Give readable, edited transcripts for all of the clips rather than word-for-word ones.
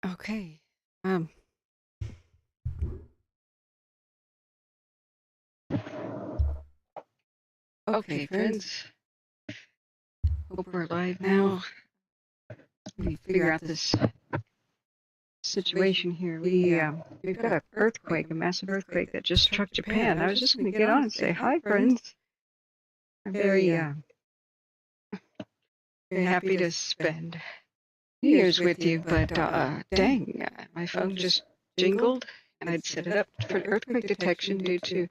Okay. Um, okay, Okay, friends. friends. Hope Hope we're we're live now. now. We figure Figure out out this this situation. situation here. We We've we've got got an a earthquake, earthquake, a a massive massive earthquake earthquake that that just struck struck Japan. Japan. I I was was just just going going to to get get on on and and say say hi, hi, friends. friends. I'm Very very very happy happy to to spend spend New New Year's Year's with with you, you, but but dang, dang, my my phone phone just just jingled. jingled, and I'd I'd set set it it up up for for earthquake earthquake detection detection due due to. to.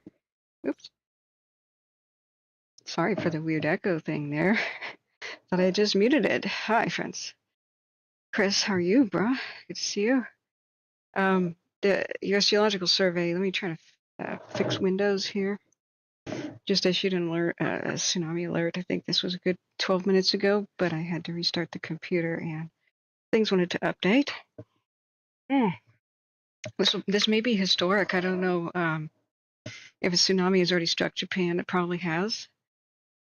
Oops, sorry for the weird echo thing there. Thought I just muted it. Hi, friends. Chris, how are you, bruh? Good to see you. Um, the U.S. Geological Survey. Let me try to fix Windows here. Just issued an alert, a tsunami alert. I think this was a good 12 minutes ago, but I had to restart the computer and things wanted to update. Mm. This may be historic. I don't know if a tsunami has already struck Japan. It probably has.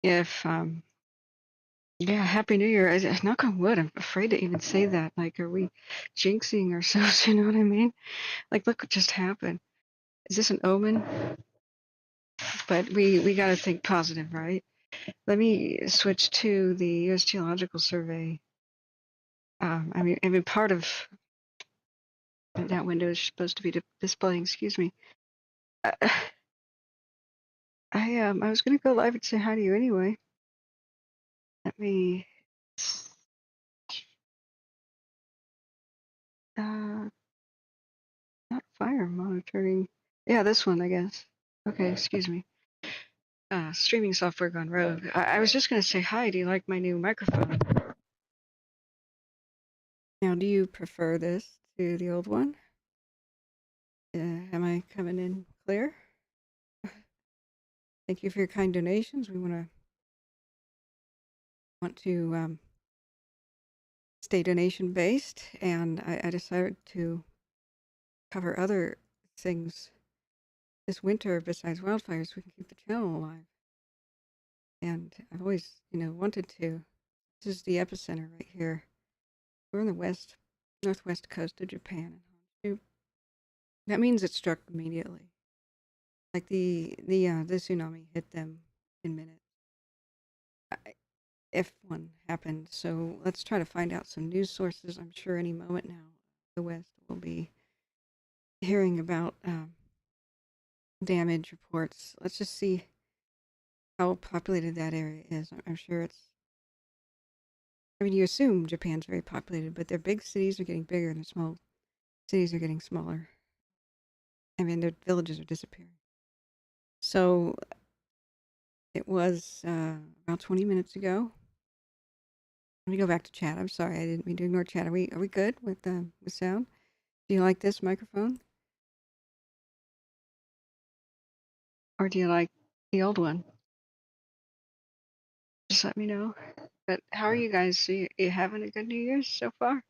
If yeah, Happy New Year. Knock on wood. I'm afraid to even say that. Like, are we jinxing ourselves? You know what I mean? Like, look what just happened. Is this an omen? But we got to think positive, right? Let me switch to the U.S. Geological Survey. I mean, part of that window is supposed to be displaying. Excuse me. Uh, I was gonna go live and say hi to you anyway. Let me. Uh, not fire monitoring. Yeah, this one, I guess. Okay, excuse me. Streaming software gone rogue. I was just gonna say hi. Do you like my new microphone? Now, do you prefer this to the old one? Am I coming in clear? Thank you for your kind donations. We want to stay donation based, and I decided to cover other things this winter besides wildfires. So we can keep the channel alive, and I've always, wanted to. This is the epicenter right here. We're on the northwest coast of Japan. That means it struck immediately. Like the tsunami hit them in minutes, if one happened. So let's try to find out some news sources. I'm sure any moment now, the West will be hearing about damage reports. Let's just see how populated that area is. I'm sure it's. I mean, you assume Japan's very populated, but their big cities are getting bigger and the small cities are getting smaller. I mean, their villages are disappearing. So it was about 20 minutes ago. Let me go back to chat. I'm sorry, I didn't mean to ignore chat. Are we good with sound? Do you like this microphone? Or do you like the old one? Just let me know. But how are you guys? You having a good New Year's so far?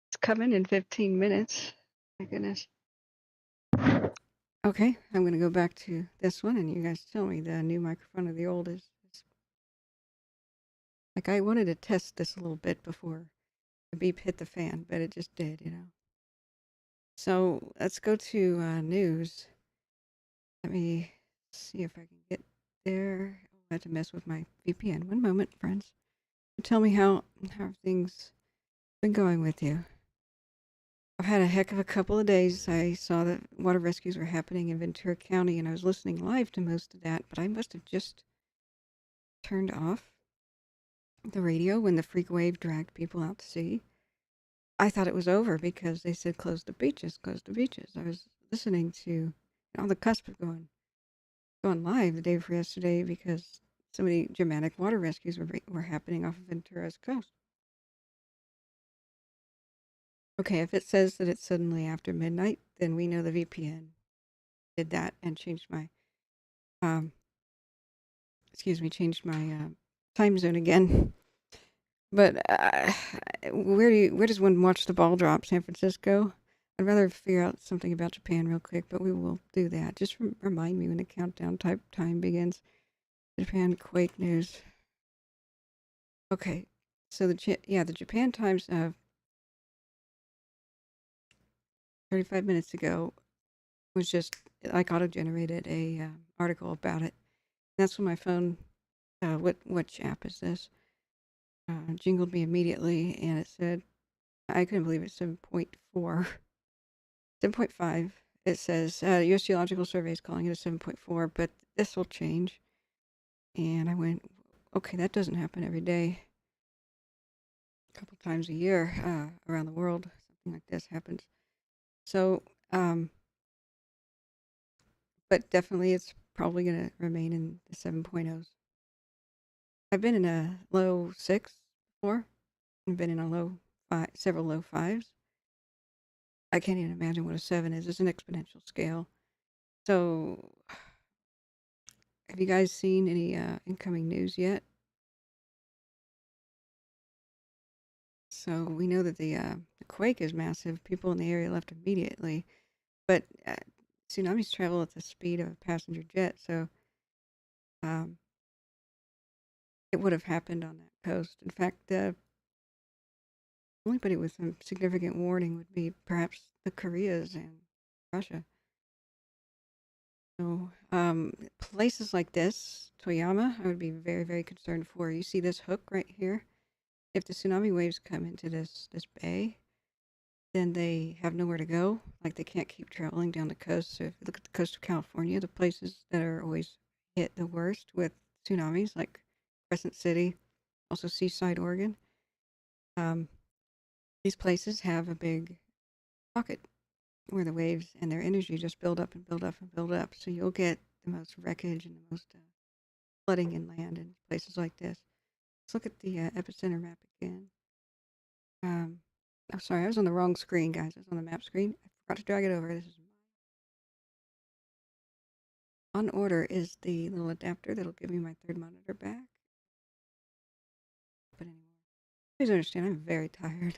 It's coming in 15 minutes. My goodness. Okay, I'm going to go back to this one, and you guys tell me the new microphone or the old is. Like, I wanted to test this a little bit before the beep hit the fan, but it just did. So let's go to news. Let me see if I can get there. I had to mess with my VPN. One moment, friends. Tell me how things been going with you. I've had a heck of a couple of days. I saw that water rescues were happening in Ventura County, and I was listening live to most of that, but I must have just turned off the radio when the freak wave dragged people out to sea. I thought it was over because they said close the beaches, close the beaches. I was listening to on the cusp of going live the day before yesterday because so many dramatic water rescues were happening off of Ventura's coast. Okay, if it says that it's suddenly after midnight, then we know the VPN did that and changed my um changed my time zone again. But where does one watch the ball drop? San Francisco? I'd rather figure out something about Japan real quick, but we will do that. Just remind me when the countdown type time begins. Japan quake news. Okay, so the Japan Times 35 minutes ago was just like auto-generated a article about it. That's when my phone, which app is this? Jingled me immediately, and it said, I couldn't believe it, 7.4. 7.5. It says, U.S. Geological Survey is calling it a 7.4, but this will change. And I went, okay, that doesn't happen every day. A couple times a year around the world, something like this happens. So, but definitely it's probably going to remain in the 7.0s. I've been in a low 6 before. I've been in a low 5, several low 5s. I can't even imagine what a 7 is. It's an exponential scale. So, have you guys seen any incoming news yet? So we know that the quake is massive. People in the area left immediately, but tsunamis travel at the speed of a passenger jet, so um, it would have happened on that coast. In fact, anybody with some significant warning would be perhaps the Koreas and Russia. So places like this, Toyama, I would be very, very concerned for. You see this hook right here? If the tsunami waves come into this bay, then they have nowhere to go. Like they can't keep traveling down the coast. So if you look at the coast of California, the places that are always hit the worst with tsunamis, like Crescent City, also Seaside, Oregon, um, these places have a big pocket where the waves and their energy just build up and build up and build up. So you'll get the most wreckage and the most flooding inland in places like this. Let's look at the epicenter map again. Oh, sorry, I was on the wrong screen, guys. I was on the map screen. I forgot to drag it over. This is on order is the little adapter that'll give me my third monitor back. But anyway, please understand, I'm very tired.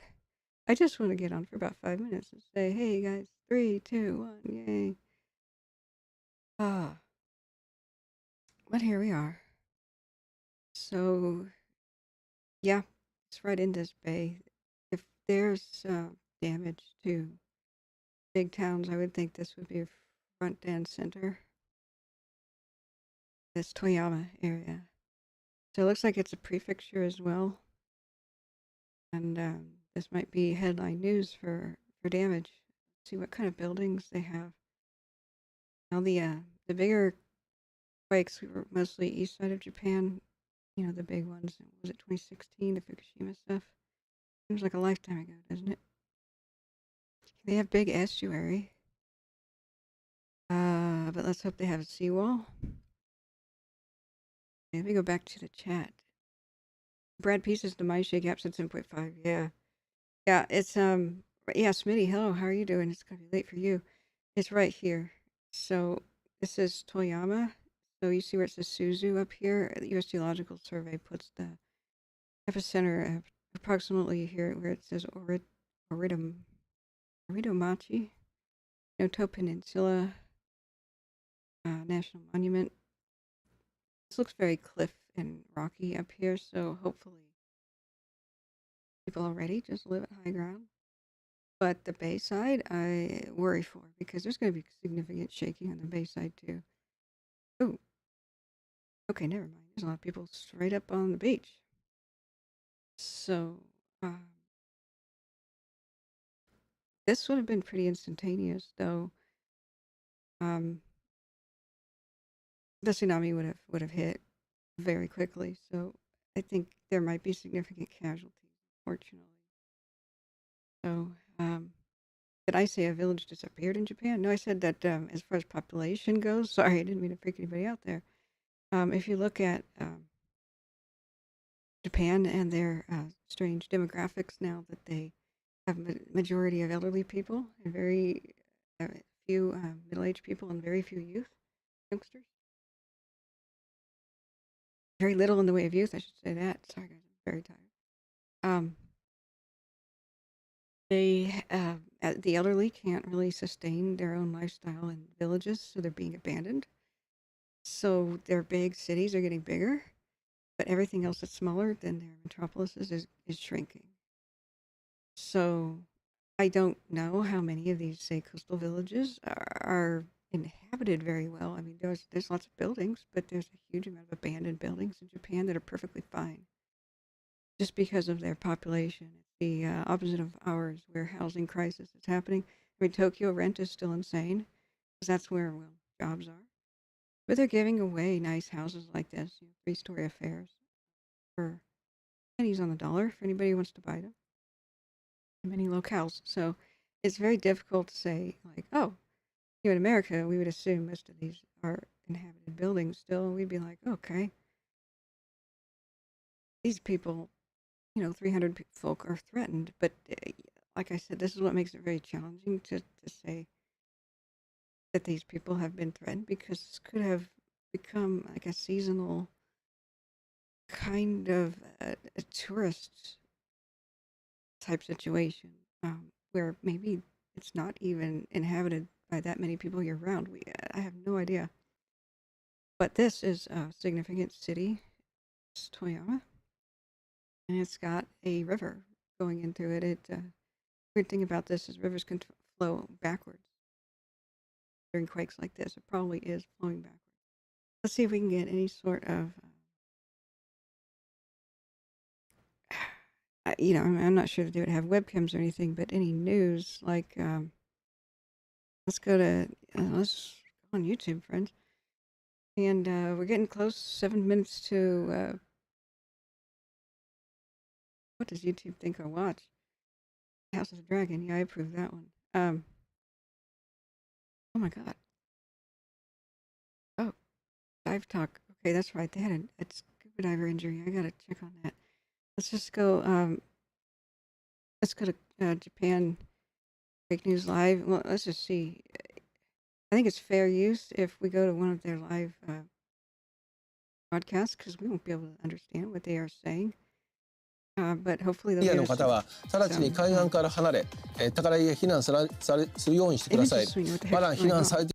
I just want to get on for about 5 minutes and say, hey guys, 3, 2, 1, yay. Ah, but here we are. So, yeah, it's right in this bay. If there's damage to big towns, I would think this would be a front and center. This Toyama area. So it looks like it's a prefecture as well. And this might be headline news for damage. See what kind of buildings they have. Now the bigger quakes were mostly east side of Japan. You know, the big ones. Was it 2016, the Fukushima stuff? Seems like a lifetime ago, doesn't it? They have big estuary. But let's hope they have a seawall. Let me go back to the chat. Brad Pieces to my shake app said 7.5. Yeah. Yeah, it's yeah, Smitty, hello, how are you doing? It's gonna be late for you. It's right here. So this is Toyama. So you see where it says Suzu up here? The U.S. Geological Survey puts the epicenter approximately here where it says Oritomachi, Noto Peninsula National Monument. This looks very cliff and rocky up here, so hopefully people already just live at high ground. But the Bayside, I worry for because there's going to be significant shaking on the Bayside too. Oh, okay, never mind. There's a lot of people straight up on the beach. So, this would have been pretty instantaneous, though. The tsunami would have hit very quickly. So, I think there might be significant casualties, unfortunately. So, did I say a village disappeared in Japan? No, I said that as far as population goes. Sorry, I didn't mean to freak anybody out there. If you look at Japan and their strange demographics now that they have a majority of elderly people and very few middle-aged people and very few youngsters. Very little in the way of youth, I should say that. Sorry, guys, I'm very tired. They the elderly can't really sustain their own lifestyle in villages, so they're being abandoned. So their big cities are getting bigger, but everything else that's smaller than their metropolises is shrinking. So I don't know how many of these, say, coastal villages are inhabited very well. I mean, there's lots of buildings, but there's a huge amount of abandoned buildings in Japan that are perfectly fine just because of their population. It's the opposite of ours, where housing crisis is happening. I mean, Tokyo rent is still insane because that's where, well, jobs are. But they're giving away nice houses like this, 3-story affairs, for pennies on the dollar for anybody who wants to buy them in many locales. So it's very difficult to say, like, oh, in America, we would assume most of these are inhabited buildings still. We'd be like, okay, these people, 300 folk are threatened. But like I said, this is what makes it very challenging to say that these people have been threatened, because this could have become like a seasonal kind of a tourist type situation, where maybe it's not even inhabited by that many people year round. I have no idea. But this is a significant city. It's Toyama, and it's got a river going in through it. Weird thing about this is rivers can flow backwards during quakes like this. It probably is flowing backwards. Let's see if we can get any sort of, I'm not sure if they would have webcams or anything, but any news, like, let's go on YouTube, friends. And we're getting close, 7 minutes to, what does YouTube think I watch? House of the Dragon. Yeah, I approve that one. Oh my God. Oh, dive talk. Okay, that's right. They had a scuba diver injury. I gotta check on that. Let's just go. Let's go to Japan Fake News Live. Well, let's just see. I think it's fair use if we go to one of their live broadcasts, because we won't be able to understand what they are saying. But hopefully they'll エリア give の us 方は直ちに海岸から離れ、高台へ避難するようにしてください。 images so we know what the まだ heck's 避 going 難 on. されて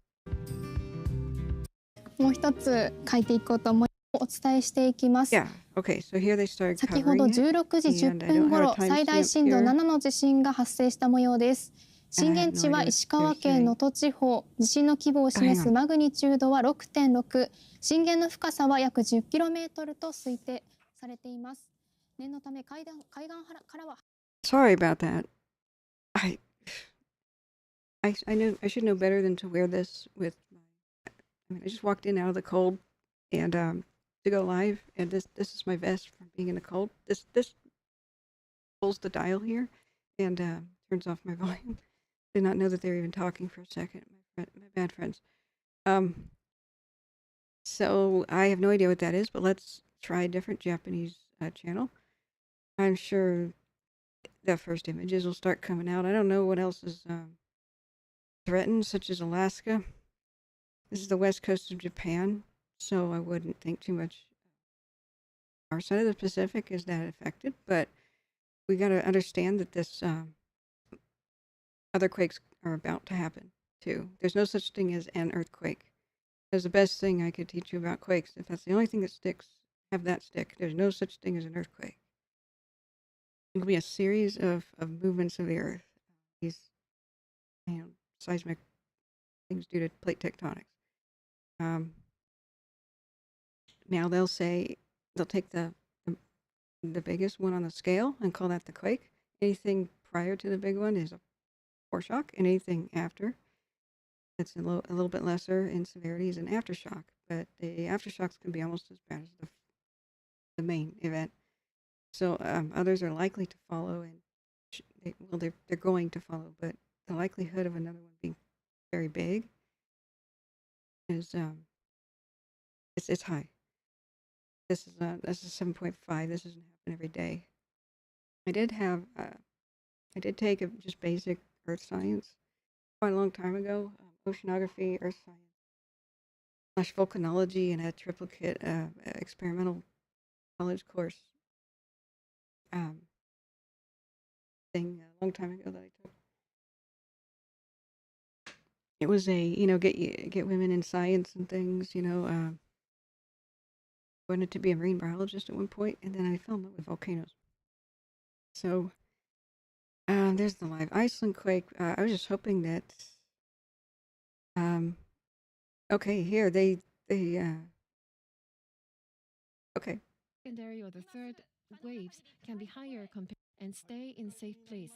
もう一つ書いていこうと思いお伝えしていきます。 Yeah. Okay. So here they started 先ほど covering it. 16時10 and I don't 分 have a 頃 timestamp 最大震度 here. 7の地震が発生した模様です。震源地は石川県能登地方、地震の規模を示すマグニチュードは 6.6、震源の深さは約 10km と推定されています。念のため海岸からは Sorry about that. I knew I should know better than to wear this with. I just walked in out of the cold, and to go live, and this is my vest from being in the cold. This pulls the dial here, and turns off my volume. Did not know that they were even talking for a second. My bad friends. So I have no idea what that is, but let's try a different Japanese channel. I'm sure the first images will start coming out. I don't know what else is threatened, such as Alaska. This is the west coast of Japan, so I wouldn't think too much. Our side of the Pacific is that affected, but we got to understand that this other quakes are about to happen too. There's no such thing as an earthquake. That's the best thing I could teach you about quakes. If that's the only thing that sticks, have that stick. There's no such thing as an earthquake. It'll be a series of movements of the earth. These, seismic things due to plate tectonics. Now they'll take the biggest one on the scale and call that the quake. Anything prior to the big one is a foreshock, and anything after that's a little bit lesser in severity is an aftershock. But the aftershocks can be almost as bad as the main event. So others are likely to follow, and they're going to follow, but the likelihood of another one being very big is it's high. This is 7.5. This doesn't happen every day. I did take a just basic earth science quite a long time ago, oceanography, earth science / volcanology, and a triplicate experimental college course thing a long time ago that I took. It was get women in science and things. Wanted to be a marine biologist at one point, and then I fell in love with volcanoes. So there's the live Iceland quake. I was just hoping that. Okay, here they. Okay. Secondary or the third waves can be higher and stay in safe place.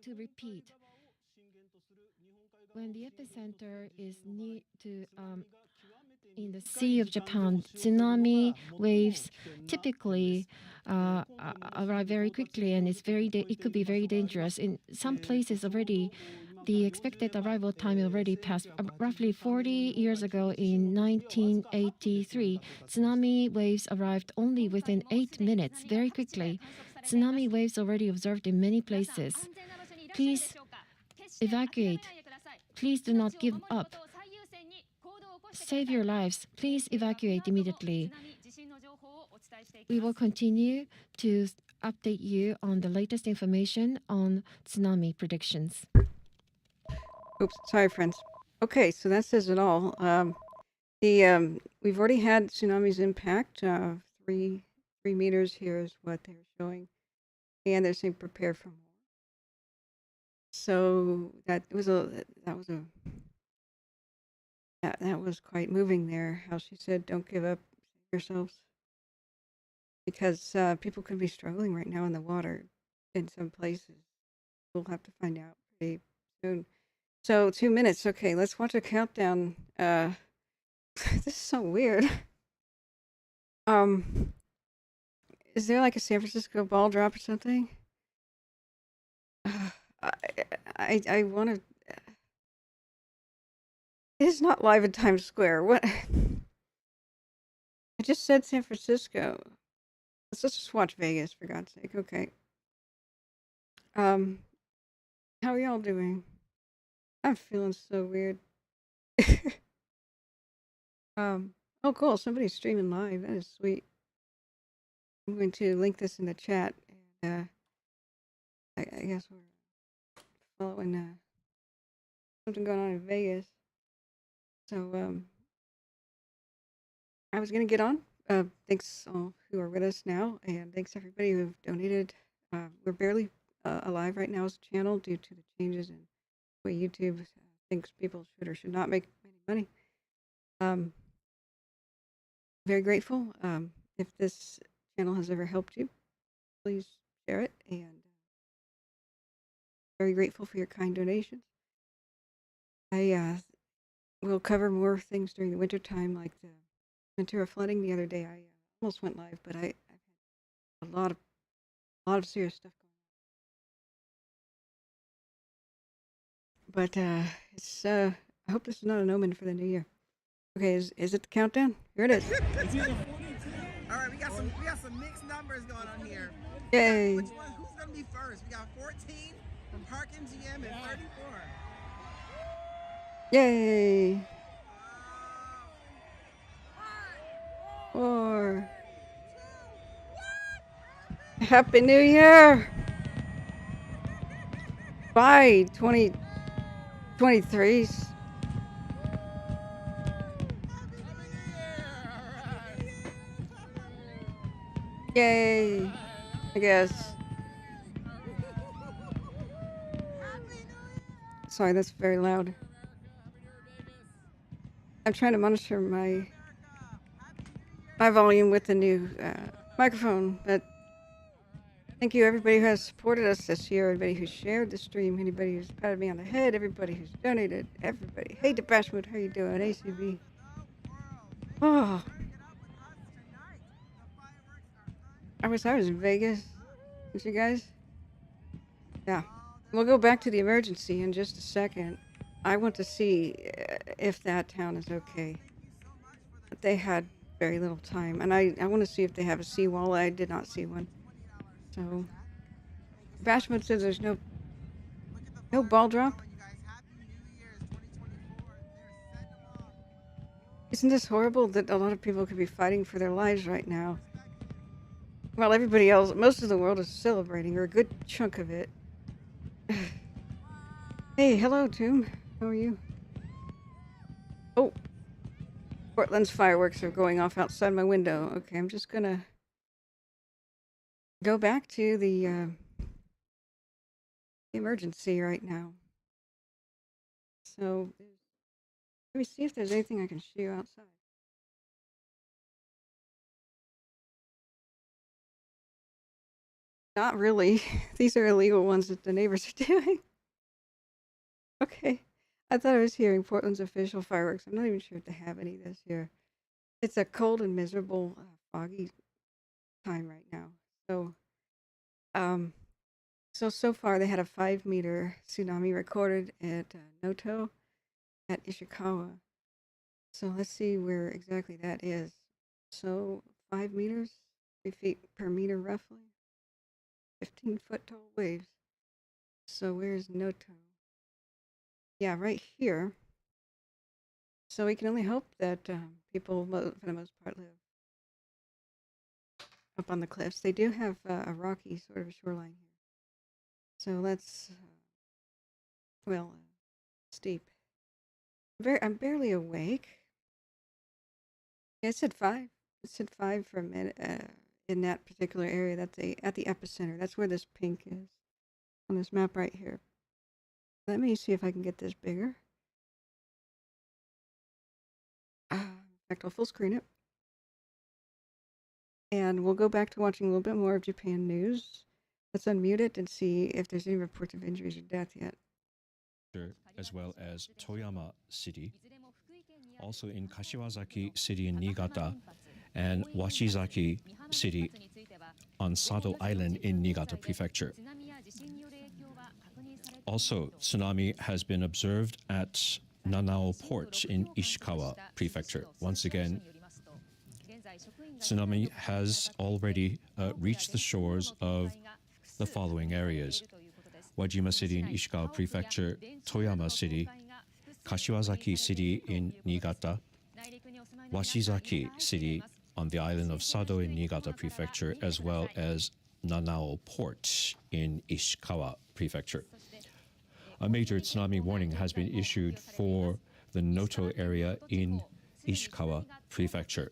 To repeat, when the epicenter is near to in the Sea of Japan, tsunami waves typically arrive very quickly, and it could be very dangerous. In some places already, the expected arrival time already passed. Roughly 40 years ago, in 1983, tsunami waves arrived only within 8 minutes, very quickly. Tsunami waves already observed in many places. Please evacuate. Please do not give up. Save your lives. Please evacuate immediately. We will continue to update you on the latest information on tsunami predictions. Oops, sorry, friends. Okay, so that says it all. We've already had tsunami's impact. 3 meters here is what they're showing, and they're saying prepare for more. So that was quite moving there. How she said, "Don't give up, save yourselves," because people could be struggling right now in the water in some places. We'll have to find out pretty soon. So 2 minutes. Okay, let's watch a countdown. This is so weird. Is there like a San Francisco ball drop or something? I want to. It is not live in Times Square. What? I just said San Francisco. Let's just watch Vegas, for God's sake. Okay. How are y'all doing? I'm feeling so weird. Oh, cool. Somebody's streaming live. That is sweet. I'm going to link this in the chat. And I guess we're following something going on in Vegas. So I was going to get on. Thanks all who are with us now, and thanks everybody who've donated. We're barely alive right now as a channel due to the changes in the way YouTube thinks people should or should not make any money. Very grateful. If this channel has ever helped you, please share it, and very grateful for your kind donations. I will cover more things during the winter time, like the Ventura flooding the other day. I almost went live, but I've had a lot of serious stuff going on. But it's I hope this is not an omen for the new year. Okay, is it the countdown? Here it is. All right, we got some mixed numbers going on here. Yay! Who's gonna be first? We got 14 from Park MGM and 34. Yay! 4. Happy New Year! Bye, 2023s. Yay! I guess. Sorry, that's very loud. I'm trying to monitor my volume with the new microphone, but thank you everybody who has supported us this year, everybody who shared the stream, anybody who's patted me on the head, everybody who's donated, everybody. Hey, Debashmood, how you doing? ACB. Oh. I wish I was in Vegas with you guys. Yeah. We'll go back to the emergency in just a second. I want to see if that town is okay. But they had very little time, and I want to see if they have a seawall. I did not see one. So, Bashmut says there's no ball drop. Isn't this horrible that a lot of people could be fighting for their lives right now? Well, everybody else, most of the world is celebrating, or a good chunk of it. Hey, hello, Tomb. How are you? Oh, Portland's fireworks are going off outside my window. Okay, I'm just gonna go back to the emergency right now. So let me see if there's anything I can show you outside. Not really. These are illegal ones that the neighbors are doing. Okay. I thought I was hearing Portland's official fireworks. I'm not even sure if they have any this year. It's a cold and miserable, foggy time right now. So far they had a 5-meter tsunami recorded at Noto at Ishikawa. So let's see where exactly that is. So 5 meters, 3 feet per meter roughly. 15-foot tall waves. So where's Noto? Yeah, right here. So we can only hope that people, for the most part, live up on the cliffs. They do have a rocky sort of shoreline here. So let's, steep. I'm barely awake. Yeah, it said 5. It said 5 for a minute in that particular area. That's at the epicenter. That's where this pink is on this map right here. Let me see if I can get this bigger. In fact, I'll full screen it. And we'll go back to watching a little bit more of Japan news. Let's unmute it and see if there's any reports of injuries or death yet. As well as Toyama City, also in Kashiwazaki City in Niigata, and Washizaki City on Sado Island in Niigata Prefecture. Also, tsunami has been observed at Nanao Port in Ishikawa Prefecture. Once again, tsunami has already reached the shores of the following areas: Wajima City in Ishikawa Prefecture, Toyama City, Kashiwazaki City in Niigata, Washizaki City on the island of Sado in Niigata Prefecture, as well as Nanao Port in Ishikawa Prefecture. A major tsunami warning has been issued for the Noto area in Ishikawa Prefecture.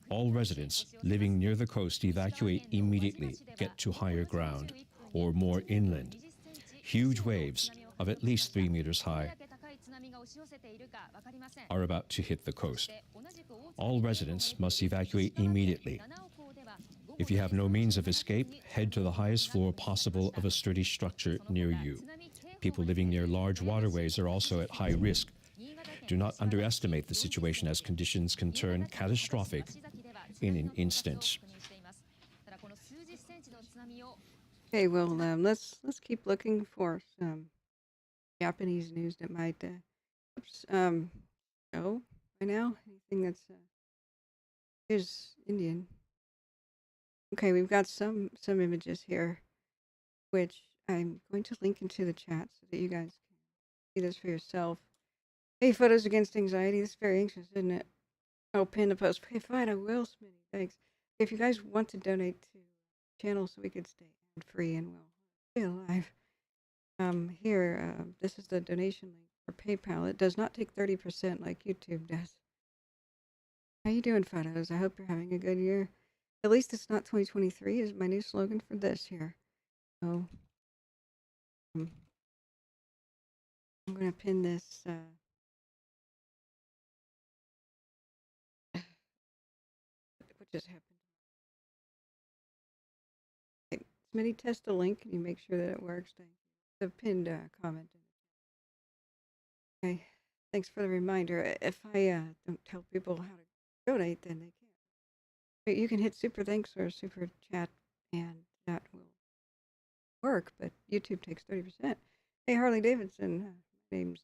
All residents living near the coast evacuate immediately, get to higher ground or more inland. Huge waves of at least 3 meters high are about to hit the coast. All residents must evacuate immediately. If you have no means of escape, head to the highest floor possible of a sturdy structure near you. People living near large waterways are also at high risk. Do not underestimate the situation, as conditions can turn catastrophic in an instant. Okay, well, let's keep looking for some Japanese news that might show by now. Anything that's here's Indian. Okay, we've got some images here, which I'm going to link into the chat so that you guys can see this for yourself. Hey, Photos Against Anxiety. This is very anxious, isn't it? I'll pin the post. Hey, fine, I will, Smitty. Thanks. If you guys want to donate to the channel so we could stay ad-free and we'll stay alive, this is the donation link for PayPal. It does not take 30% like YouTube does. How you doing, Photos? I hope you're having a good year. At least it's not 2023 is my new slogan for this year. So I'm going to pin this. What just happened? Okay, Smitty, test the link. Can you make sure that it works? Thank you. The pinned comment. Okay, thanks for the reminder. If I don't tell people how to donate, then they can't. You can hit super thanks or super chat, and that will work, but YouTube takes 30%. Hey, Harley Davidson. My name's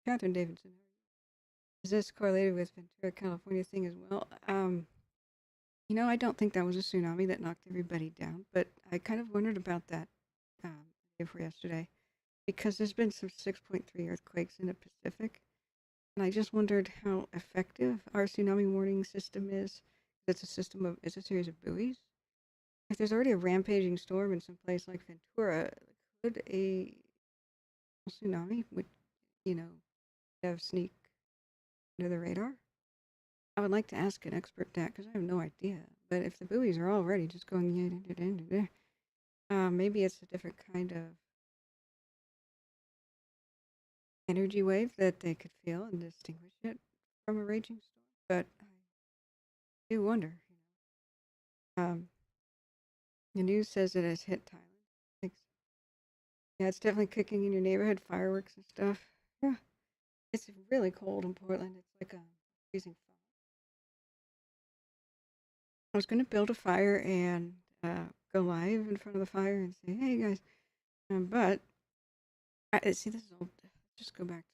Kathryn Davidson. Is this correlated with Ventura, California thing as well? I don't think that was a tsunami that knocked everybody down, but I kind of wondered about that day before yesterday, because there's been some 6.3 earthquakes in the Pacific, and I just wondered how effective our tsunami warning system is. It's a series of buoys. If there's already a rampaging storm in some place like Ventura, could a tsunami sneak under the radar? I would like to ask an expert that, because I have no idea. But if the buoys are already just going, maybe it's a different kind of energy wave that they could feel and distinguish it from a raging storm. But I do wonder. The news says it has hit Thailand. Yeah, it's definitely cooking in your neighborhood, fireworks and stuff. Yeah, it's really cold in Portland. It's like freezing fall. I was going to build a fire and go live in front of the fire and say, "Hey guys," but see, this is old. Just go back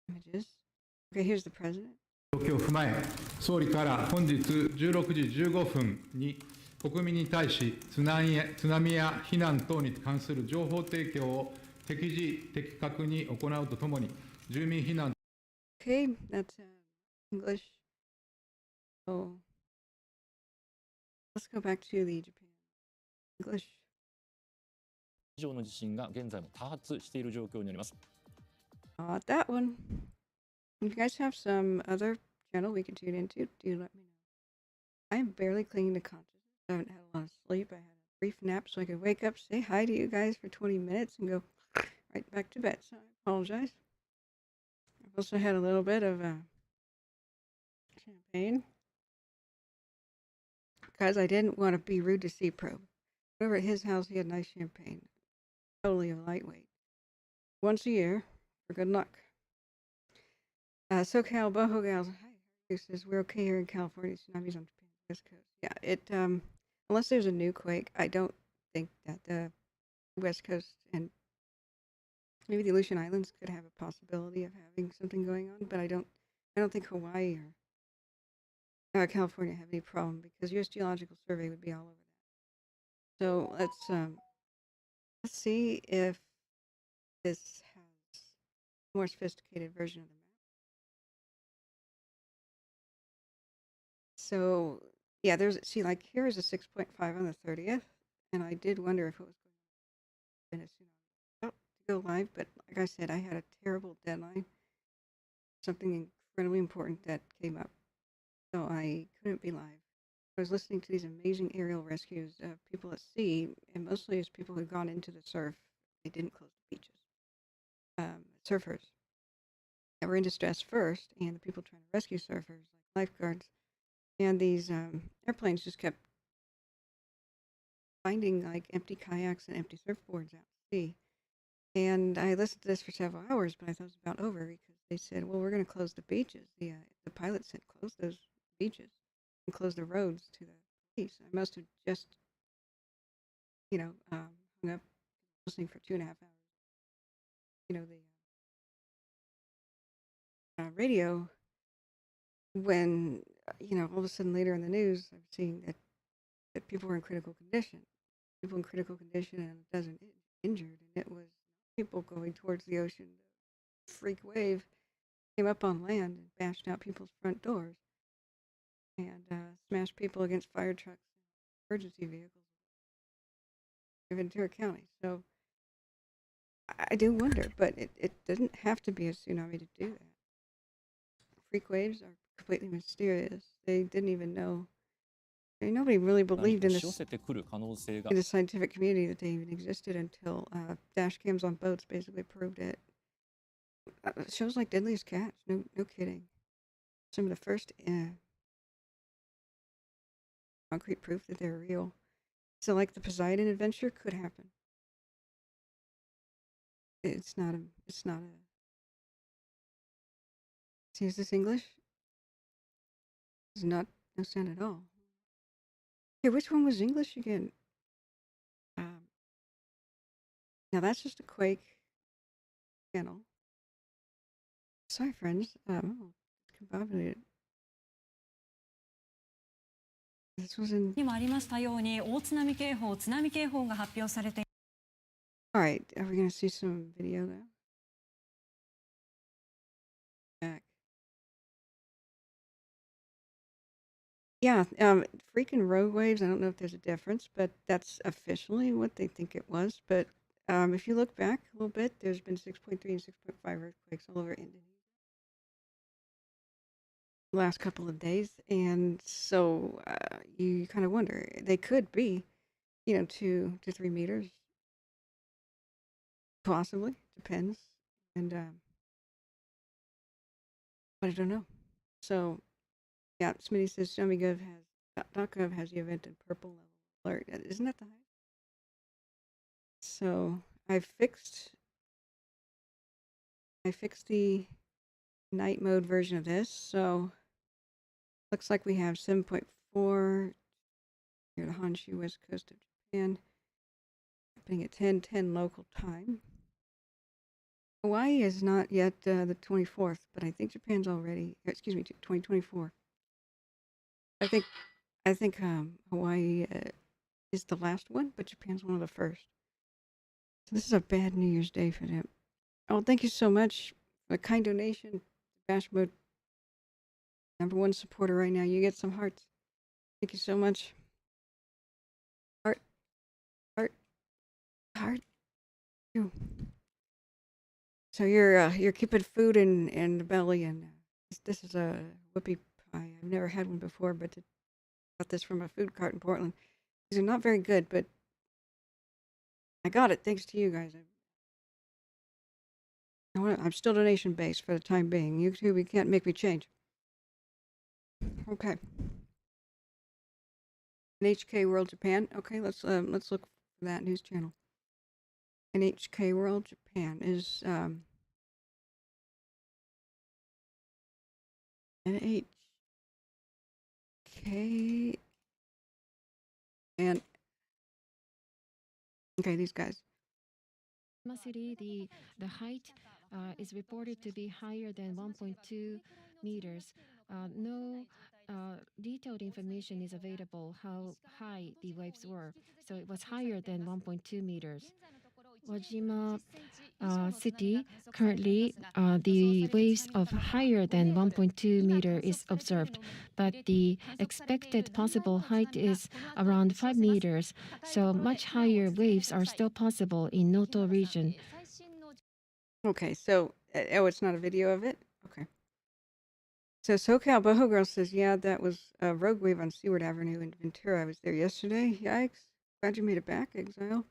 to images. Okay, here's the president. 状況を踏まえ、総理から本日16時15分に国民に対し津波や避難等に関する情報提供を適時的確に行うとともに住民避難 Okay, that's English. So let's go back to the Japan English. 以上の地震が現在も多発している状況になります。That one. If you guys have some other channel we can tune into, do let me know. I am barely clinging to consciousness. I haven't had a lot of sleep. I had a brief nap so I could wake up, say hi to you guys for 20 minutes, and go right back to bed. So I apologize. I've also had a little bit of champagne because I didn't want to be rude to C-Probe. Over at his house, he had nice champagne. Totally a lightweight. Once a year for good luck. SoCal Boho Gals, hi, says we're okay here in California. Tsunamis on Japan's west coast. Yeah, it unless there's a new quake, I don't think that the west coast and maybe the Aleutian Islands could have a possibility of having something going on, but I don't think Hawaii or California have any problem because U.S. Geological Survey would be all over that. So let's see if this has a more sophisticated version of the map. So yeah, like here is a 6.5 on the 30th, and I did wonder if it was going to be a tsunami to go live, but like I said, I had a terrible deadline, something incredibly important that came up, so I couldn't be live. I was listening to these amazing aerial rescues of people at sea, and mostly it's people who'd gone into the surf. They didn't close the beaches. Surfers that were in distress first, and the people trying to rescue surfers, like lifeguards. And these airplanes just kept finding like empty kayaks and empty surfboards out to sea. And I listened to this for several hours, but I thought it was about over because they said, well, we're going to close the beaches. The pilot said, close those beaches and close the roads to the police. I must have just, hung up listening for 2.5 hours. The radio, when all of a sudden later in the news, I'm seeing that people were in critical condition. People in critical condition and a dozen injured. And it was people going towards the ocean. The freak wave came up on land and bashed out people's front doors and smashed people against fire trucks and emergency vehicles in Ventura County. So I do wonder, but it doesn't have to be a tsunami to do that. Freak waves are completely mysterious. They didn't even know. Nobody really believed in the scientific community that they even existed until dash cams on boats basically proved it. Shows like Deadliest Catch, no kidding. Some of the first concrete proof that they're real. So like the Poseidon adventure could happen. It's not a. See, is this English? It's not, no sound at all. Okay, which one was English again? Now that's just a Quake channel. Sorry, friends. Discombobulated. This was in. にもありましたように、大津波警報、津波警報が発表されて。All right, are we gonna see some video now? Back. Yeah, freaking rogue waves. I don't know if there's a difference, but that's officially what they think it was. But if you look back a little bit, there's been 6.3 and 6.5 earthquakes all over Indonesia. last couple of days, and so you kind of wonder they could be, 2 to 3 meters, possibly, depends, and but I don't know. So yeah, Smitty says .gov has the event in purple level alert. Isn't that the highest? So I fixed the night mode version of this. So looks like we have 7.4 near the Honshu west coast of Japan, happening at 10:10 local time. Hawaii is not yet the 24th, but I think Japan's already. Excuse me, 2024. I think Hawaii is the last one, but Japan's one of the first. So this is a bad New Year's Day for them. Oh, thank you so much for a kind donation. Bash Mode, #1 supporter right now. You get some hearts. Thank you so much. Heart, heart, heart. You. So you're keeping food in the belly, and this is a whoopie pie. I've never had one before, but got this from a food cart in Portland. These are not very good, but I got it thanks to you guys. I'm still donation based for the time being. YouTube, you can't make me change. Okay. NHK World Japan. Okay, let's look for that news channel. NHK World Japan is NHK and okay, these guys. City, the height is reported to be higher than 1.2 meters. No detailed information is available how high the waves were, so it was higher than 1.2 meters. Wajima City, currently the waves of higher than 1.2 meter is observed, but the expected possible height is around 5 meters, so much higher waves are still possible in Noto region. Okay, so it's not a video of it? Okay. So SoCal Boho Girl says, yeah, that was a rogue wave on Seward Avenue in Ventura. I was there yesterday. Yikes. Glad you made it back, Exile.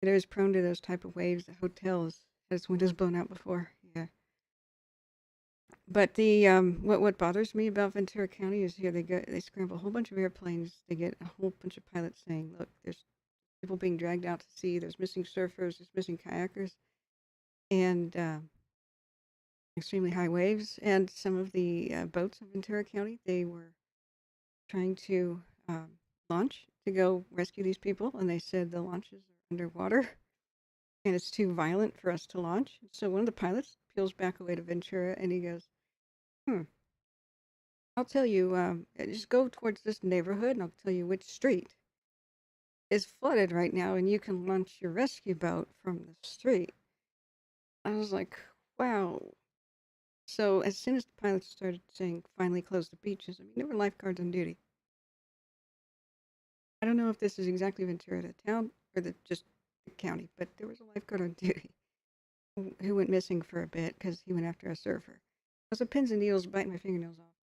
It is prone to those type of waves. The hotel has its windows blown out before. Yeah. But the what bothers me about Ventura County is here they scramble a whole bunch of airplanes. They get a whole bunch of pilots saying, look, there's people being dragged out to sea. There's missing surfers. There's missing kayakers. And extremely high waves, and some of the boats in Ventura County, they were trying to launch to go rescue these people, and they said the launches are underwater, and it's too violent for us to launch. So one of the pilots peels back away to Ventura, and he goes, I'll tell you, just go towards this neighborhood, and I'll tell you which street is flooded right now, and you can launch your rescue boat from the street. I was like, wow. So as soon as the pilots started saying, finally close the beaches, I mean, there were lifeguards on duty. I don't know if this is exactly Ventura, the town, or just the county, but there was a lifeguard on duty who went missing for a bit because he went after a surfer. I was a pins and needles biting my fingernails off.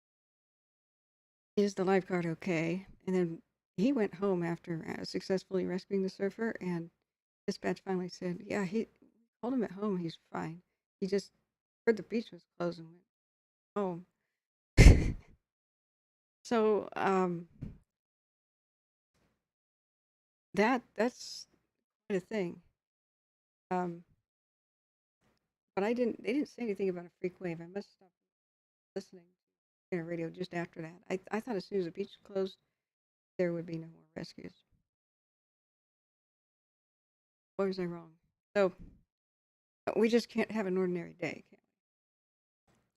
Is the lifeguard okay? And then he went home after successfully rescuing the surfer, and dispatch finally said, yeah, he called him at home. He's fine. He just heard the beach was closed and went home. So that's quite a thing. But they didn't say anything about a freak wave. I must stop listening to the radio just after that. I thought as soon as the beach closed, there would be no more rescues. Or was I wrong? So we just can't have an ordinary day, can we?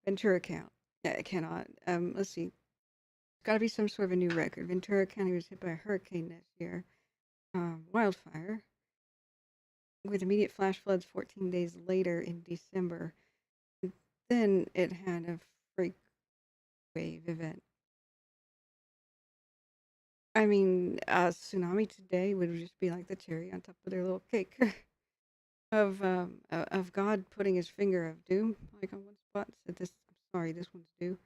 Ventura County. Yeah, it cannot. Let's see. It's got to be some sort of a new record. Ventura County was hit by a hurricane this year. Wildfire. With immediate flash floods 14 days later in December. And then it had a freak wave event. I mean, tsunami today would just be like the cherry on top of their little cake of God putting his finger of doom like on one spot and said, "This, I'm sorry, this one's due."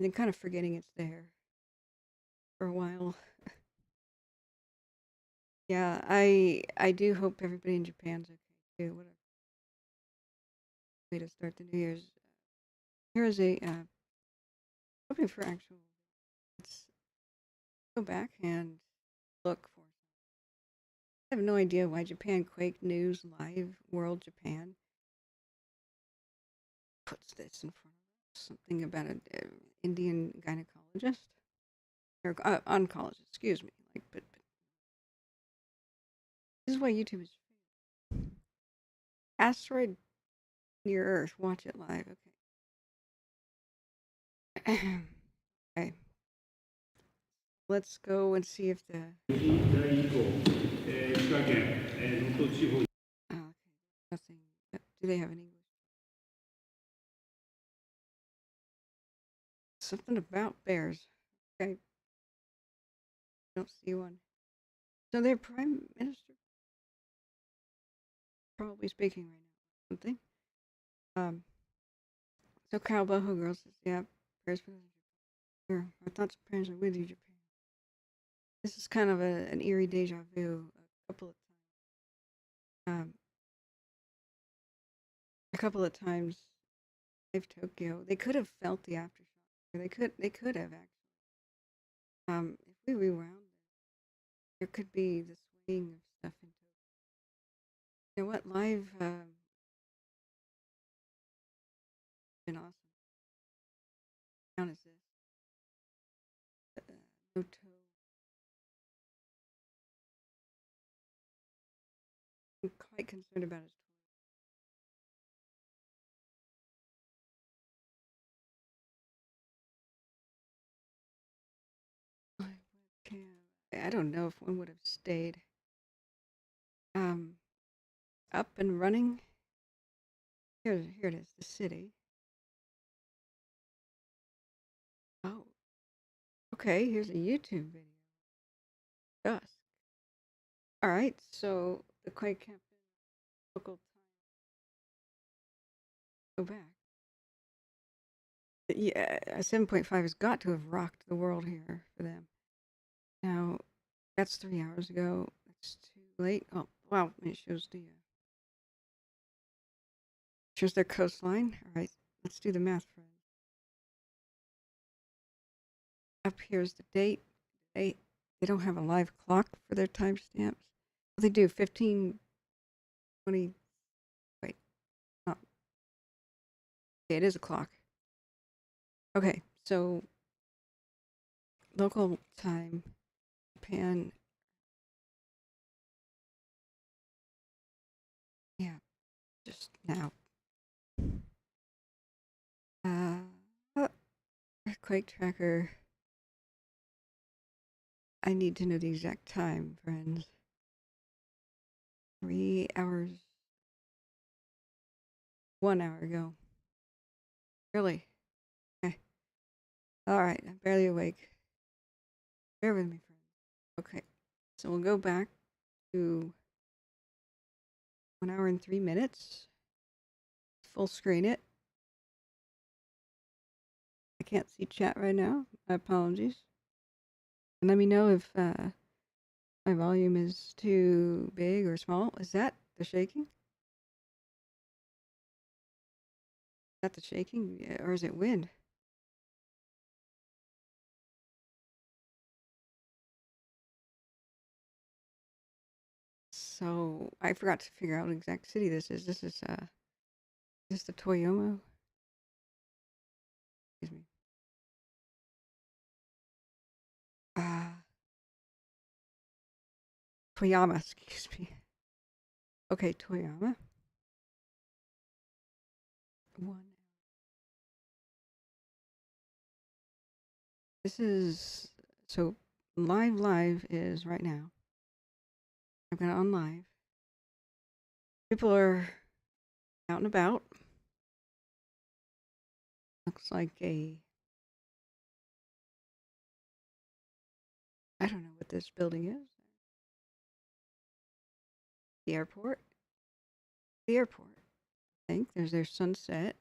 then kind of forgetting it's there for a while. Yeah, I do hope everybody in Japan's okay too. What a way to start the New Year's. Here is a hoping for actual. Let's go back and look for. I have no idea why Japan Quake News Live World Japan puts this in front of us. Something about an Indian gynecologist or oncologist. Excuse me. But this is why YouTube is asteroid near Earth. Watch it live. Okay. Okay. Let's go and see if the. Okay. Nothing. Do they have an English? Something about bears. Okay. Don't see one. So their prime minister probably speaking right now. Something. So Kyle Boho girl says, yeah, prayers for Japan. Our thoughts and prayers are with you, Japan. This is kind of an eerie deja vu. A couple of times, Live Tokyo. They could have felt the aftershock. They could have actually. If we rewound, there could be the swaying of stuff in Tokyo. You know what? Live been awesome. Down is this. Noto. I'm quite concerned about his webcam. I don't know if one would have stayed up and running. Here it is, the city. Oh, okay. Here's a YouTube video. Dusk. All right. So the Quake campaign local time. Go back. Yeah, a 7.5 has got to have rocked the world here for them. Now, that's 3 hours ago. That's too late. Oh, wow. It shows shows their coastline. All right. Let's do the math, friends. Up here's the date. They don't have a live clock for their timestamps. They do 15, 20. Wait. Oh. Okay, it is a clock. Okay, so local time, Japan. Yeah, just now. Earthquake tracker. I need to know the exact time, friends. 3 hours. 1 hour ago. Really? Okay. All right, I'm barely awake. Bear with me, friends. Okay, so we'll go back to 1 hour and 3 minutes. Full screen it. I can't see chat right now. My apologies. And let me know if my volume is too big or small. Is that the shaking? Is that the shaking? Yeah, or is it wind? So I forgot to figure out what exact city this is. This is the Toyama? Excuse me. Toyama, excuse me. Okay, Toyama. 1. This is so live is right now. I've got it on live. People are out and about. Looks like I don't know what this building is. The airport. The airport. I think there's their sunset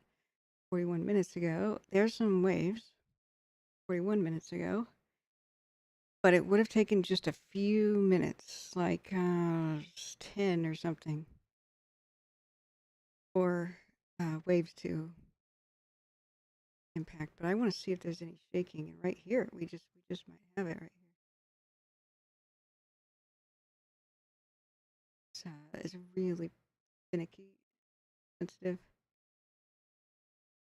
41 minutes ago. There's some waves. 41 minutes ago. But it would have taken just a few minutes, like 10 or something, for waves to impact. But I want to see if there's any shaking. And right here, we just might have it right here. It's really finicky, sensitive.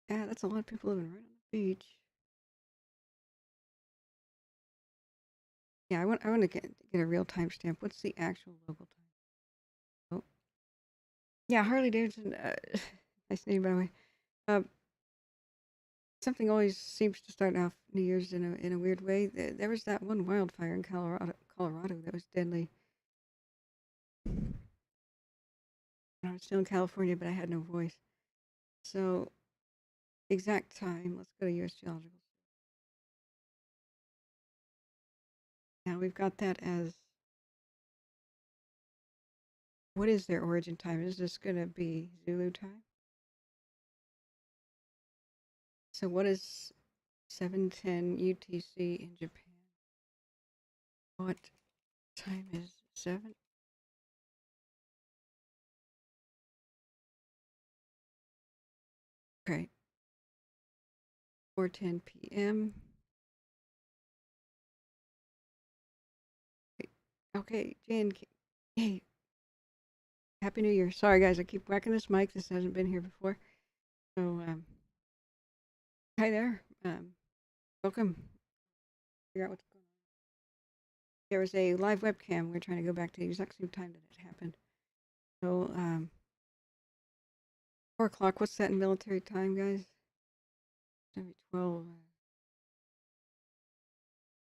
Yeah, that's a lot of people living right on the beach. Yeah, I want to get a real timestamp. What's the actual local time? Oh, yeah, Harley Davidson. Nice name, by the way. Something always seems to start off New Year's in a weird way. There was that one wildfire in Colorado that was deadly. I was still in California, but I had no voice. So, exact time. Let's go to U.S. Geological. Now we've got that as. What is their origin time? Is this going to be Zulu time? So what is 7:10 UTC in Japan? What time is 7? Okay. 4:10 p.m. Okay, Jan. Hey. Happy New Year. Sorry, guys. I keep whacking this mic. This hasn't been here before. So, hi there. Welcome. Figure out what's going on. There was a live webcam. We're trying to go back to the exact same time that it happened. So, 4 o'clock. What's that in military time, guys? 12.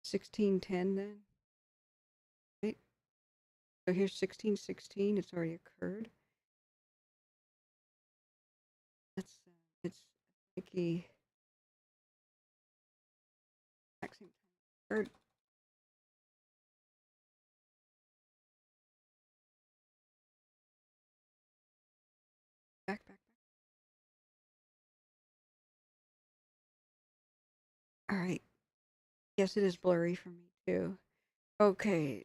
16:10 then. Right. So here's 16:16. It's already occurred. That's it's Nikki. Exact same time occurred. Back. All right. Yes, it is blurry for me too. Okay,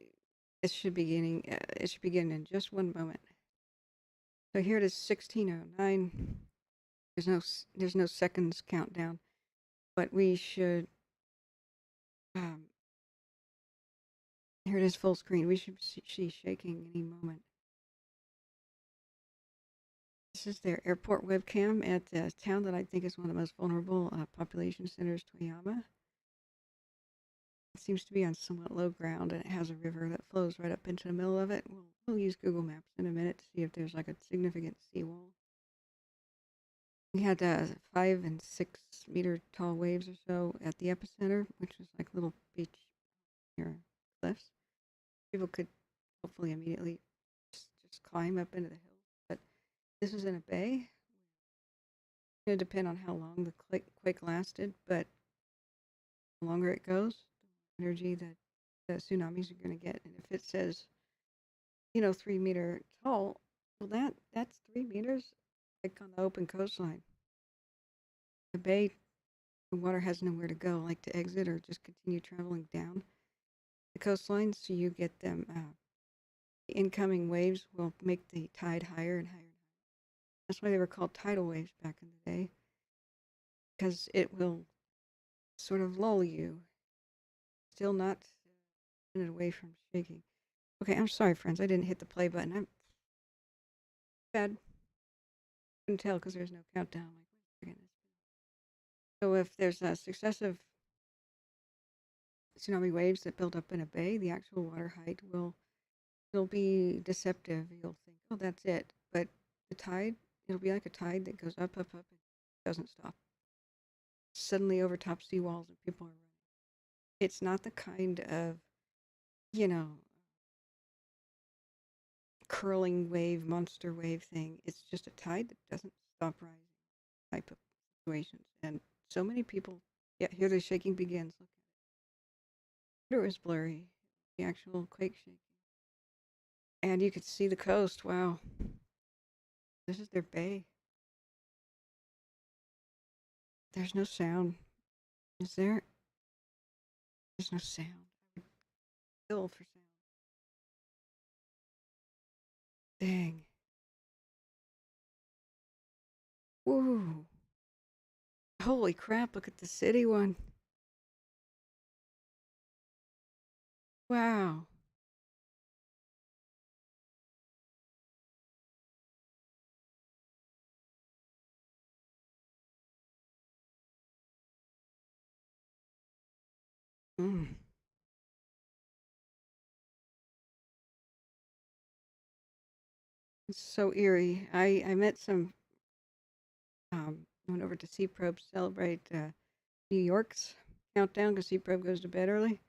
it should begin in just one moment. So here it is, 16:09. There's no seconds countdown, but we should. Here it is, full screen. We should see shaking any moment. This is their airport webcam at the town that I think is one of the most vulnerable population centers, Toyama. It seems to be on somewhat low ground, and it has a river that flows right up into the middle of it. We'll use Google Maps in a minute to see if there's like a significant seawall. We had 5 and 6 meter tall waves or so at the epicenter, which was like little beach near cliffs. People could hopefully immediately just climb up into the hill. But this is in a bay. It's going to depend on how long the quake lasted, but the longer it goes, the more energy that the tsunamis are going to get. And if it says, 3 meter tall, well, that's 3 meters like on the open coastline. The bay, the water has nowhere to go, like to exit or just continue traveling down the coastline. So you get them. The incoming waves will make the tide higher and higher. That's why they were called tidal waves back in the day, because it will sort of lull you, still not it away from shaking. Okay, I'm sorry, friends. I didn't hit the play button. I'm bad. Couldn't tell because there's no countdown. So if there's successive tsunami waves that build up in a bay, the actual water height will be deceptive. You'll think, oh, that's it. But the tide, it'll be like a tide that goes up, and doesn't stop. Suddenly overtop seawalls and people are running. It's not the kind of, curling wave, monster wave thing. It's just a tide that doesn't stop rising type of situations. And so many people, here the shaking begins. Look at it. It was blurry, the actual quake shaking. And you could see the coast. Wow. This is their bay. There's no sound. Is there? There's no sound. I would kill for sound. Dang. Woo. Holy crap, look at the city one. Wow. Mm. It's so eerie. I met some, went over to Sea Probe to celebrate New York's countdown because Sea Probe goes to bed early.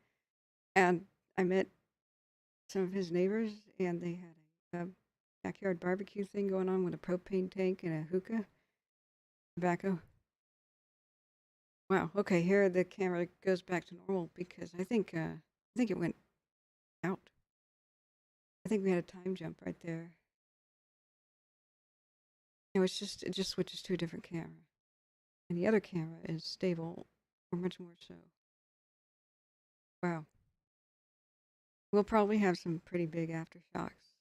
And I met some of his neighbors, and they had a backyard barbecue thing going on with a propane tank and a hookah, tobacco. Wow. Okay, here the camera goes back to normal because I think it went out. I think we had a time jump right there. No, it just switches to a different camera, and the other camera is stable, or much more so. Wow. We'll probably have some pretty big aftershocks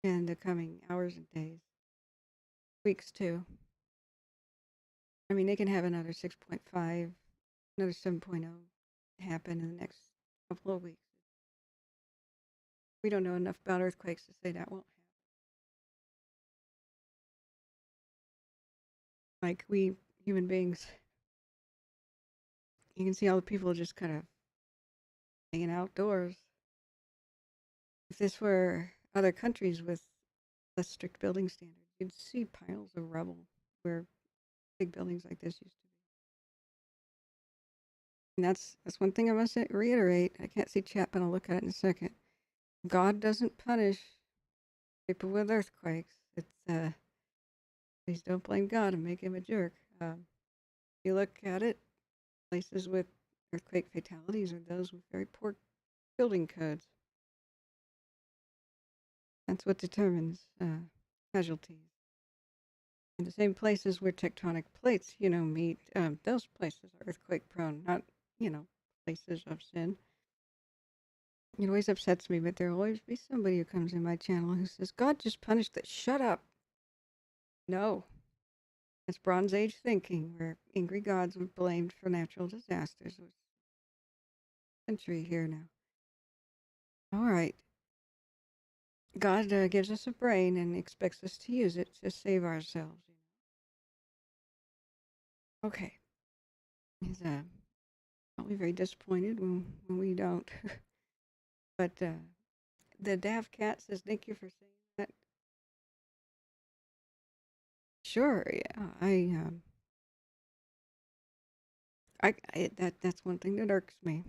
in the coming hours and days, weeks too. I mean, they can have another 6.5, another 7.0 happen in the next couple of weeks. We don't know enough about earthquakes to say that won't happen. Like we human beings, you can see all the people just kind of hanging outdoors. If this were other countries with less strict building standards, you'd see piles of rubble where big buildings like this used to be. And that's one thing I must reiterate. I can't see chat, but I'll look at it in a second. God doesn't punish people with earthquakes. It's please don't blame God and make him a jerk. If you look at it, places with earthquake fatalities are those with very poor building codes. That's what determines casualties. In the same places where tectonic plates, meet, those places are earthquake prone, not, places of sin. It always upsets me, but there'll always be somebody who comes in my channel who says, God just punished that. Shut up. No. That's Bronze Age thinking, where angry gods were blamed for natural disasters. It was a century here now. All right. God gives us a brain and expects us to use it to save ourselves. Okay. He's probably very disappointed when we don't. But the Dav Cat says, thank you for saying that. Sure, yeah. That's one thing that irks me.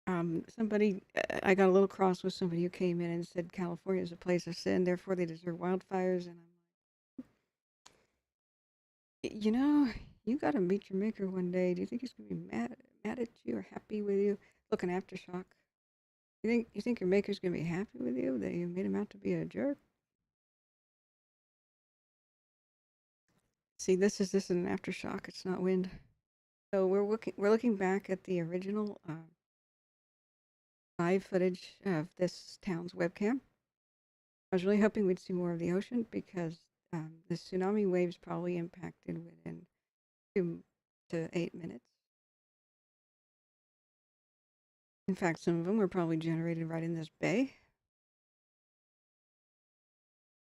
I got a little cross with somebody who came in and said California is a place of sin, therefore they deserve wildfires, and I'm like, you got to meet your maker one day. Do you think he's gonna be mad at you or happy with you? Look, an aftershock. You think your maker's gonna be happy with you that you made him out to be a jerk? See, this is an aftershock. It's not wind. So we're looking back at the original live footage of this town's webcam. I was really hoping we'd see more of the ocean because the tsunami waves probably impacted within 2 to 8 minutes. In fact, some of them were probably generated right in this bay.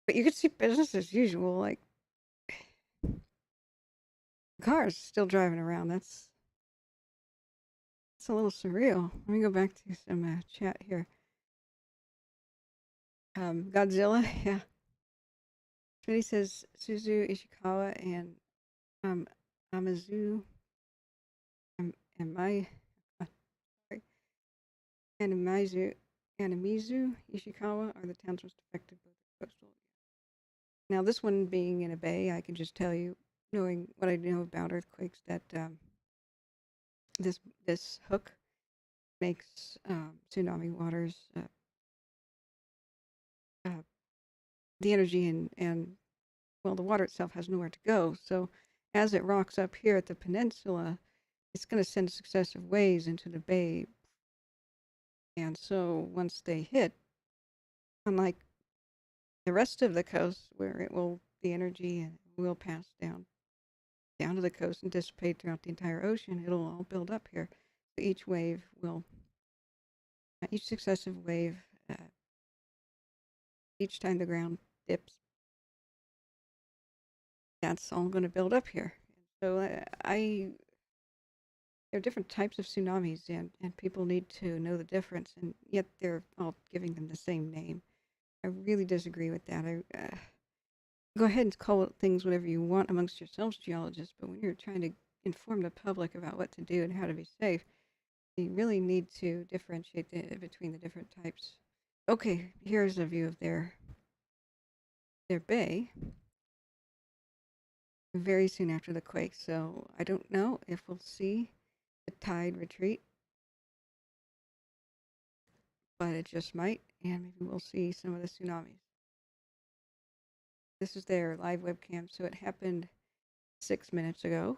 But you could see business as usual, like cars still driving around. That's a little surreal. Let me go back to some chat here. Godzilla, yeah. Smitty says Suzu Ishikawa and Amazu and my Animizu Ishikawa are the towns most affected by the coastal. Now, this one being in a bay, I can just tell you, knowing what I know about earthquakes, that this hook makes tsunami waters the energy and well, the water itself has nowhere to go. So as it rocks up here at the peninsula, it's going to send successive waves into the bay. And so once they hit, unlike the rest of the coast where it will, the energy will pass down to the coast and dissipate throughout the entire ocean, it'll all build up here. So each wave will, each successive wave, each time the ground dips, that's all going to build up here. So there are different types of tsunamis, and people need to know the difference, and yet they're all giving them the same name. I really disagree with that. Go ahead and call things whatever you want amongst yourselves, geologists, but when you're trying to inform the public about what to do and how to be safe, you really need to differentiate between the different types. Okay, here's a view of their bay very soon after the quake, so I don't know if we'll see the tide retreat, but it just might, and maybe we'll see some of the tsunamis. This is their live webcam, so it happened 6 minutes ago.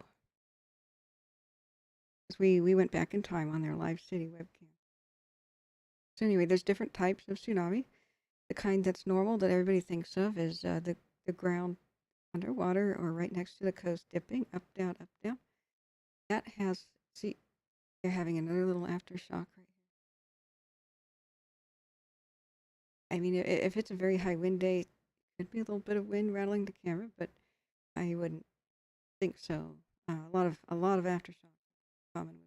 We went back in time on their live city webcam. So anyway, there's different types of tsunami. The kind that's normal that everybody thinks of is the ground underwater or right next to the coast dipping, up, down, up, down. That has, see, they're having another little aftershock right here. I mean, if it's a very high wind day, it could be a little bit of wind rattling the camera, but I wouldn't think so. A lot of aftershocks common with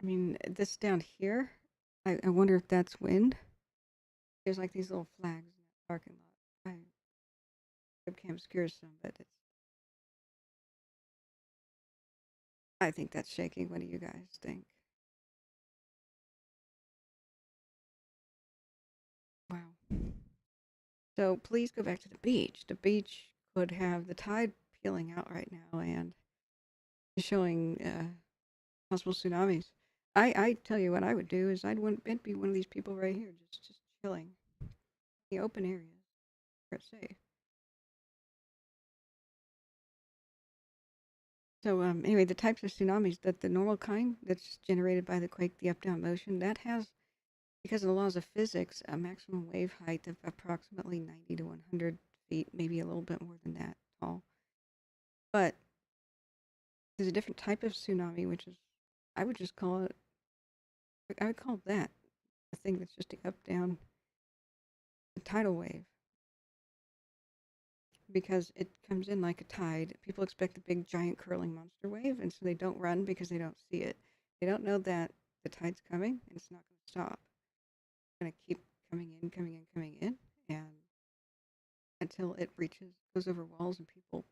it. I mean, this down here, I wonder if that's wind. There's like these little flags in that parking lot. Webcam scares some, but I think that's shaking. What do you guys think? Wow. So please go back to the beach. The beach could have the tide peeling out right now and showing possible tsunamis. I tell you what I would do is I'd be one of these people right here, just chilling in the open areas where it's safe. So anyway, the types of tsunamis, that the normal kind that's generated by the quake, the up-down motion, that has, because of the laws of physics, a maximum wave height of approximately 90 to 100 feet, maybe a little bit more than that tall. But there's a different type of tsunami, which is, I would call that a thing that's just the up-down tidal wave. Because it comes in like a tide. People expect a big, giant, curling monster wave, and so they don't run because they don't see it. They don't know that the tide's coming, and it's not going to stop. It's going to keep coming in, and until it goes over walls and people,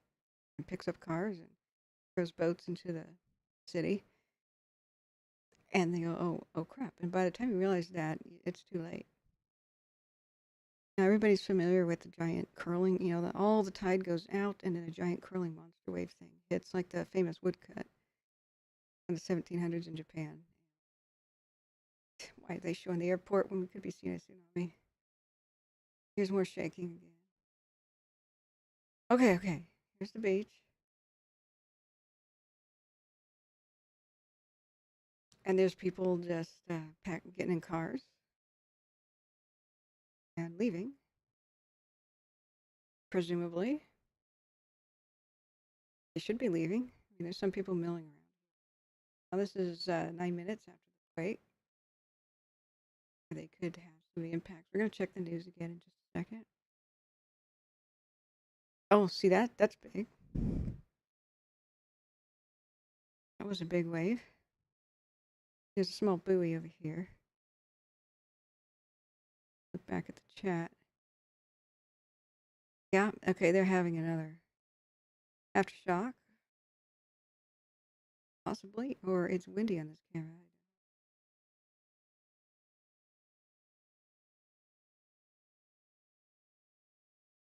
and picks up cars and throws boats into the city. And they go, oh crap. And by the time you realize that, it's too late. Now, everybody's familiar with the giant curling, all the tide goes out and then a giant curling monster wave thing. It's like the famous woodcut in the 1700s in Japan. Why are they showing the airport when we could be seeing a tsunami? Here's more shaking again. Okay. Here's the beach. And there's people just getting in cars and leaving, presumably. They should be leaving. I mean, there's some people milling around. Now, this is 9 minutes after the quake. They could have some of the impacts. We're going to check the news again in just a second. Oh, see that? That's big. That was a big wave. There's a small buoy over here. Look back at the chat. Yeah, okay, they're having another aftershock. Possibly, or it's windy on this camera.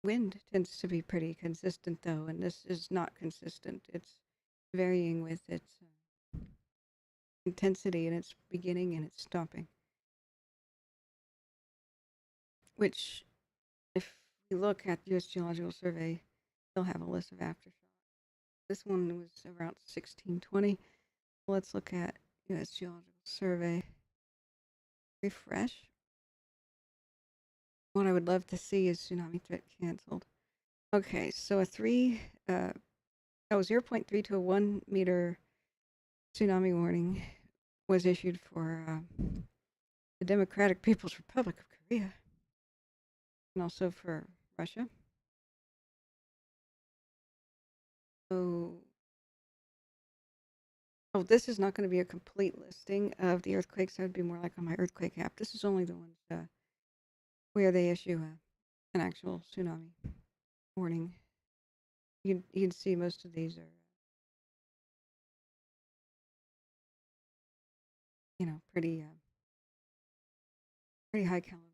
Wind tends to be pretty consistent, though, and this is not consistent. It's varying with its intensity and its beginning and its stopping. Which, if you look at U.S. Geological Survey, they'll have a list of aftershocks. This one was around 1620. Let's look at U.S. Geological Survey. Refresh. What I would love to see is tsunami threat canceled. Okay, so a 0.3 to a 1 meter tsunami warning was issued for the Democratic People's Republic of Korea and also for Russia. So, this is not going to be a complete listing of the earthquakes. That would be more like on my earthquake app. This is only the ones where they issue an actual tsunami warning. You can see most of these are, pretty high caliber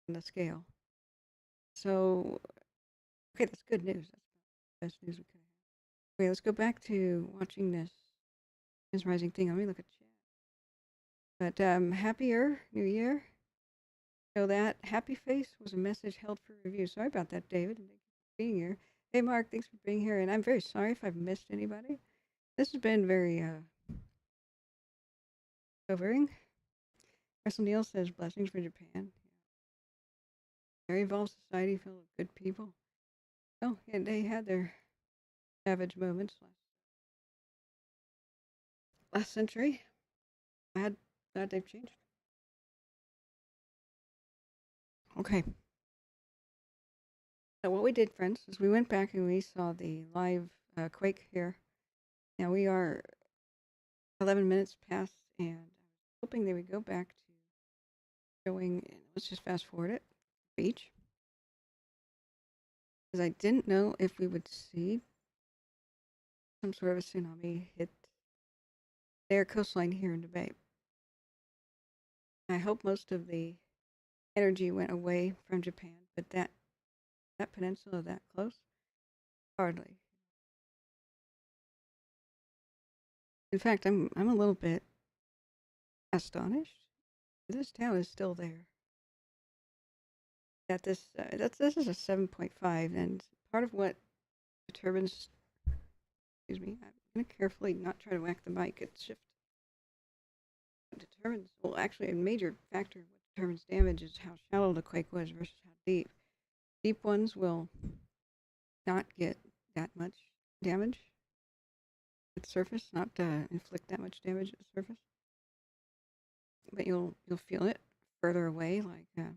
in the scale. So, okay, that's good news. That's the best news we could have. Okay, let's go back to watching this rising thing. Let me look at chat. But happier New Year. So that happy face was a message held for review. Sorry about that, David. And thank you for being here. Hey, Mark, thanks for being here. And I'm very sorry if I've missed anybody. This has been very sobering. Russell Neal says blessings for Japan. Very evolved society full of good people. Oh, and they had their savage moments last century. Glad they've changed. Okay. So what we did, friends, is we went back and we saw the live Quake here. Now we are 11 minutes past, and I was hoping they would go back to showing, let's just fast forward it, beach. Because I didn't know if we would see some sort of a tsunami hit their coastline here in the bay. I hope most of the energy went away from Japan, but that peninsula that close, hardly. In fact, I'm a little bit astonished. This town is still there. That this is a 7.5, and part of what determines. Excuse me. I'm gonna carefully not try to whack the mic. It's shift. Determines, well, actually, a major factor of what determines damage is how shallow the quake was versus how deep. Deep ones will not get that much damage at the surface, not inflict that much damage at the surface, but you'll feel it further away. Like there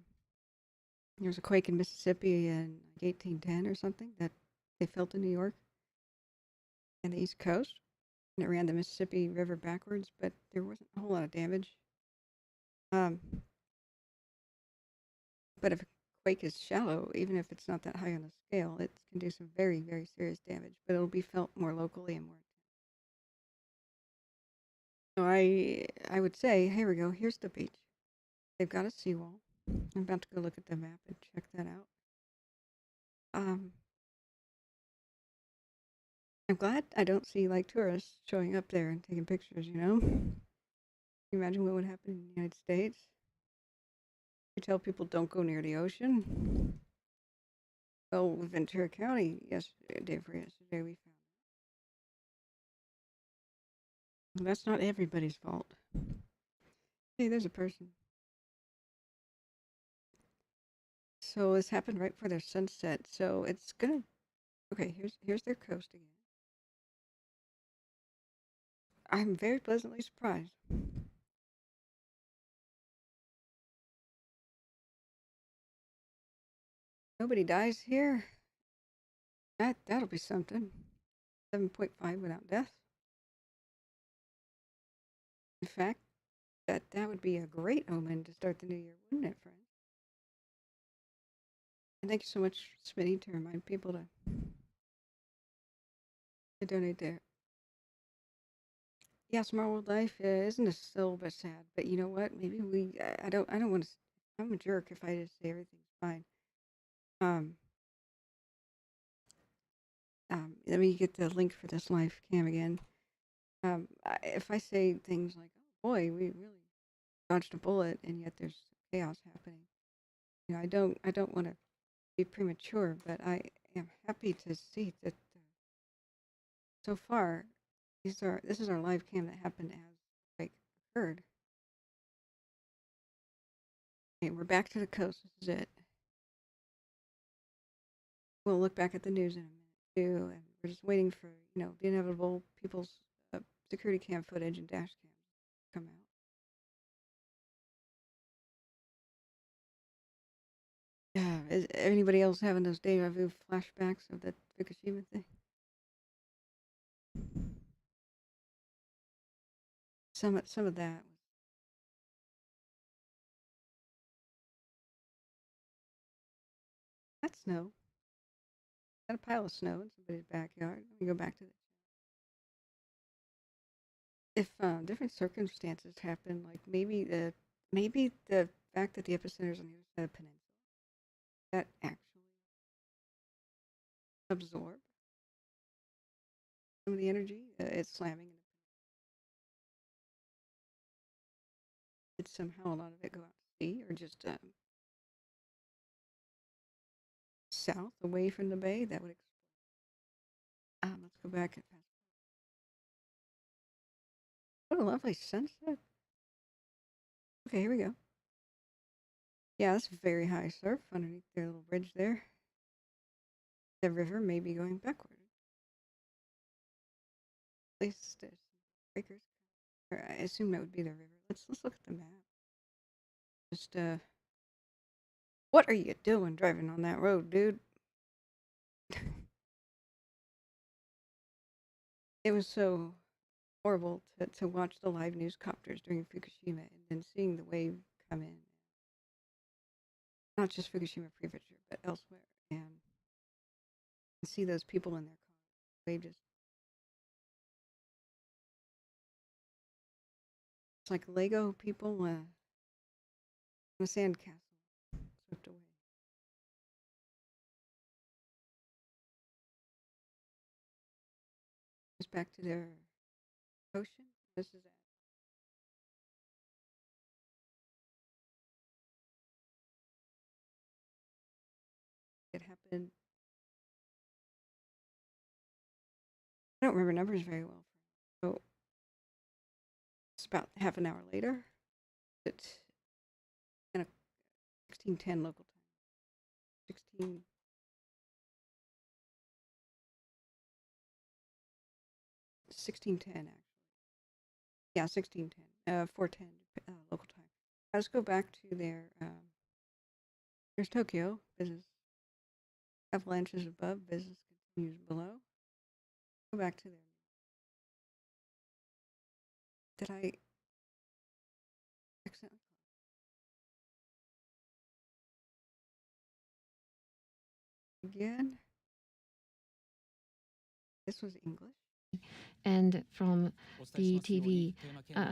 was a quake in Mississippi in like 1810 or something that they felt in New York and the East Coast, and it ran the Mississippi River backwards, but there wasn't a whole lot of damage. But if a quake is shallow, even if it's not that high on the scale, it can do some very, very serious damage, but it'll be felt more locally and more. So I would say, here we go, here's the beach. They've got a seawall. I'm about to go look at the map and check that out. I'm glad I don't see like tourists showing up there and taking pictures, Can you imagine what would happen in the United States? You tell people don't go near the ocean. Well, with Ventura County, yesterday we found well, that's not everybody's fault. Hey, there's a person. So this happened right before their sunset. So it's gonna. Okay, here's their coast again. I'm very pleasantly surprised. Nobody dies here. That'll be something. 7.5 without death. In fact, that would be a great omen to start the new year, wouldn't it, friends? And thank you so much, Smitty, to remind people to donate there. Yeah, Smart World Life isn't a still but sad, but you know what? Maybe I don't want to. I'm a jerk if I just say everything's fine. Let me get the link for this live cam again. If I say things like, "Oh boy, we really dodged a bullet," and yet there's chaos happening, I don't want to be premature, but I am happy to see that so far, this is our live cam that happened as Quake occurred. Okay, we're back to the coast. This is it. We'll look back at the news in a minute too, and we're just waiting for the inevitable people's security cam footage and dash cams to come out. Yeah, is anybody else having those deja vu flashbacks of the Fukushima thing? Some of that was. That's snow. Got a pile of snow in somebody's backyard. Let me go back to the. If different circumstances happen, like maybe the fact that the epicenter is on the other side of the peninsula, that actually absorb some of the energy. It's slamming. Did somehow a lot of it go out to sea, or just south away from the bay? That would. Let's go back and fast. What a lovely sunset. Okay, here we go. Yeah, that's very high surf underneath their little bridge there. The river may be going backward. At least there's breakers. I assume that would be the river. Let's look at the map. Just what are you doing driving on that road, dude? It was so horrible to watch the live news copters during Fukushima and then seeing the wave come in. Not just Fukushima Prefecture, but elsewhere. And see those people in their cars. Wave just. It's like Lego people in a sandcastle swept away. It's back to their ocean. This is it. It happened. I don't remember numbers very well. So it's about half an hour later. It's kind of 16:10 local time. 16:10 actually. Yeah, 16:10. 4:10 local time. Let's go back to their. There's Tokyo. Business. Avalanches above. Business continues below. Go back to there. Did I accidentally? Again? This was English. And from the TV,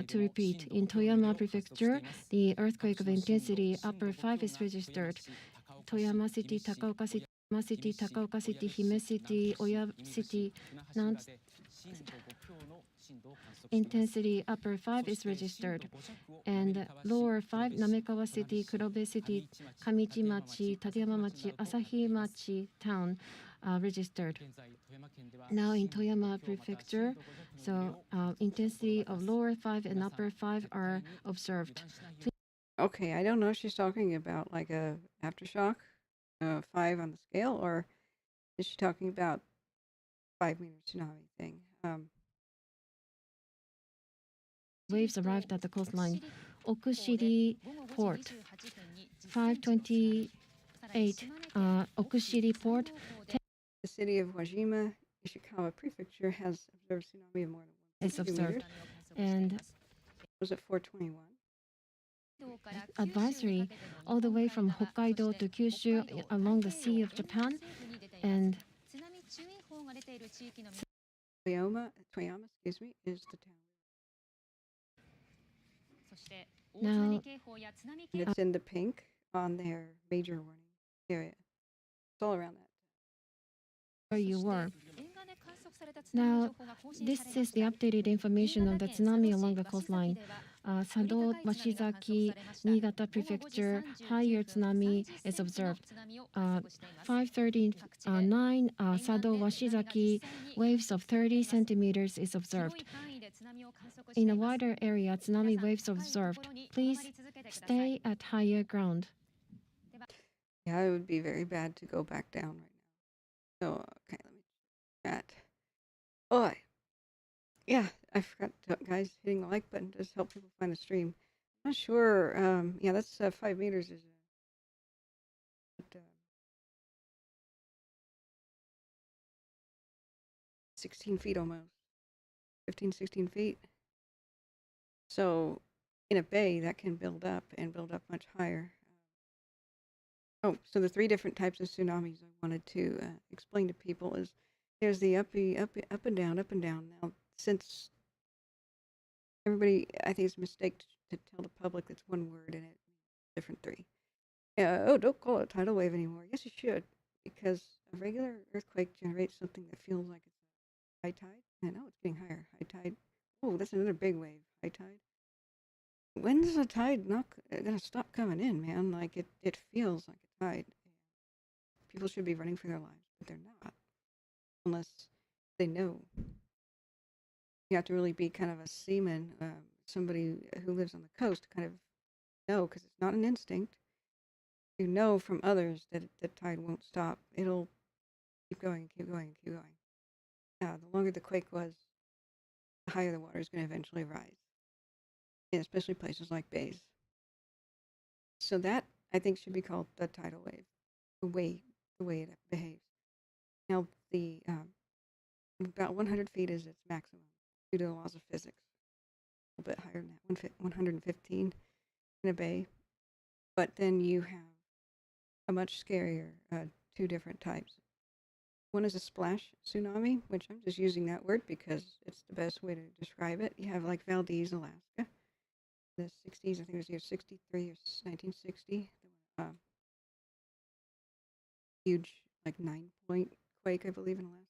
to repeat, in Toyama Prefecture, the earthquake of intensity upper 5 is registered. Toyama City, Takaoka City, Takaoka City, Hime City, Oya City, intensity upper 5 is registered. And lower 5, Namekawa City, Kurobe City, Kamichi-machi, Tadayama-machi, Asahi-machi town registered. Now in Toyama Prefecture, so intensity of lower 5 and upper 5 are observed. Okay, I don't know if she's talking about like a aftershock, 5 on the scale, or is she talking about 5-meter tsunami thing? Waves arrived at the coastline. Okushiri Port, 5:28. Okushiri Port. The city of Wajima, Ishikawa Prefecture, has observed tsunami of more than 1.2 is observed, meters. and was at 4:21. Advisory all the way from Hokkaido to Kyushu along the Sea of Japan, and Toyama, excuse me, is the town. now And it's in the pink on their major warning area. It's all around that. where you were. Now, this is the updated information of the tsunami along the coastline. Sado, Washizaki, Niigata Prefecture, higher tsunami is observed. 5:39, Sado, Washizaki, waves of 30 centimeters is observed. In a wider area, tsunami waves observed. Please stay at higher ground. Yeah, it would be very bad to go back down right now. So, okay, let me chat. Oh, yeah, I forgot to, guys, hitting the like button does help people find the stream. I'm not sure. Yeah, that's 5 meters is 16 feet almost, 15, 16 feet. So in a bay that can build up and build up much higher. Oh, so the 3 different types of tsunamis I wanted to explain to people is there's the up and down, up and down. Now, since everybody, I think it's a mistake to tell the public it's one word and it's different 3. Oh, don't call it a tidal wave anymore. Yes, you should, because a regular earthquake generates something that feels like it's a high tide. And now it's getting higher. High tide. Oh, that's another big wave. High tide. When's the tide not gonna stop coming in, man? Like it feels like a tide. People should be running for their lives, but they're not, unless they know. You have to really be kind of a seaman, somebody who lives on the coast, kind of know, because it's not an instinct. You know from others that the tide won't stop. It'll keep going, keep going, keep going. The longer the quake was, the higher the water is going to eventually rise, and especially places like bays. So that, I think, should be called the tidal wave, the way it behaves. Now, the about 100 feet is its maximum due to the laws of physics. A little bit higher than that, 115 in a bay. But then you have a much scarier 2 different types. One is a splash tsunami, which I'm just using that word because it's the best way to describe it. You have like Valdez, Alaska, the 60s, I think it was either 63 or 1960. Huge, like 9-point quake, I believe, in Alaska.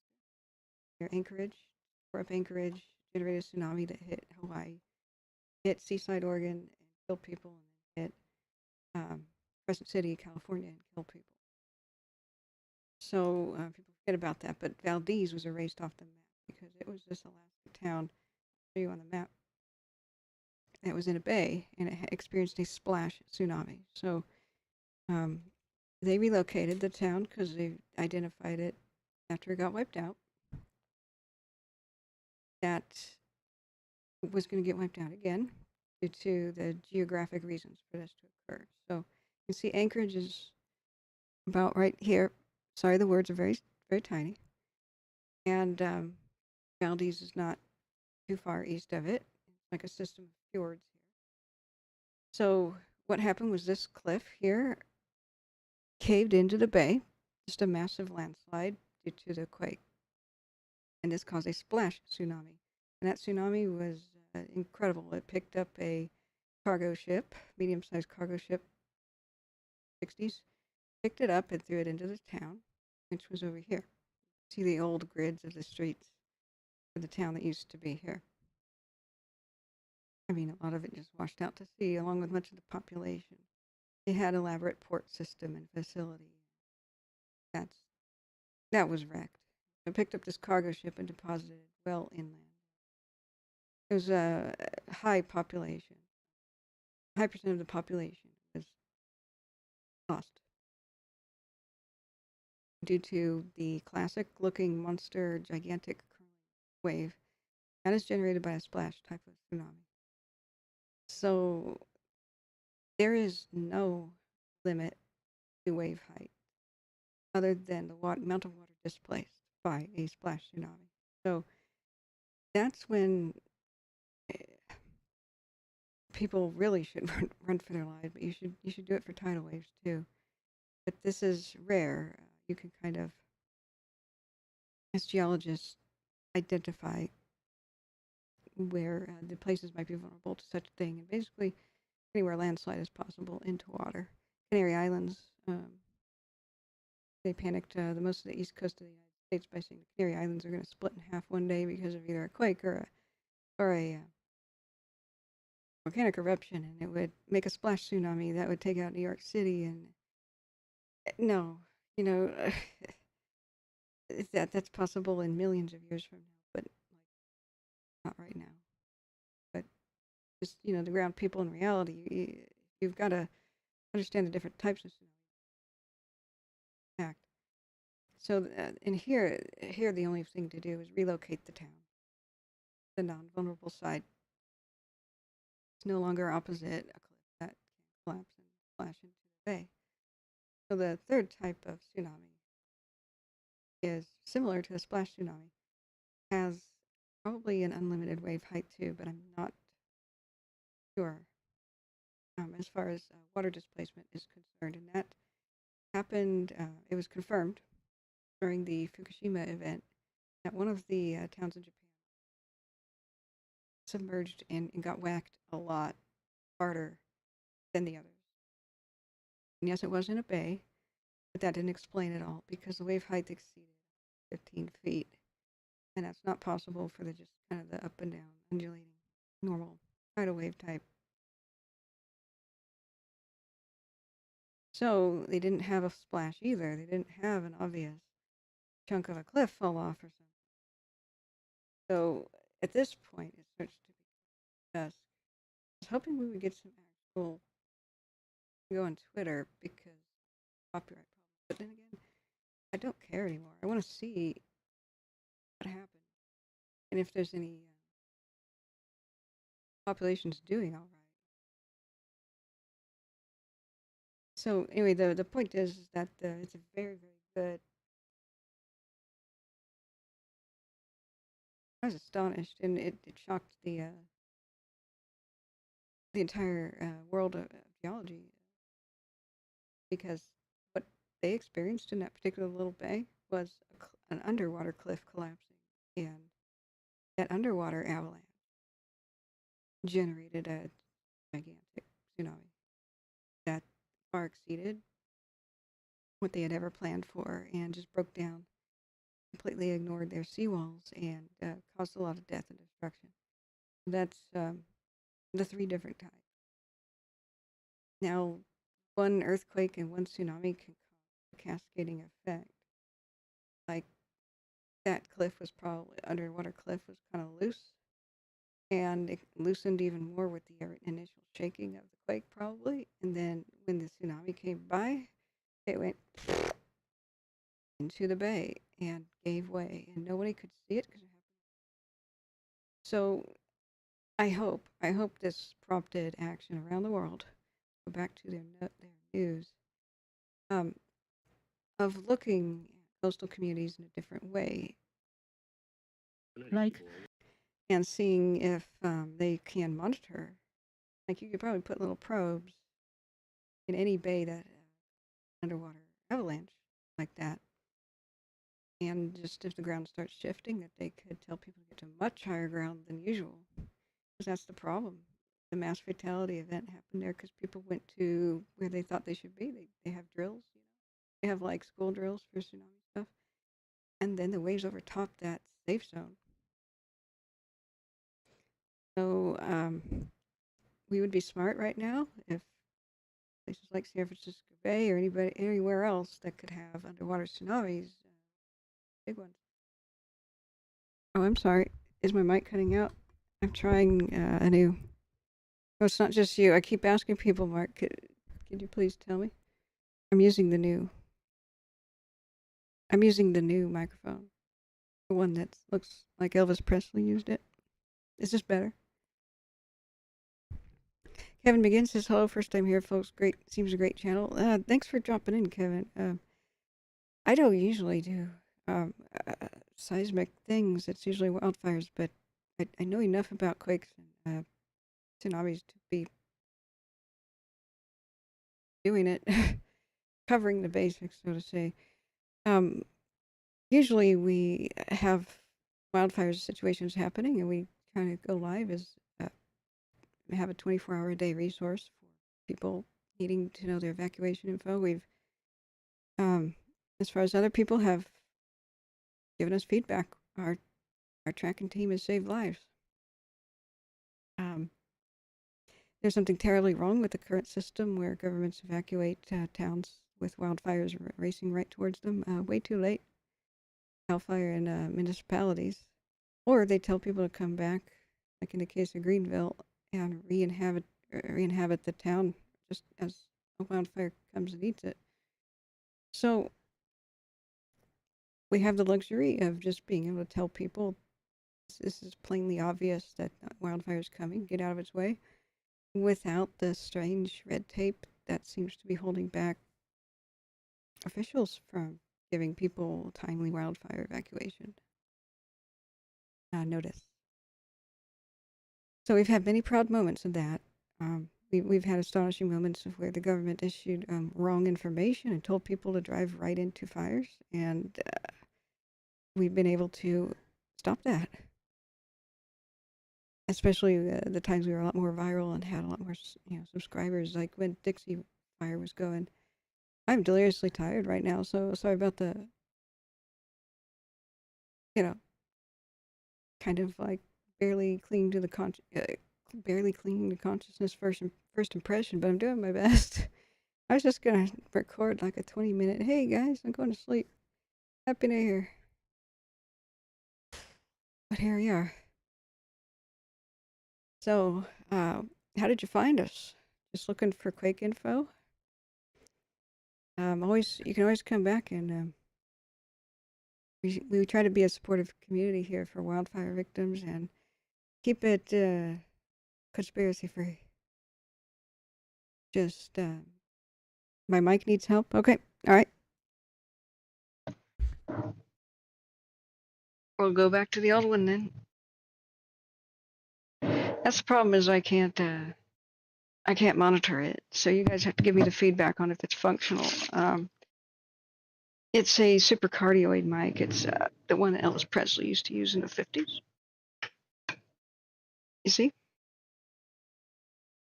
Near Anchorage, tore up Anchorage, generated a tsunami that hit Hawaii, hit Seaside, Oregon, and killed people, and then hit Crescent City, California, and killed people. So people forget about that, but Valdez was erased off the map because it was this Alaska town, I'll show you on the map, that was in a bay, and it experienced a splash tsunami. So they relocated the town because they identified it after it got wiped out. That was going to get wiped out again due to the geographic reasons for this to occur. So you can see Anchorage is about right here. Sorry, the words are very, very tiny. And Valdez is not too far east of it. It's like a system of fjords here. So what happened was this cliff here caved into the bay, just a massive landslide due to the quake. And this caused a splash tsunami. And that tsunami was incredible. It picked up a cargo ship, medium-sized cargo ship, 60s, picked it up and threw it into the town, which was over here. See the old grids of the streets of the town that used to be here. I mean, a lot of it just washed out to sea, along with much of the population. It had elaborate port system and facility. That was wrecked. I picked up this cargo ship and deposited it well inland. It was a high population. High percent of the population was lost due to the classic-looking monster, gigantic wave that is generated by a splash type of tsunami. So there is no limit to wave height other than the amount of water displaced by a splash tsunami. So that's when people really should run for their lives, but you should do it for tidal waves too. But this is rare. You can kind of, as geologists, identify where the places might be vulnerable to such a thing, and basically anywhere landslide is possible into water. Canary Islands, they panicked the most of the east coast of the United States by saying the Canary Islands are going to split in half one day because of either a quake or a volcanic eruption, and it would make a splash tsunami that would take out New York City. And no, you know, that's possible in millions of years from now, but not right now. But just, you know, the ground people in reality, you've got to understand the different types of tsunami impact. So, and here, the only thing to do is relocate the town, the non-vulnerable side. It's no longer opposite a cliff that can collapse and splash into the bay. So the third type of tsunami is similar to a splash tsunami, has probably an unlimited wave height too, but I'm not sure as far as water displacement is concerned. And that happened, it was confirmed during the Fukushima event that one of the towns in Japan submerged and got whacked a lot harder than the others. And yes, it was in a bay, but that didn't explain it all because the wave height exceeded 15 feet. And that's not possible for the just kind of the up and down, undulating, normal tidal wave type. So they didn't have a splash either. They didn't have an obvious chunk of a cliff fall off or something. So at this point, it starts to be dusk. I was hoping we would get some actual go on Twitter because copyright problems. But then again, I don't care anymore. I want to see what happened and if there's any populations doing all right. So anyway, the point is that it's a very, very good. I was astonished, and it shocked the entire world of geology because what they experienced in that particular little bay was an underwater cliff collapsing, and that underwater avalanche generated a gigantic tsunami that far exceeded what they had ever planned for and just broke down, completely ignored their seawalls, and caused a lot of death and destruction. That's the three different types. Now, one earthquake and one tsunami can cause a cascading effect. Like that cliff was probably, underwater cliff was kind of loose, and it loosened even more with the initial shaking of the quake probably. And then when the tsunami came by, it went into the bay and gave way, and nobody could see it because it happened. So I hope this prompted action around the world. Go back to their news of looking at coastal communities in a different way, Like, and seeing if they can monitor. Like you could probably put little probes in any bay that underwater avalanche like that, and just if the ground starts shifting, that they could tell people to get to much higher ground than usual. Because that's the problem. The mass fatality event happened there because people went to where they thought they should be. They have drills, you know. They have like school drills for tsunami stuff, and then the waves overtopped that safe zone. So we would be smart right now if places like San Francisco Bay or anywhere else that could have underwater tsunamis, big ones. Oh, I'm sorry. Is my mic cutting out? I'm trying a new. Oh, it's not just you. I keep asking people, Mark, could you please tell me? I'm using the new microphone. The one that looks like Elvis Presley used it. Is this better? Kevin McGinn says, hello, first time here, folks. Great, seems a great channel. Thanks for dropping in, Kevin. I don't usually do seismic things. It's usually wildfires, but I know enough about quakes and tsunamis to be doing it, covering the basics, so to say. Usually we have wildfire situations happening, and we kind of go live as have a 24-hour a day resource for people needing to know their evacuation info. We've, as far as other people have giving us feedback. Our tracking team has saved lives. There's something terribly wrong with the current system where governments evacuate towns with wildfires racing right towards them way too late. Hellfire in municipalities. Or they tell people to come back, like in the case of Greenville, and re-inhabit the town just as a wildfire comes and eats it. So we have the luxury of just being able to tell people this is plainly obvious that wildfire is coming, get out of its way, without the strange red tape that seems to be holding back officials from giving people timely wildfire evacuation notice. So we've had many proud moments of that. We've had astonishing moments of where the government issued wrong information and told people to drive right into fires, and we've been able to stop that. Especially the times we were a lot more viral and had a lot more, subscribers, like when Dixie Fire was going. I'm deliriously tired right now, so sorry about the, kind of like barely clinging to consciousness first impression, but I'm doing my best. I was just gonna record like a 20-minute, hey guys, I'm going to sleep. Happy New Year. But here we are. So, how did you find us? Just looking for Quake info? You can always come back and we try to be a supportive community here for wildfire victims and keep it conspiracy free. Just my mic needs help. Okay, all right. We'll go back to the old one then. That's the problem, is I can't monitor it, so you guys have to give me the feedback on if it's functional. It's a supercardioid mic. It's the one that Elvis Presley used to use in the 50s. You see?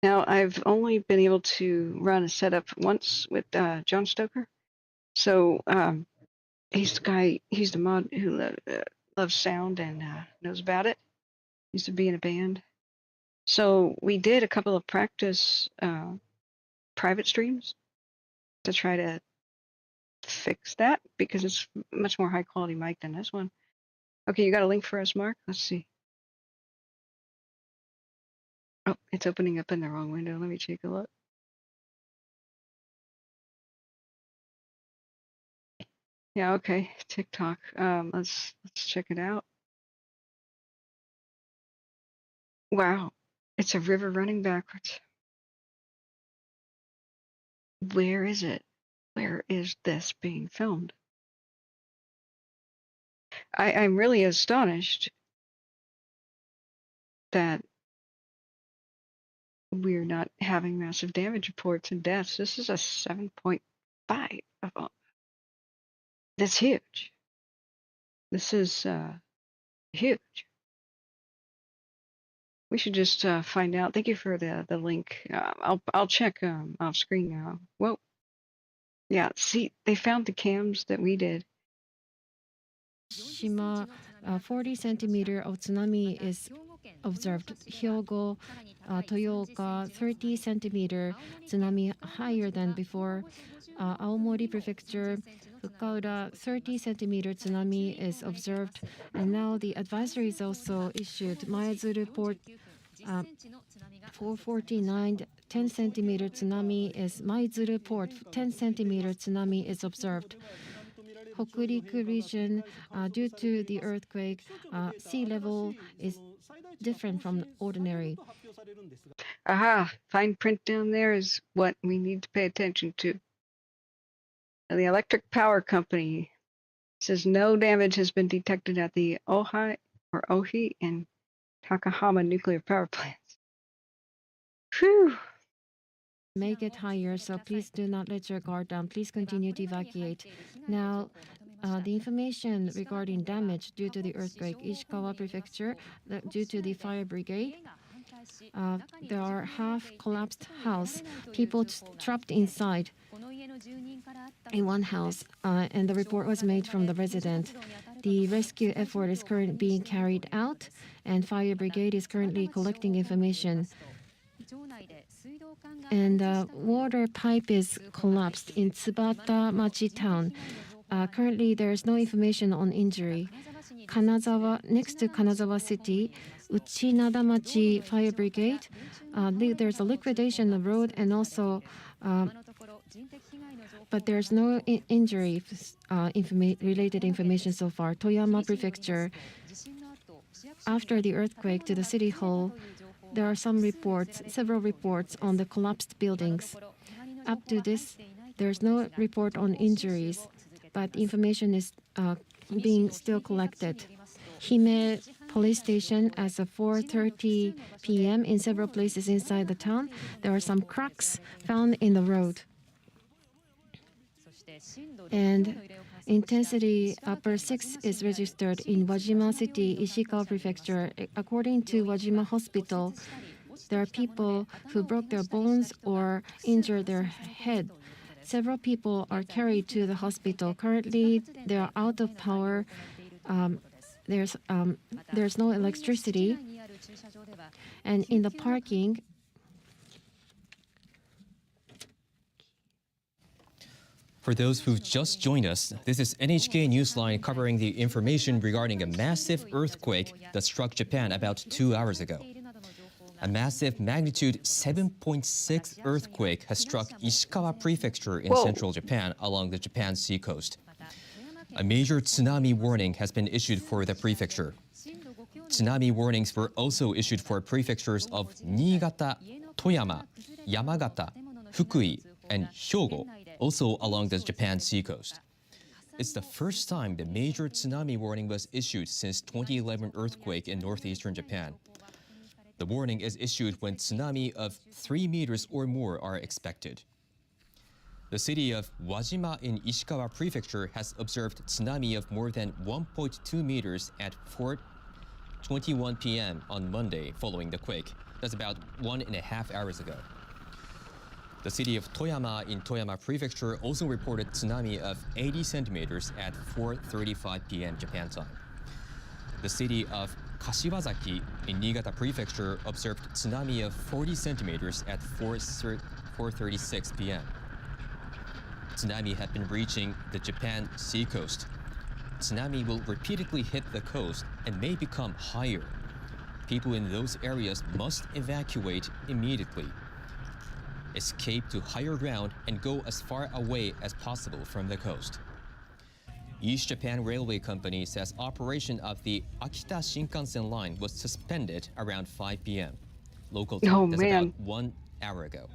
Now, I've only been able to run a setup once with John Stoker. So he's the mod who loves sound and knows about it. Used to be in a band. So we did a couple of practice private streams to try to fix that, because it's much more high quality mic than this one. Okay, you got a link for us, Mark? Let's see. Oh, it's opening up in the wrong window. Let me take a look. Yeah, okay, TikTok. Let's check it out. Wow, it's a river running backwards. Where is it? Where is this being filmed? I'm really astonished that we're not having massive damage reports and deaths. This is a 7.5 of all. That's huge. This is huge. We should just find out. Thank you for the link. I'll check off screen now. Whoa. Yeah, see, they found the cams that we did. Shima, 40 centimeter of tsunami is observed. Hyogo, Toyoka, 30 centimeter tsunami higher than before. Aomori Prefecture, Fukaura, 30 centimeter tsunami is observed. And now the advisory is also issued. Maezuru Port, 449, 10 centimeter tsunami is Maizuru Port, 10 centimeter tsunami is observed. Hokuriku region, due to the earthquake, sea level is different from ordinary. Aha, fine print down there is what we need to pay attention to. Now, the Electric Power Company says no damage has been detected at the Ohi and Takahama nuclear power plants. Whew. Make it higher, so please do not let your guard down. Please continue to evacuate. Now, the information regarding damage due to the earthquake, Ishikawa Prefecture, due to the fire brigade, there are half collapsed house, people trapped inside in one house, and the report was made from the resident. the rescue effort is currently being carried out, and fire brigade is currently collecting information. And water pipe is collapsed in Tsubata Machi town. Currently, there is no information on injury. Kanazawa, next to Kanazawa City, Uchinadamachi Fire Brigade, there's a liquidation of road and also, but there's no injury related information so far. Toyama Prefecture, after the earthquake to the city hall, there are several reports on the collapsed buildings. Up to this, there's no report on injuries, but information is being still collected. Hime police station as of 4:30 p.m. in several places inside the town. There are some cracks found in the road. And intensity upper 6 is registered in Wajima City, Ishikawa Prefecture. According to Wajima Hospital, there are people who broke their bones or injured their head. Several people are carried to the hospital. Currently, they are out of power. There's no electricity. And in the parking, for those who've just joined us, this is NHK Newsline covering the information regarding a massive earthquake that struck Japan about 2 hours ago. A massive magnitude 7.6 earthquake has struck Ishikawa Prefecture in central Japan along the Japan sea coast. A major tsunami warning has been issued for the prefecture. Tsunami warnings were also issued for prefectures of Niigata, Toyama, Yamagata, Fukui, and Hyogo, also along the Japan sea coast. It's the first time the major tsunami warning was issued since 2011 earthquake in northeastern Japan. The warning is issued when tsunami of 3 meters or more are expected. The city of Wajima in Ishikawa Prefecture has observed tsunami of more than 1.2 meters at 4:21 p.m. on Monday following the quake. That's about 1.5 hours ago. The city of Toyama in Toyama Prefecture also reported tsunami of 80 centimeters at 4:35 p.m. Japan time. The city of Kashiwazaki in Niigata Prefecture observed tsunami of 40 centimeters at 4:36 p.m. Tsunami had been reaching the Japan sea coast. Tsunami will repeatedly hit the coast and may become higher. People in those areas must evacuate immediately, escape to higher ground, and go as far away as possible from the coast. East Japan Railway Company says operation of the Akita Shinkansen line was suspended around 5 p.m. local time. That's about 1 hour ago.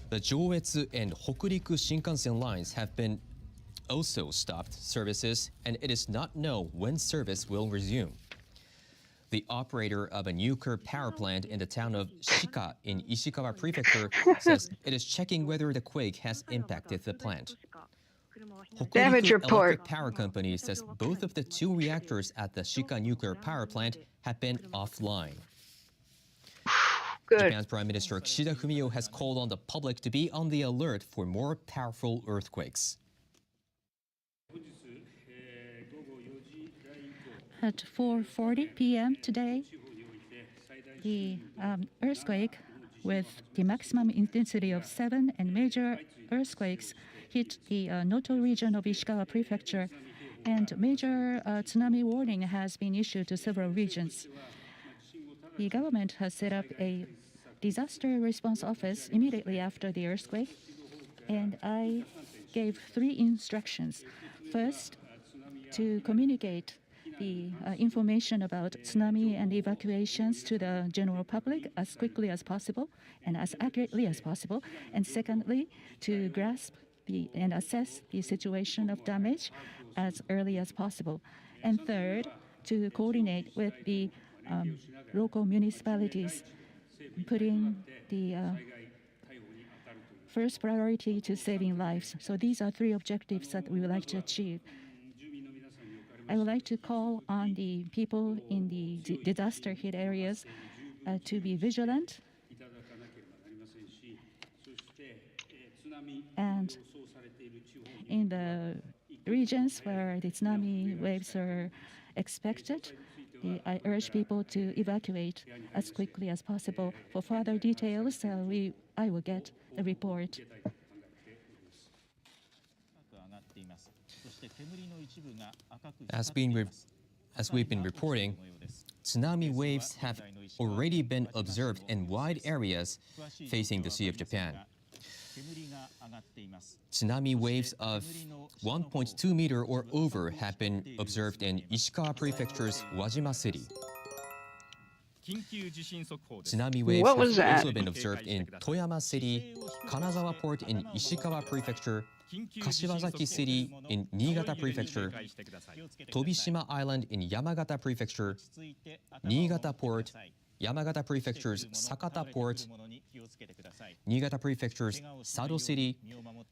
The Joetsu and Hokuriku Shinkansen lines have been also stopped services, and it is not known when service will resume. The operator of a nuclear power plant in the town of Shika in Ishikawa Prefecture says it is checking whether the quake has impacted the plant. Damage Hokuriku report. Electric Power Company says both of the 2 reactors at the Shika nuclear power plant have been offline. Good. Japan's Prime Minister Kishida Fumio has called on the public to be on the alert for more powerful earthquakes. At 4:40 p.m. today, the earthquake with the maximum intensity of 7 and major earthquakes hit the Noto region of Ishikawa Prefecture, and major tsunami warning has been issued to several regions. The government has set up a disaster response office immediately after the earthquake, and I gave 3 instructions. First, to communicate the information about tsunami and evacuations to the general public as quickly as possible and as accurately as possible. And secondly, to grasp and assess the situation of damage as early as possible. And third, to coordinate with the local municipalities, putting the first priority to saving lives. So these are 3 objectives that we would like to achieve. I would like to call on the people in the disaster-hit areas to be vigilant and in the regions where the tsunami waves are expected, I urge people to evacuate as quickly as possible. For further details, I will get a report. As we've been reporting, tsunami waves have already been observed in wide areas facing the Sea of Japan. Tsunami waves of 1.2 meter or over have been observed in Ishikawa Prefecture's Wajima City. Tsunami waves have also been observed in Toyama City, Kanazawa Port in Ishikawa Prefecture, Kashiwazaki City in Niigata Prefecture, Tobishima Island in Yamagata Prefecture, Niigata Port, Yamagata Prefecture's Sakata Port, Niigata Prefecture's Sado City,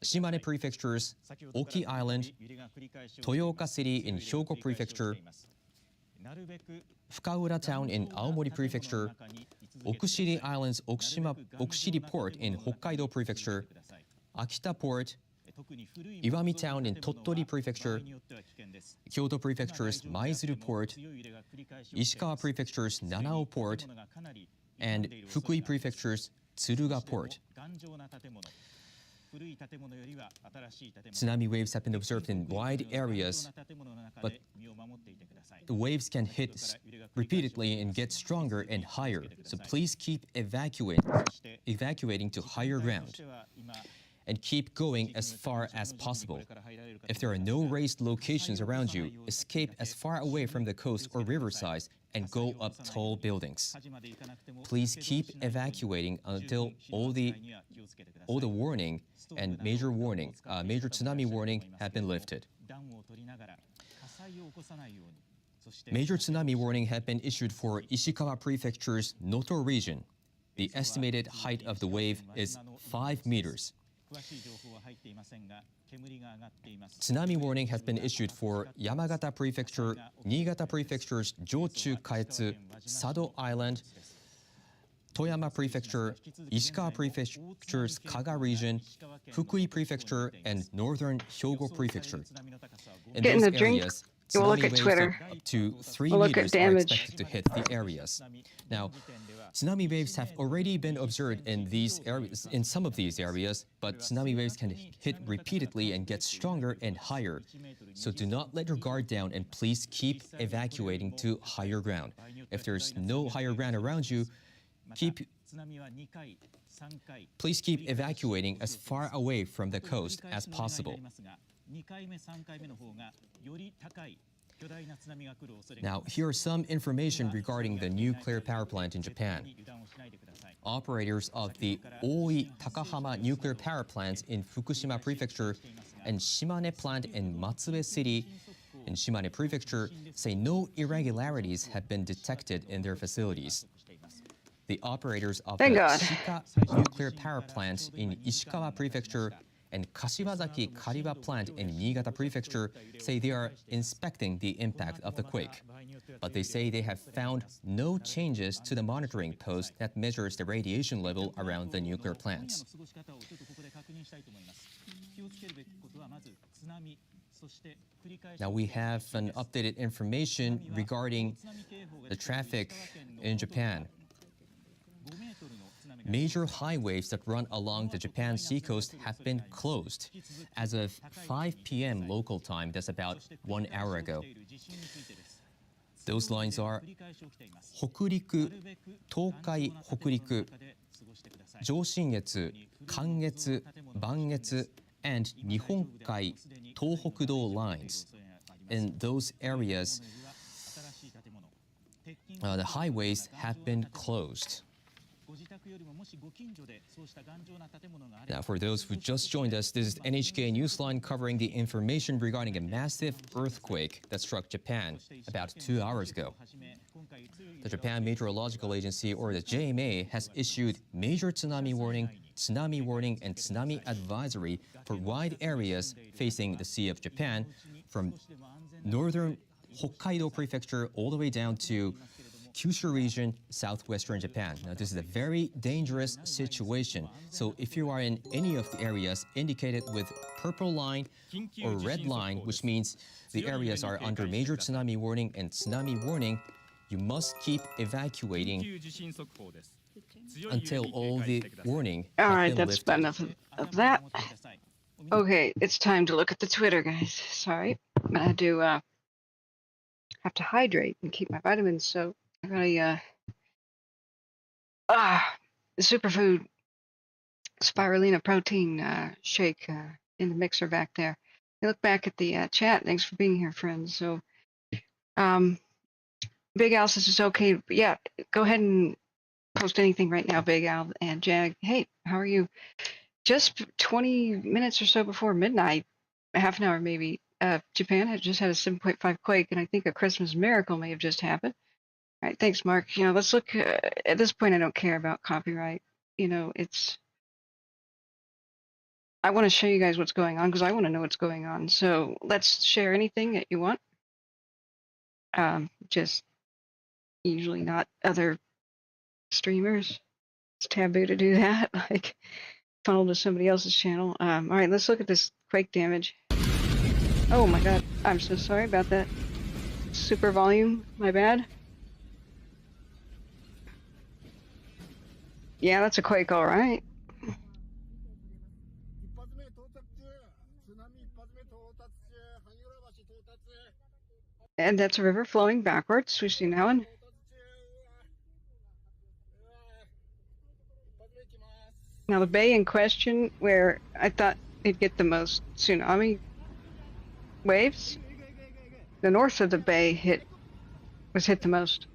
Shimane Prefecture's Oki Island, Toyoka City in Hyogo Prefecture, Fukaura Town in Aomori Prefecture, Okushiri Island's Okushiri Port in Hokkaido Prefecture, Akita Port, Iwami Town in Tottori Prefecture, Kyoto Prefecture's Maizuru Port, Ishikawa Prefecture's Nanao Port, and Fukui Prefecture's Tsuruga Port. Tsunami waves have been observed in wide areas, but the waves can hit repeatedly and get stronger and higher. So please keep evacuating to higher ground and keep going as far as possible. If there are no raised locations around you, escape as far away from the coast or riversides and go up tall buildings. Please keep evacuating until all the warning and major tsunami warning have been lifted. Major tsunami warning have been issued for Ishikawa Prefecture's Noto region. The estimated height of the wave is 5 meters. Tsunami warning has been issued for Yamagata Prefecture, Niigata Prefecture's Jochu Kaetsu, Sado Island, Toyama Prefecture, Ishikawa Prefecture's Kaga region, Fukui Prefecture, and Northern Hyogo Prefecture. In Getting those a drink. areas, We'll tsunami look at waves Twitter. up to 3 We'll look at meters are damage. expected to hit the areas. Now, tsunami waves have already been observed in these areas, in some of these areas, but tsunami waves can hit repeatedly and get stronger and higher. So do not let your guard down and please keep evacuating to higher ground. If there's no higher ground around you, please keep evacuating as far away from the coast as possible. Now, here are some information regarding the nuclear power plant in Japan. Operators of the Oi Takahama nuclear power plants in Fukushima Prefecture and Shimane plant in Matsue City in Shimane Prefecture say no irregularities have been detected in their facilities. The operators of the Shika nuclear power plant in Ishikawa Prefecture and Kashiwazaki Kariwa plant in Niigata Prefecture say they are inspecting the impact of the quake. But they say they have found no changes to the monitoring post that measures the radiation level around the nuclear plants. Now we have an updated information regarding the traffic in Japan. Major highways that run along the Japan seacoast have been closed. As of 5 p.m. local time, that's about 1 hour ago. Those lines are Hokuriku, Tokai Hokuriku, Joshingetsu, Kangetsu, Bangetsu, and Nihonkai Tohokudo lines. In those areas, the highways have been closed. Now, for those who just joined us, this is NHK Newsline covering the information regarding a massive earthquake that struck Japan about 2 hours ago. The Japan Meteorological Agency, or the JMA, has issued major tsunami warning, and tsunami advisory for wide areas facing the Sea of Japan, from northern Hokkaido Prefecture all the way down to Kyushu region, southwestern Japan. Now, this is a very dangerous situation. So if you are in any of the areas indicated with purple line or red line, which means the areas are under major tsunami warning and tsunami warning, you must keep evacuating until all the warning All have right, been that's lifted. about enough of that. Okay, it's time to look at the Twitter, guys. Sorry, I had to have to hydrate and keep my vitamins. So I got a superfood spirulina protein shake in the mixer back there. I look back at the chat. Thanks for being here, friends. So, Big Al says it's okay. Yeah, go ahead and post anything right now, Big Al and Jag. Hey, how are you? Just 20 minutes or so before midnight, half an hour maybe, Japan had just had a 7.5 quake, and I think a Christmas miracle may have just happened. All right, thanks, Mark. You know, let's look. At this point, I don't care about copyright. You know, I want to show you guys what's going on because I want to know what's going on. So let's share anything that you want. Just usually not other streamers. It's taboo to do that. Like funnel to somebody else's channel. All right, let's look at this quake damage. Oh my God, I'm so sorry about that. Super volume, my bad. Yeah, that's a quake, all right. And that's a river flowing backwards. We've seen that one. Now the bay in question, where I thought it'd get the most tsunami waves, the north of the bay was hit the most.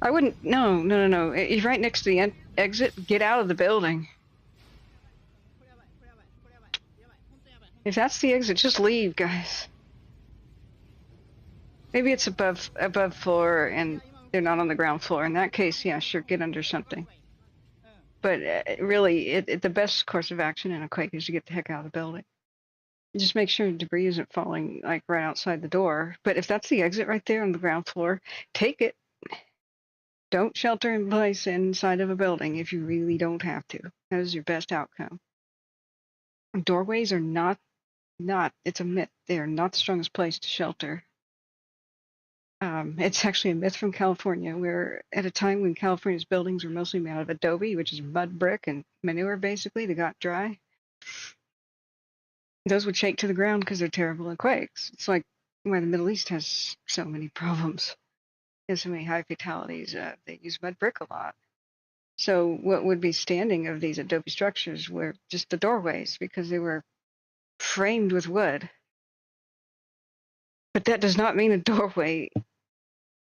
I wouldn't. No. If right next to the exit, get out of the building. If that's the exit, just leave, guys. Maybe it's above floor and they're not on the ground floor. In that case, yeah, sure, get under something. But really, the best course of action in a quake is to get the heck out of the building. Just make sure debris isn't falling like right outside the door. But if that's the exit right there on the ground floor, take it. Don't shelter in place inside of a building if you really don't have to. That is your best outcome. Doorways are not, it's a myth. They are not the strongest place to shelter. It's actually a myth from California, where at a time when California's buildings were mostly made out of adobe, which is mud brick and manure basically, they got dry. Those would shake to the ground because they're terrible at quakes. It's like why the Middle East has so many problems. There's so many high fatalities. They use mud brick a lot. So what would be standing of these adobe structures were just the doorways because they were framed with wood. But that does not mean a doorway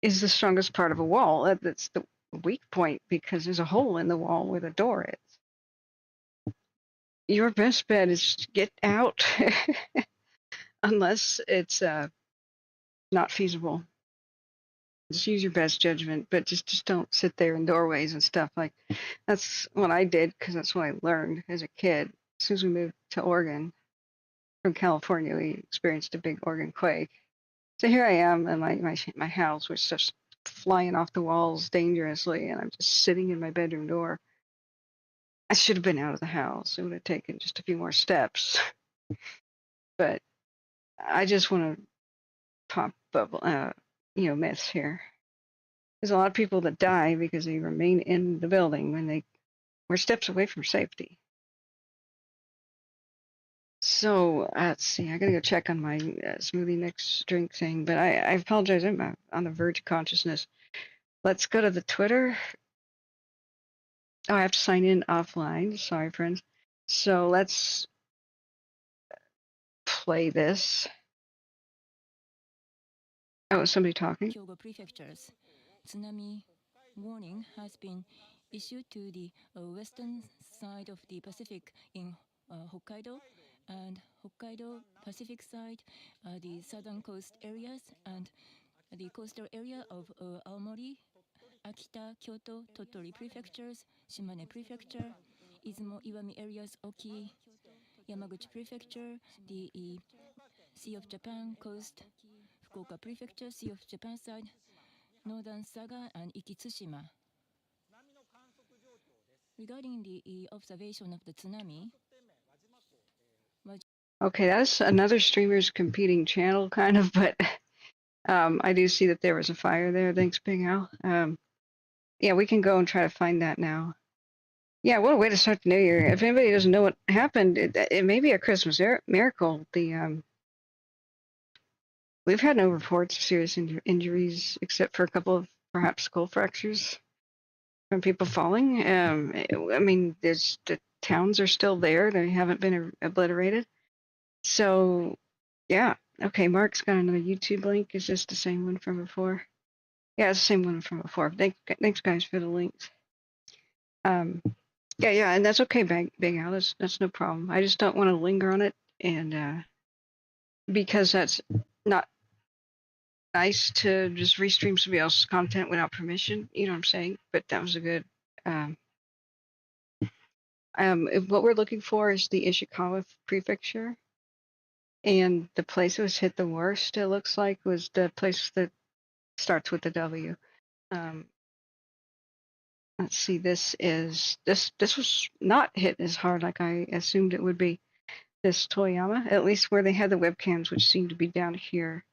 is the strongest part of a wall. That's the weak point because there's a hole in the wall where the door is. Your best bet is to get out unless it's not feasible. Just use your best judgment, but just don't sit there in doorways and stuff. Like that's what I did because that's what I learned as a kid. As soon as we moved to Oregon from California, we experienced a big Oregon quake. So here I am in my house, which is just flying off the walls dangerously, and I'm just sitting in my bedroom door. I should have been out of the house. It would have taken just a few more steps. But I just want to pop bubble, myths here. There's a lot of people that die because they remain in the building when we're steps away from safety. So let's see. I gotta go check on my smoothie mix drink thing. But I apologize. I'm on the verge of consciousness. Let's go to the Twitter. Oh, I have to sign in offline. Sorry, friends. So let's play this. Oh, is somebody talking? Hyogo Prefecture's tsunami warning has been issued to the western side of the Pacific in Hokkaido and Hokkaido Pacific side, the southern coast areas and the coastal area of Aomori, Akita, Kyoto, Tottori prefectures, Shimane prefecture, Izumo, Iwami areas, Oki, Yamaguchi prefecture, the Sea of Japan coast, Fukuoka Prefecture, Sea of Japan side, northern Saga and Ikitsushima. Regarding the observation of the tsunami, Okay, that's another streamer's competing channel, kind of, but I do see that there was a fire there. Thanks, Big Al. Yeah, we can go and try to find that now. Yeah, what a way to start the new year. If anybody doesn't know what happened, it may be a Christmas miracle. We've had no reports of serious injuries except for a couple of perhaps skull fractures from people falling. I mean, the towns are still there; they haven't been obliterated. So, yeah. Okay, Mark's got another YouTube link. Is this the same one from before? Yeah, it's the same one from before. Thanks, guys, for the links. Yeah, and that's okay, Big Al. That's no problem. I just don't want to linger on it, and because that's not nice to just restream somebody else's content without permission. You know what I'm saying? But that was a good. What we're looking for is the Ishikawa prefecture, and the place that was hit the worst. It looks like was the place that starts with the W. Let's see. This was not hit as hard like I assumed it would be. This Toyama, at least where they had the webcams, which seemed to be down here.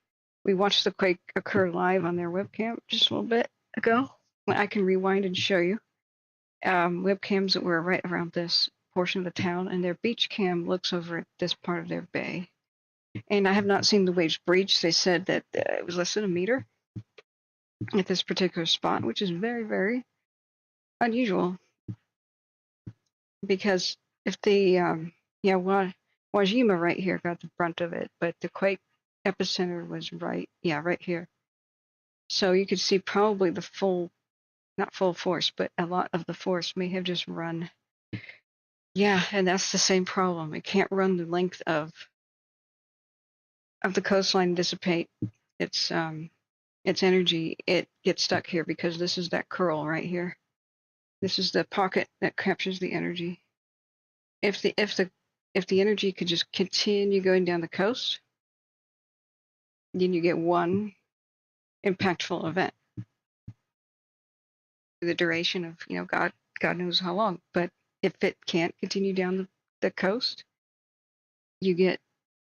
We watched the quake occur live on their webcam just a little bit ago. I can rewind and show you webcams that were right around this portion of the town, and their beach cam looks over at this part of their bay. And I have not seen the waves breach. They said that it was less than a meter at this particular spot, which is very, very unusual. Because if the Wajima right here got the brunt of it, but the quake epicenter was right here. So you could see probably the not full force, but a lot of the force may have just run. Yeah, and that's the same problem. It can't run the length of the coastline and dissipate its energy. It gets stuck here because this is that curl right here. This is the pocket that captures the energy. If the energy could just continue going down the coast, then you get one impactful event. The duration of, God knows how long. But if it can't continue down the coast, you get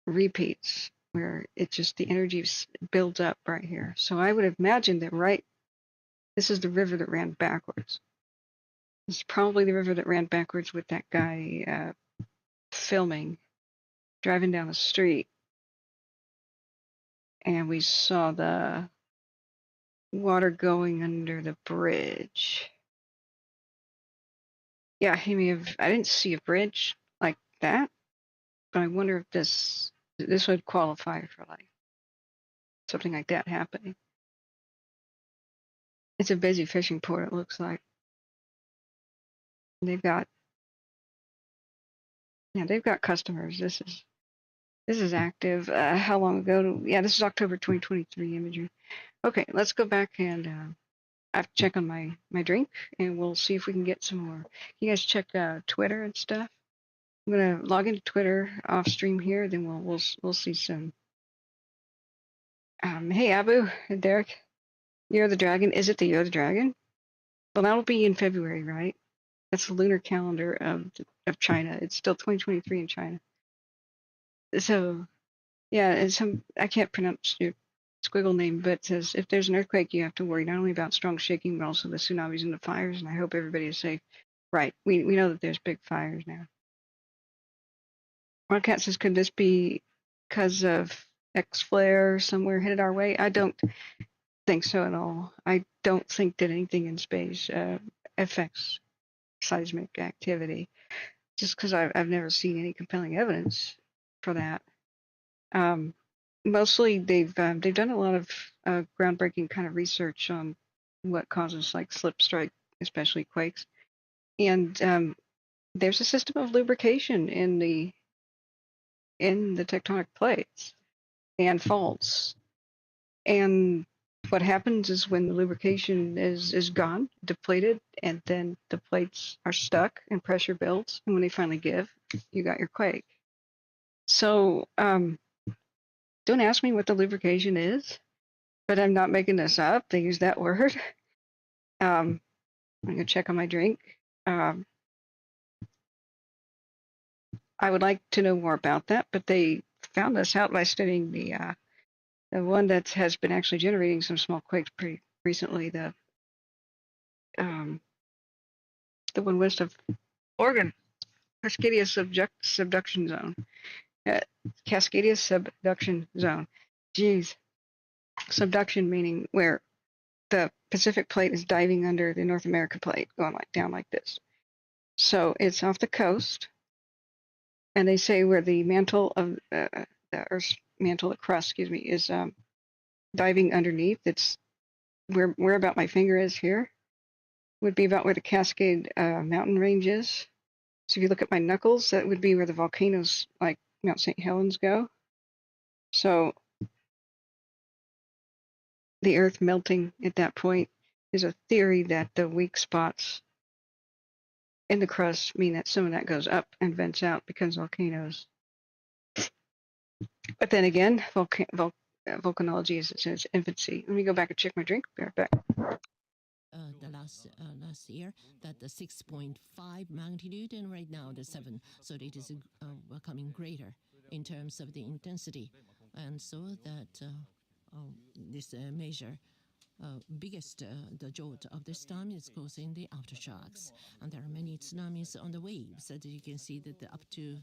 repeats where it just the energy builds up right here. So I would imagine that this is the river that ran backwards. This is probably the river that ran backwards with that guy filming, driving down the street. And we saw the water going under the bridge. Yeah, I didn't see a bridge like that, but I wonder if this would qualify for like something like that happening. It's a busy fishing port, it looks like. They've got customers. This is active. How long ago? Yeah, this is October 2023 imagery. Okay, let's go back and I have to check on my drink, and we'll see if we can get some more. You guys check Twitter and stuff. I'm gonna log into Twitter off stream here, then we'll see some. Hey Abu and Derek, Year the Dragon. Is it the Year the Dragon? Well, that'll be in February, right? That's the lunar calendar of China. It's still 2023 in China. So, yeah, it's I can't pronounce your squiggle name, but it says if there's an earthquake, you have to worry not only about strong shaking, but also the tsunamis and the fires. And I hope everybody is safe. Right. We know that there's big fires now. Wildcat says, could this be because of X flare somewhere headed our way? I don't think so at all. I don't think that anything in space affects seismic activity, just because I've never seen any compelling evidence for that. Mostly they've done a lot of groundbreaking kind of research on what causes like slip strike, especially quakes, and there's a system of lubrication in the tectonic plates and faults, and what happens is when the lubrication is gone, depleted, and then the plates are stuck and pressure builds, and when they finally give, you got your quake. So don't ask me what the lubrication is, but I'm not making this up. They use that word. I'm gonna check on my drink. I would like to know more about that, but they found this out by studying the one that has been actually generating some small quakes pretty recently. The one west of Oregon, Cascadia subduction zone. Cascadia subduction zone. Geez, subduction meaning where the Pacific plate is diving under the North American plate, going like down like this. So it's off the coast, and they say where the mantle of the Earth's mantle, the crust, excuse me, is diving underneath. It's where about my finger is here. Would be about where the Cascade mountain range is. So if you look at my knuckles, that would be where the volcanoes like Mount St. Helens go. So the Earth melting at that point is a theory that the weak spots in the crust mean that some of that goes up and vents out, becomes volcanoes. But then again, volcanology is in its infancy. Let me go back and check my drink. Be right back. The last year that the 6.5 magnitude, and right now the 7, so it is becoming greater in terms of the intensity, and so that this major biggest the jolt of this storm is causing the aftershocks, and there are many tsunamis on the waves. As you can see that the up to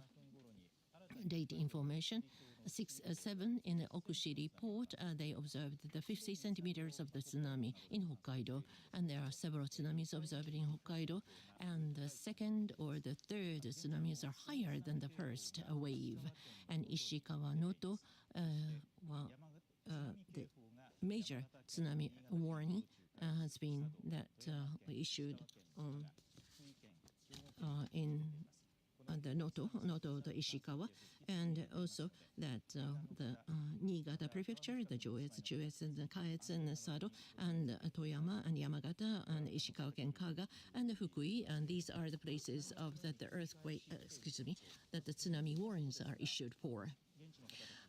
date information. 7 in the Okushiri port, they observed the 50 centimeters of the tsunami in Hokkaido, and there are several tsunamis observed in Hokkaido, and the second or the third tsunamis are higher than the first wave. And Ishikawa Noto, the major tsunami warning has been that issued in the Noto, the Ishikawa, and also that the Niigata prefecture, the Joetsu, Chuetsu, and the Kaetsu, and the Sado, and Toyama, and Yamagata, and Ishikawa-ken, Kaga, and Fukui, and these are the places of that the earthquake, that the tsunami warnings are issued for.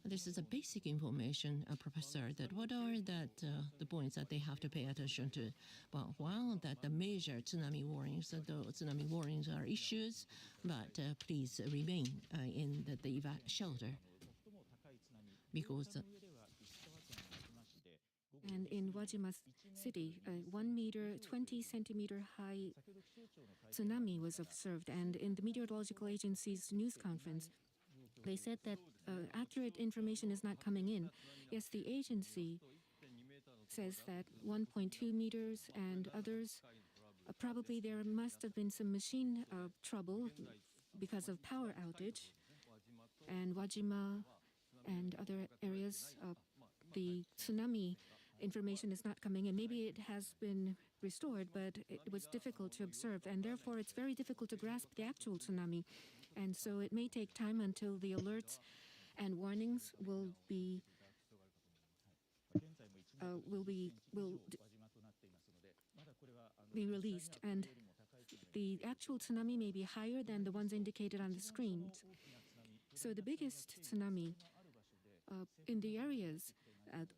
This is a basic information, Professor, that what are that the points that they have to pay attention to? Well, while that the major tsunami warnings, the tsunami warnings are issues, but please remain in the EVAC shelter because. And in Wajima City, a 1 meter, 20 centimeter high tsunami was observed, and in the meteorological agency's news conference, they said that accurate information is not coming in. Yes, the agency says that 1.2 meters and others, probably there must have been some machine trouble because of power outage. And Wajima and other areas, the tsunami information is not coming in. Maybe it has been restored, but it was difficult to observe, and therefore it's very difficult to grasp the actual tsunami. And so it may take time until the alerts and warnings will be released, and the actual tsunami may be higher than the ones indicated on the screens. So the biggest tsunami in the areas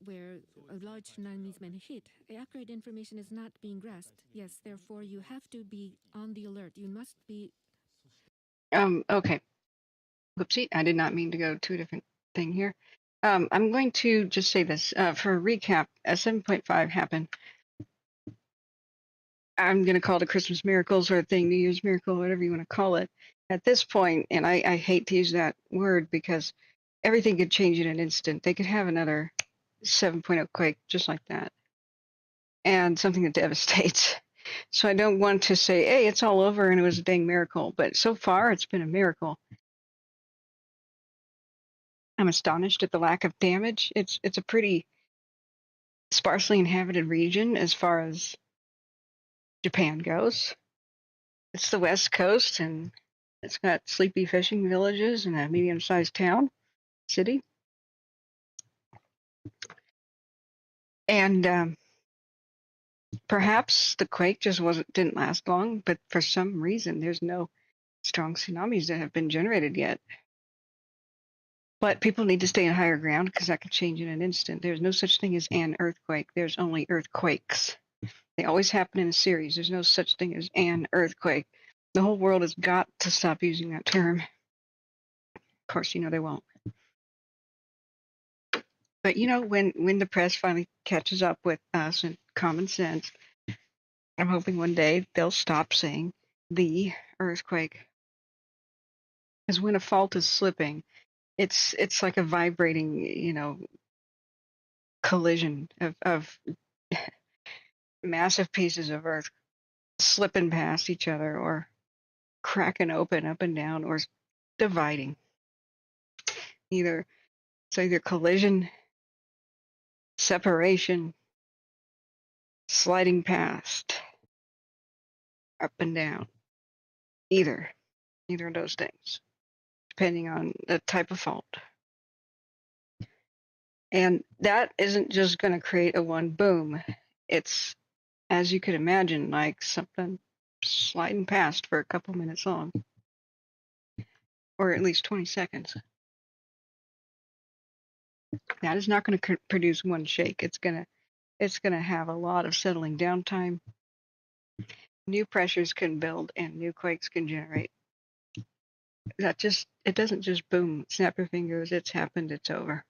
where a large tsunami has been hit, accurate information is not being grasped. Yes, therefore you have to be on the alert. You must be. Okay. Whoopsie, I did not mean to go to a different thing here. I'm going to just say this. For a recap, 7.5 happened. I'm going to call it a Christmas miracle sort of thing, New Year's miracle, whatever you want to call it. At this point, and I hate to use that word because everything could change in an instant. They could have another 7.0 quake just like that, and something that devastates. So I don't want to say, hey, it's all over and it was a dang miracle. But so far, it's been a miracle. I'm astonished at the lack of damage. It's a pretty sparsely inhabited region as far as Japan goes. It's the West Coast, and it's got sleepy fishing villages and a medium-sized town, city. And perhaps the quake just didn't last long, but for some reason, there's no strong tsunamis that have been generated yet. But people need to stay in higher ground because that could change in an instant. There's no such thing as an earthquake. There's only earthquakes. They always happen in a series. There's no such thing as an earthquake. The whole world has got to stop using that term. Of course, they won't. But when the press finally catches up with us and common sense, I'm hoping one day they'll stop saying the earthquake. Because when a fault is slipping, it's like a vibrating, collision of massive pieces of earth slipping past each other or cracking open up and down or dividing. It's either collision, separation, sliding past, up and down. Either of those things, depending on the type of fault. And that isn't just going to create a one boom. It's, as you could imagine, like something sliding past for a couple minutes long, or at least 20 seconds. That is not going to produce one shake. It's going to have a lot of settling down time. New pressures can build and new quakes can generate. It doesn't just boom, snap your fingers, it's happened, it's over.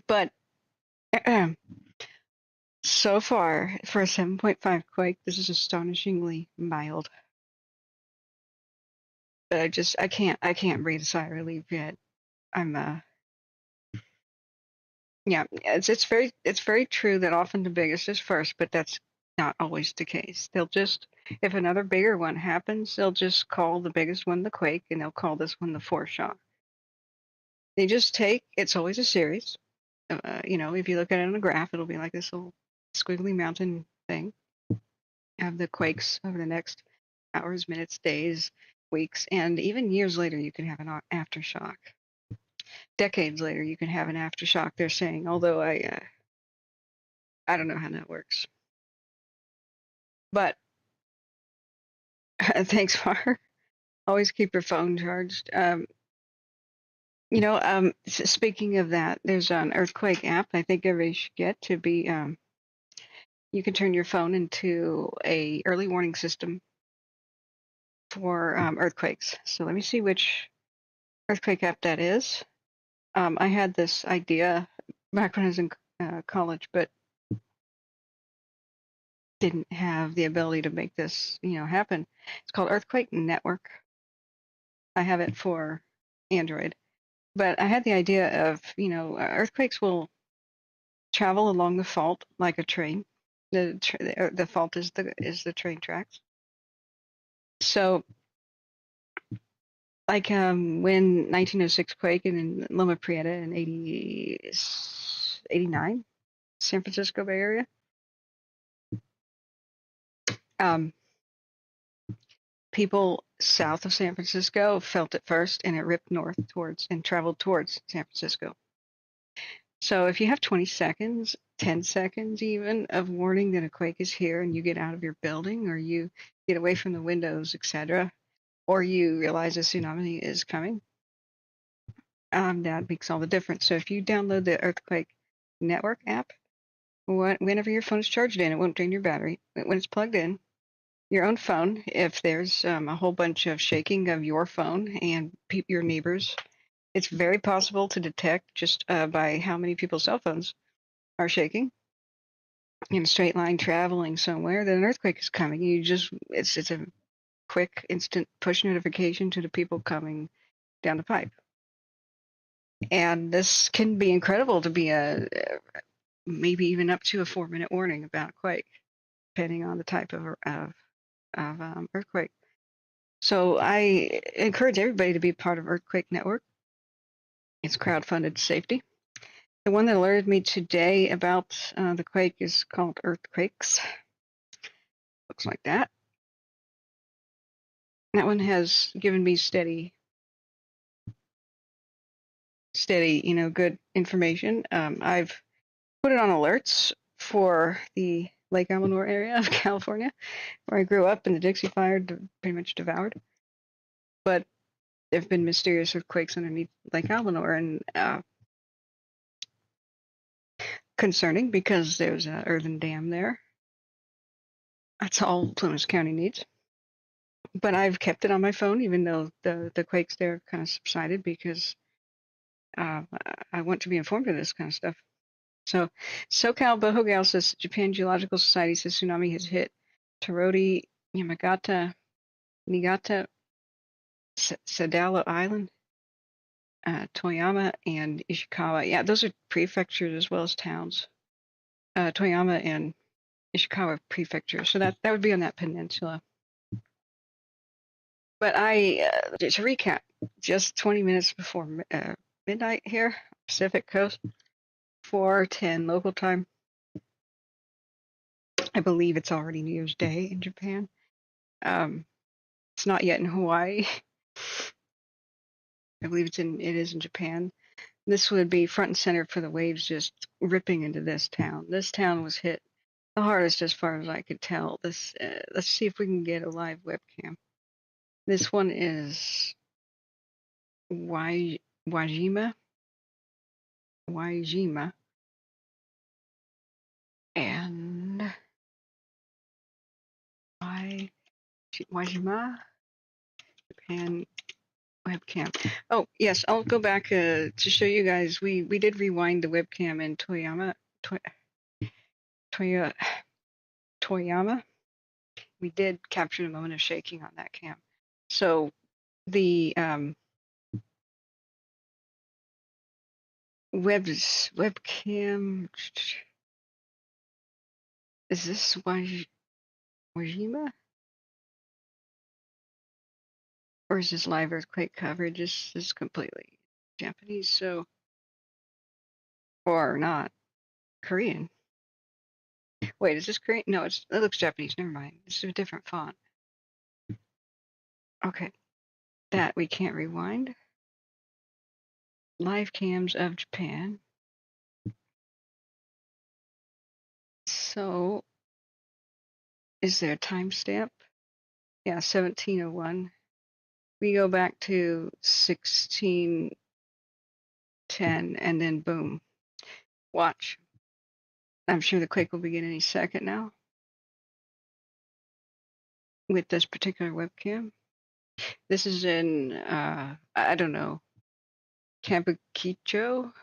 But so far, for a 7.5 quake, this is astonishingly mild. But I can't breathe a sigh of relief yet. Yeah, it's very true that often the biggest is first, but that's not always the case. If another bigger one happens, they'll just call the biggest one the quake, and they'll call this one the foreshock. It's always a series. If you look at it on a graph, it'll be like this little squiggly mountain thing of the quakes over the next hours, minutes, days, weeks, and even years later, you can have an aftershock. Decades later, you can have an aftershock, they're saying, although I don't know how that works. But thanks, Far. Always keep your phone charged. Speaking of that, there's an earthquake app I think everybody should get to be, you can turn your phone into a early warning system for earthquakes. So let me see which earthquake app that is. I had this idea back when I was in college, but didn't have the ability to make this, happen. It's called Earthquake Network. I have it for Android, but I had the idea of, earthquakes will travel along the fault like a train. The fault is the train tracks. So, like when 1906 quake in Loma Prieta in 89, San Francisco Bay Area. People south of San Francisco felt it first, and it ripped north and traveled towards San Francisco. So if you have 20 seconds, 10 seconds even of warning that a quake is here, and you get out of your building, or you get away from the windows, etc., or you realize a tsunami is coming, that makes all the difference. So if you download the Earthquake Network app, whenever your phone is charged in, it won't drain your battery. When it's plugged in, your own phone, if there's a whole bunch of shaking of your phone and your neighbors, it's very possible to detect just by how many people's cell phones are shaking in a straight line traveling somewhere that an earthquake is coming. It's a quick, instant push notification to the people coming down the pipe. And this can be incredible to be maybe even up to a 4-minute warning about a quake, depending on the type of earthquake. So I encourage everybody to be part of Earthquake Network. It's crowdfunded safety. The one that alerted me today about the quake is called Earthquakes. Looks like that. That one has given me steady, good information. I've put it on alerts for the Lake Elsinore area of California, where I grew up and the Dixie Fire pretty much devoured. But there have been mysterious earthquakes underneath Lake Albanor, and concerning because there's an earthen dam there. That's all Plymouth County needs. But I've kept it on my phone, even though the quakes there kind of subsided, because I want to be informed of this kind of stuff. So, SoCal Bohogal says Japan Geological Society says tsunami has hit Torodi, Yamagata, Niigata, Sadala Island, Toyama, and Ishikawa. Yeah, those are prefectures as well as towns. Toyama and Ishikawa prefecture. So that would be on that peninsula. But to recap, just 20 minutes before midnight here, Pacific Coast, 4:10 local time. I believe it's already New Year's Day in Japan. It's not yet in Hawaii. I believe it is in Japan. This would be front and center for the waves just ripping into this town. This town was hit the hardest as far as I could tell. Let's see if we can get a live webcam. This one is Wajima, and Wajima, Japan webcam. Oh yes, I'll go back to show you guys. We did rewind the webcam in Toyama. We did capture a moment of shaking on that cam. So the webcam, is this Wajima? Or is this live earthquake coverage? This is completely Japanese, so, or not, Korean. Wait, is this Korean? No, it looks Japanese. Never mind. It's a different font. Okay, that we can't rewind. Live cams of Japan. So, is there a timestamp? Yeah, 1701. We go back to 1610, and then boom. Watch. I'm sure the quake will begin any second now with this particular webcam. This is in, I don't know, Kabukicho?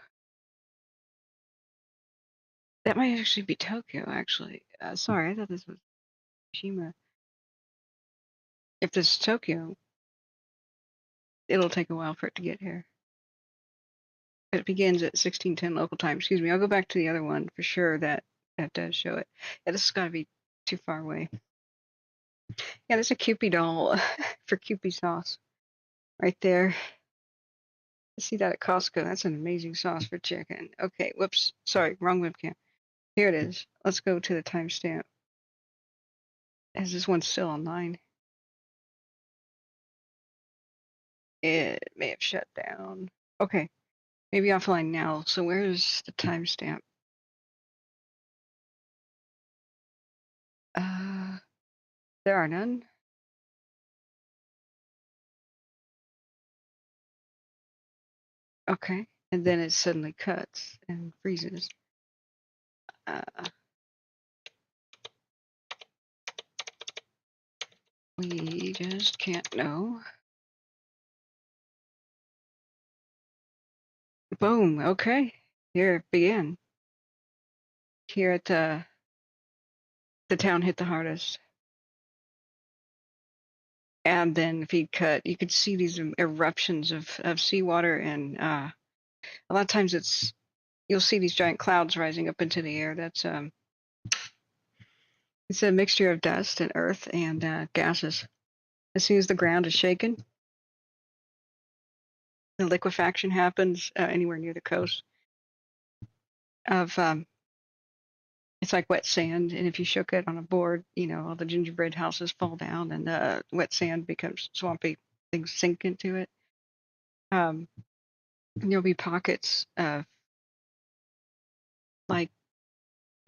That might actually be Tokyo, actually. Sorry, I thought this was Shima. If this is Tokyo, it'll take a while for it to get here. But it begins at 1610 local time. Excuse me, I'll go back to the other one for sure that does show it. Yeah, this has got to be too far away. Yeah, there's a Kewpie doll for Kewpie sauce right there. I see that at Costco. That's an amazing sauce for chicken. Okay, whoops. Sorry, wrong webcam. Here it is. Let's go to the timestamp. As this one's still online. It may have shut down. Okay, maybe offline now. So where's the timestamp? There are none. Okay, and then it suddenly cuts and freezes. We just can't know. Boom, okay. Here it began. Here at the town hit the hardest. And then if you cut, you could see these eruptions of seawater, and a lot of times you'll see these giant clouds rising up into the air. That's it's a mixture of dust and earth and gases. As soon as the ground is shaken, the liquefaction happens anywhere near the coast of it's like wet sand, and if you shook it on a board, all the gingerbread houses fall down, and the wet sand becomes swampy. Things sink into it. There'll be pockets of like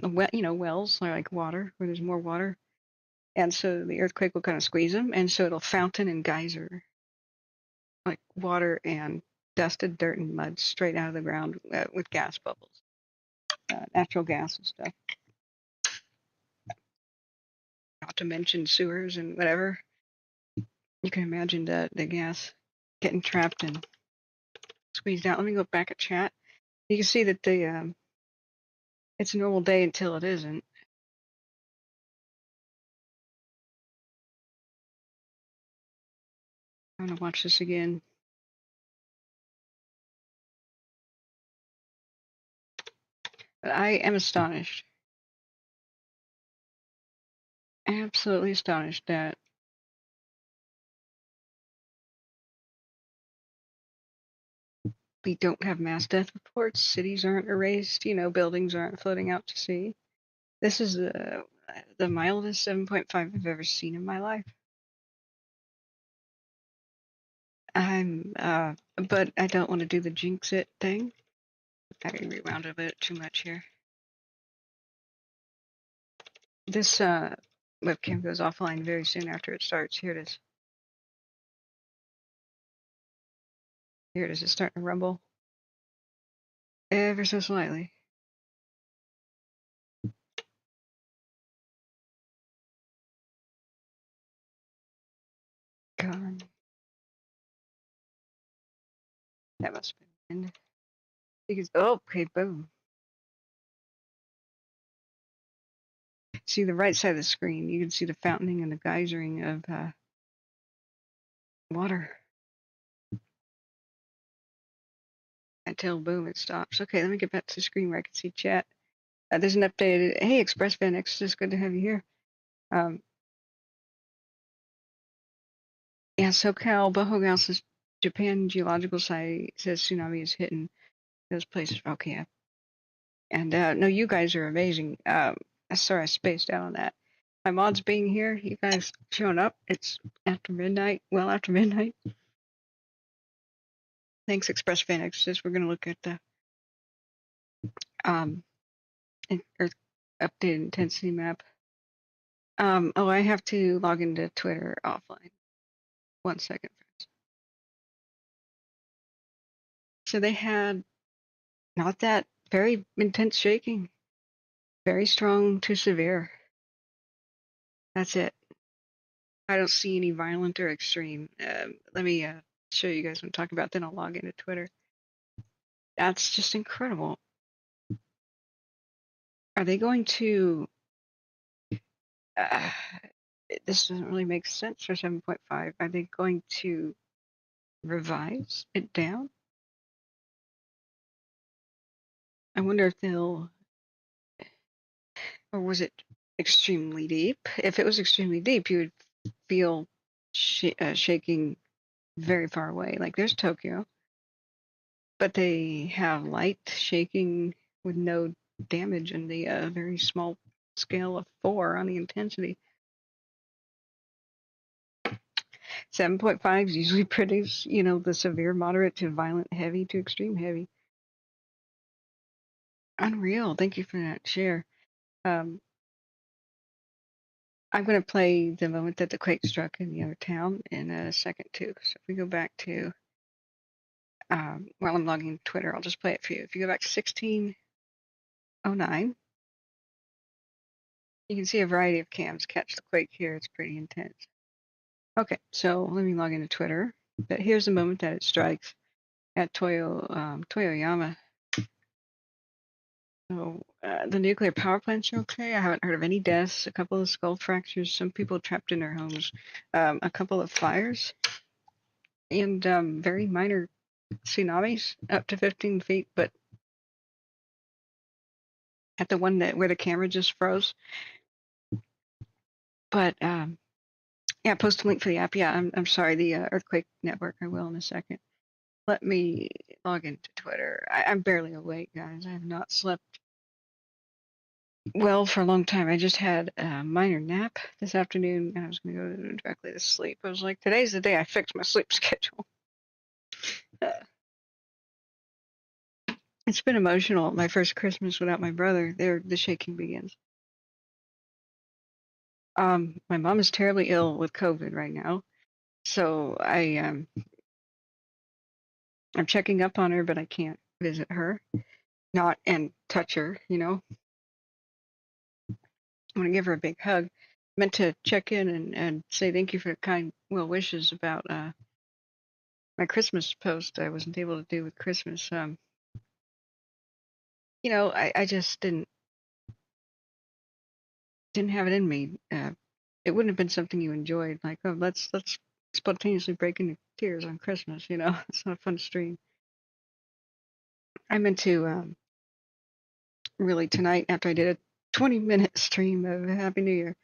wells or like water where there's more water, and so the earthquake will kind of squeeze them, and so it'll fountain and geyser. like water and dusted dirt and mud straight out of the ground with gas bubbles, natural gas and stuff. Not to mention sewers and whatever. You can imagine the gas getting trapped and squeezed out. Let me go back at chat. You can see that the it's a normal day until it isn't. I'm gonna watch this again. But I am astonished, absolutely astonished that we don't have mass death reports. Cities aren't erased. Buildings aren't floating out to sea. This is the mildest 7.5 I've ever seen in my life. But I don't want to do the jinx it thing. I rewound a bit too much here. This webcam goes offline very soon after it starts. Here it is. Here it is. It's starting to rumble ever so slightly. Gone. That must have been. Because, oh, okay, boom. See the right side of the screen. You can see the fountaining and the geysering of water. Until boom, it stops. Okay, let me get back to the screen where I can see chat. There's an updated. Hey, ExpressVan Exodus, good to have you here. Yeah, SoCal, Bohogal says Japan Geological Society says tsunami is hitting those places. Okay, yeah. And no, you guys are amazing. Sorry, I spaced out on that. My mods being here, you guys showing up. It's after midnight, well after midnight. Thanks, ExpressVan Exodus. We're going to look at the Earth updated intensity map. Oh, I have to log into Twitter offline. 1 second, friends. So they had not that very intense shaking, very strong to severe. That's it. I don't see any violent or extreme. Let me show you guys what I'm talking about. Then I'll log into Twitter. That's just incredible. Are they going to? This doesn't really make sense for 7.5. Are they going to revise it down? I wonder if they'll. Or was it extremely deep? If it was extremely deep, you would feel shaking very far away. Like there's Tokyo, but they have light shaking with no damage and the very small scale of 4 on the intensity. 7.5s usually produce, the severe, moderate to violent, heavy to extreme heavy. Unreal. Thank you for that share. I'm going to play the moment that the quake struck in the other town in a second too. So if we go back to, while I'm logging Twitter, I'll just play it for you. If you go back to 1609, you can see a variety of cams catch the quake here. It's pretty intense. Okay, so let me log into Twitter. But here's the moment that it strikes at Toyoyama. So the nuclear power plants are okay. I haven't heard of any deaths. A couple of skull fractures. Some people trapped in their homes. A couple of fires, and very minor tsunamis up to 15 feet. But at the one where the camera just froze. But yeah, post a link for the app. Yeah, I'm sorry, the earthquake network. I will in a second. Let me log into Twitter. I'm barely awake, guys. I have not slept well for a long time. I just had a minor nap this afternoon, and I was going to go directly to sleep. I was like, today's the day I fixed my sleep schedule. It's been emotional. My first Christmas without my brother. The shaking begins. My mom is terribly ill with COVID right now, so I I'm checking up on her, but I can't visit her, not and touch her, you know. I want to give her a big hug. Meant to check in and say thank you for the kind well wishes about my Christmas post I wasn't able to do with Christmas. You know, I just didn't have it in me. It wouldn't have been something you enjoyed. Like, oh, let's spontaneously break into tears on Christmas. You know, it's not a fun stream. I meant to really tonight after I did a 20-minute stream of Happy New Year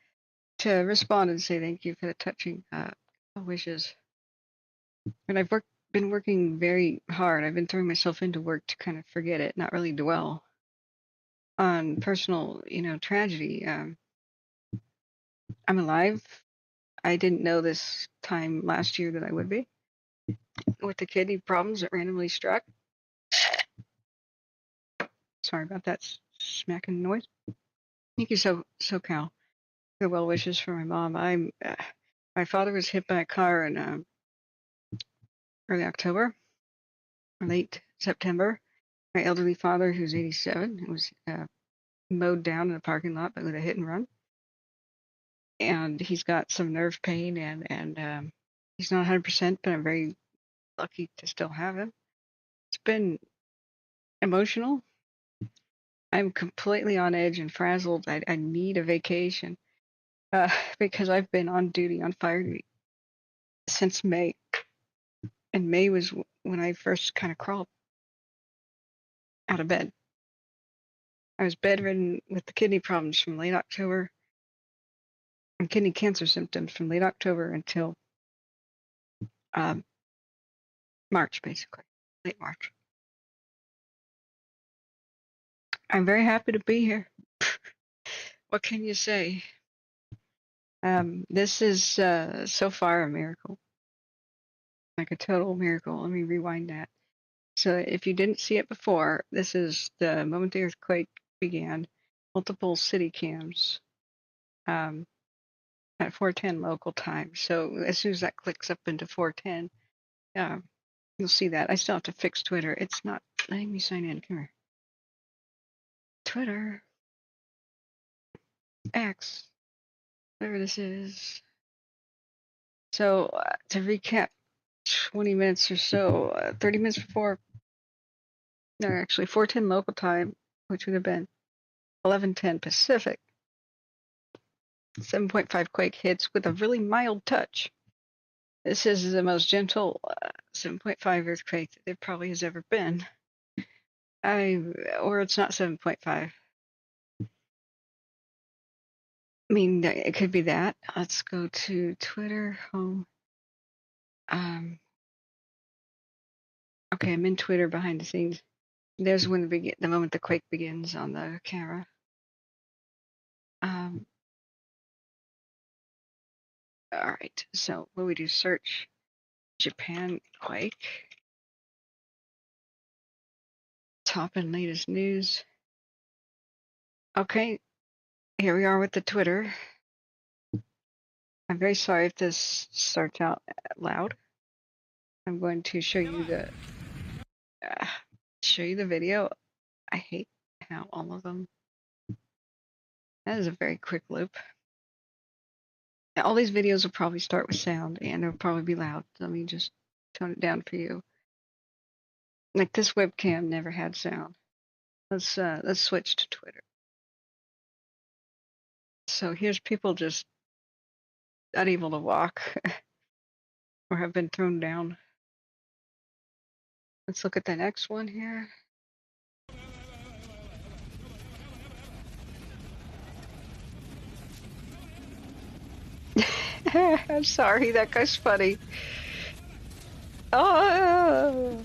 to respond and say thank you for the touching wishes. And I've been working very hard. I've been throwing myself into work to kind of forget it, not really dwell on personal, you know, tragedy. I'm alive. I didn't know this time last year that I would be with the kidney problems that randomly struck. Sorry about that smacking noise. Thank you so Cal. The well wishes for my mom. My father was hit by a car in early October, or late September. My elderly father, who's 87, was mowed down in a parking lot with a hit and run, and he's got some nerve pain and he's not 100%, but I'm very lucky to still have him. It's been emotional. I'm completely on edge and frazzled. I need a vacation because I've been on duty, on fire duty, since May. And May was when I first kind of crawled out of bed. I was bedridden with the kidney problems from late October and kidney cancer symptoms from late October until March, basically, late March. I'm very happy to be here. What can you say? This is so far a miracle, like a total miracle. Let me rewind that. So if you didn't see it before, this is the moment the earthquake began, multiple city cams at 4:10 local time. So as soon as that clicks up into 4:10, you'll see that. I still have to fix Twitter. It's not letting me sign in. Come here. Twitter. X. Whatever this is. So to recap, 20 minutes or so, 30 minutes before, no, actually 4:10 local time, which would have been 11:10 Pacific. 7.5 quake hits with a really mild touch. This is the most gentle 7.5 earthquake that there probably has ever been. Or it's not 7.5. I mean, it could be that. Let's go to Twitter home. Okay, I'm in Twitter behind the scenes. There's when the moment the quake begins on the camera. All right, so what do we do? Search Japan quake. Top and latest news. Okay, here we are with the Twitter. I'm very sorry if this starts out loud. I'm going to show you the video. I hate how all of them. That is a very quick loop. Now, all these videos will probably start with sound and they'll probably be loud. Let me just tone it down for you. Like this webcam never had sound. Let's switch to Twitter. So here's people just unable to walk or have been thrown down. Let's look at the next one here. I'm sorry, that guy's funny. Oh,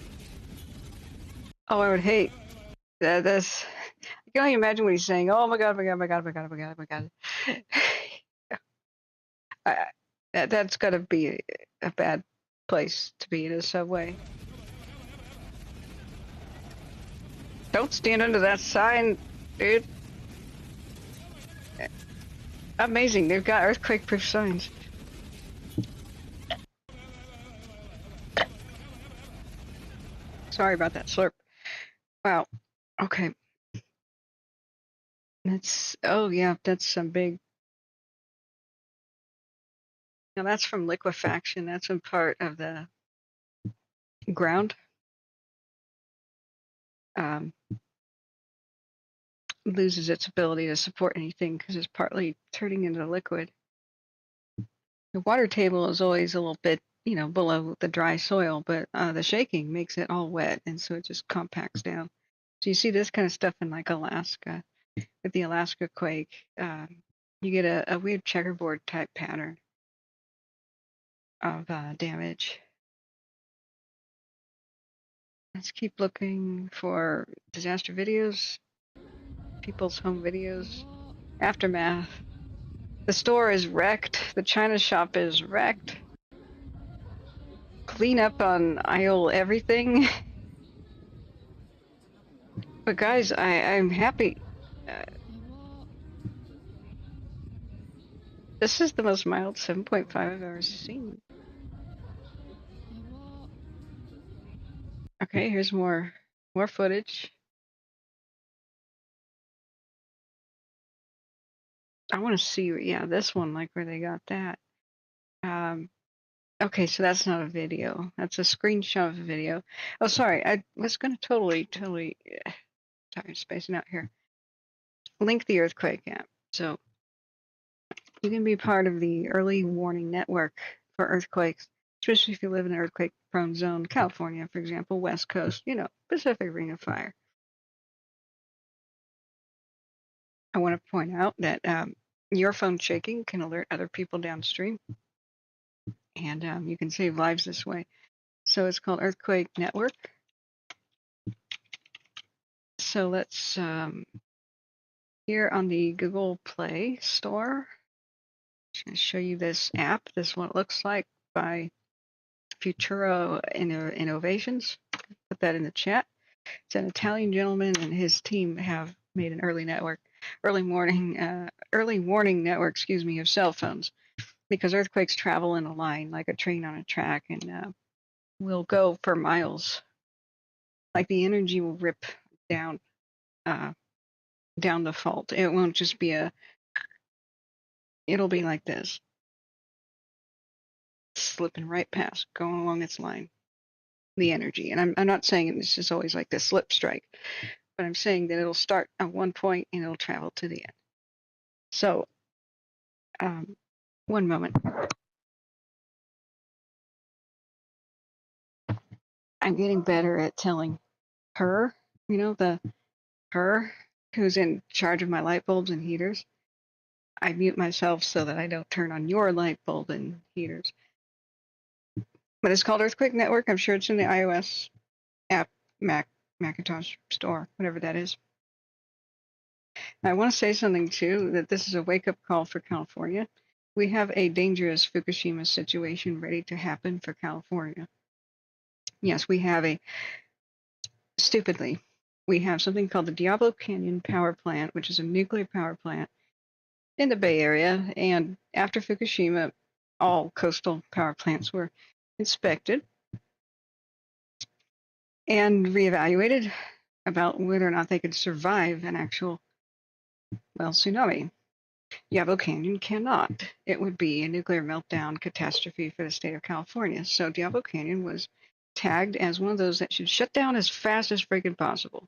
I would hate that. That's, I can only imagine what he's saying. Oh my god, my god, my god, my god, my god, my god. That's gotta be a bad place to be in a subway. Don't stand under that sign, dude. Amazing, they've got earthquake-proof signs. Sorry about that slurp. Wow. Okay. Oh yeah, that's some big. Now that's from liquefaction. That's a part of the ground. Loses its ability to support anything because it's partly turning into liquid. The water table is always a little bit, below the dry soil, but the shaking makes it all wet, and so it just compacts down. So you see this kind of stuff in like Alaska, with the Alaska quake. You get a weird checkerboard type pattern of damage. Let's keep looking for disaster videos, people's home videos, aftermath. The store is wrecked. The China shop is wrecked. Clean up on aisle everything. But guys, I'm happy. This is the most mild 7.5 I've ever seen. Okay, here's more footage. I want to see, yeah, this one, like where they got that. Okay, so that's not a video. That's a screenshot of a video. Oh, sorry, I was going to totally, sorry, spacing out here. Link the earthquake app. So you can be part of the early warning network for earthquakes, especially if you live in an earthquake-prone zone. California, for example, West Coast, Pacific Ring of Fire. I want to point out that your phone shaking can alert other people downstream, and you can save lives this way. So it's called Earthquake Network. So let's, here on the Google Play Store, I'm going to show you this app. This is what it looks like by Futuro Innovations. Put that in the chat. It's an Italian gentleman and his team have made an early warning network, of cell phones, because earthquakes travel in a line like a train on a track and will go for miles. Like the energy will rip down the fault. It won't just be it'll be like this, slipping right past, going along its line, the energy. And I'm not saying this is always like the slip strike, but I'm saying that it'll start at one point and it'll travel to the end. So, one moment. I'm getting better at telling her, her who's in charge of my light bulbs and heaters. I mute myself so that I don't turn on your light bulb and heaters. But it's called Earthquake Network. I'm sure it's in the iOS app, Macintosh store, whatever that is. I want to say something too, that this is a wake-up call for California. We have a dangerous Fukushima situation ready to happen for California. Yes, we have we have something called the Diablo Canyon Power Plant, which is a nuclear power plant in the Bay Area. And after Fukushima, all coastal power plants were inspected and reevaluated about whether or not they could survive an actual, tsunami. Diablo Canyon cannot. It would be a nuclear meltdown catastrophe for the state of California. So Diablo Canyon was tagged as one of those that should shut down as fast as freaking possible,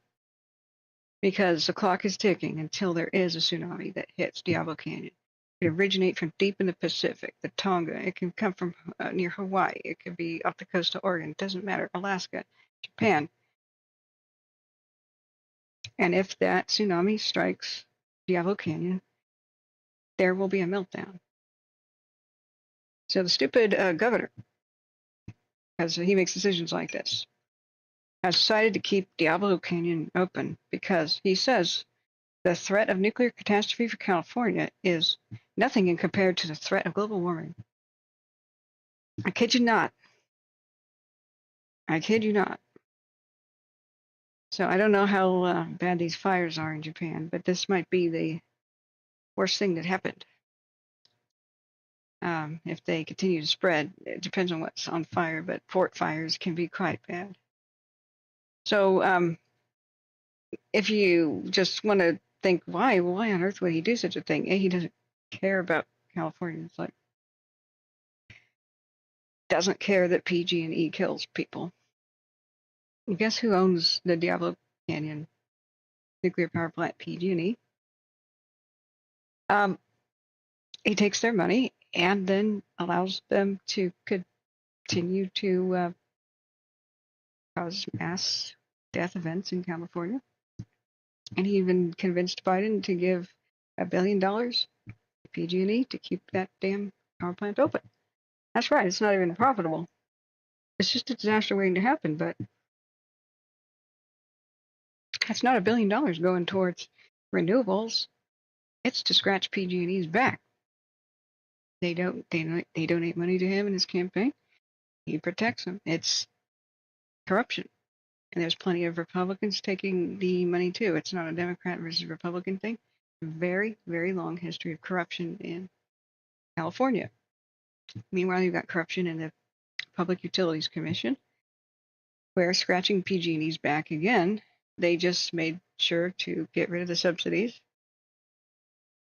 because the clock is ticking until there is a tsunami that hits Diablo Canyon. It can originate from deep in the Pacific, the Tonga. It can come from near Hawaii. It could be off the coast of Oregon. It doesn't matter. Alaska, Japan. And if that tsunami strikes Diablo Canyon, there will be a meltdown. So the stupid governor, as he makes decisions like this, has decided to keep Diablo Canyon open because he says the threat of nuclear catastrophe for California is nothing in compared to the threat of global warming. I kid you not. I kid you not. So I don't know how bad these fires are in Japan, but this might be the worst thing that happened. If they continue to spread, it depends on what's on fire, but fort fires can be quite bad. So if you just want to think, why on earth would he do such a thing? He doesn't care about California. It's like, doesn't care that PG&E kills people. And guess who owns the Diablo Canyon nuclear power plant? PG&E. He takes their money and then allows them to continue to cause mass death events in California. And he even convinced Biden to give $1 billion to PG&E to keep that damn power plant open. That's right, it's not even profitable. It's just a disaster waiting to happen, but that's not $1 billion going towards renewables. It's to scratch PG&E's back. They donate money to him in his campaign. He protects them. It's corruption. And there's plenty of Republicans taking the money too. It's not a Democrat versus Republican thing. Very, very long history of corruption in California. Meanwhile, you've got corruption in the Public Utilities Commission, where scratching PG&E's back again, they just made sure to get rid of the subsidies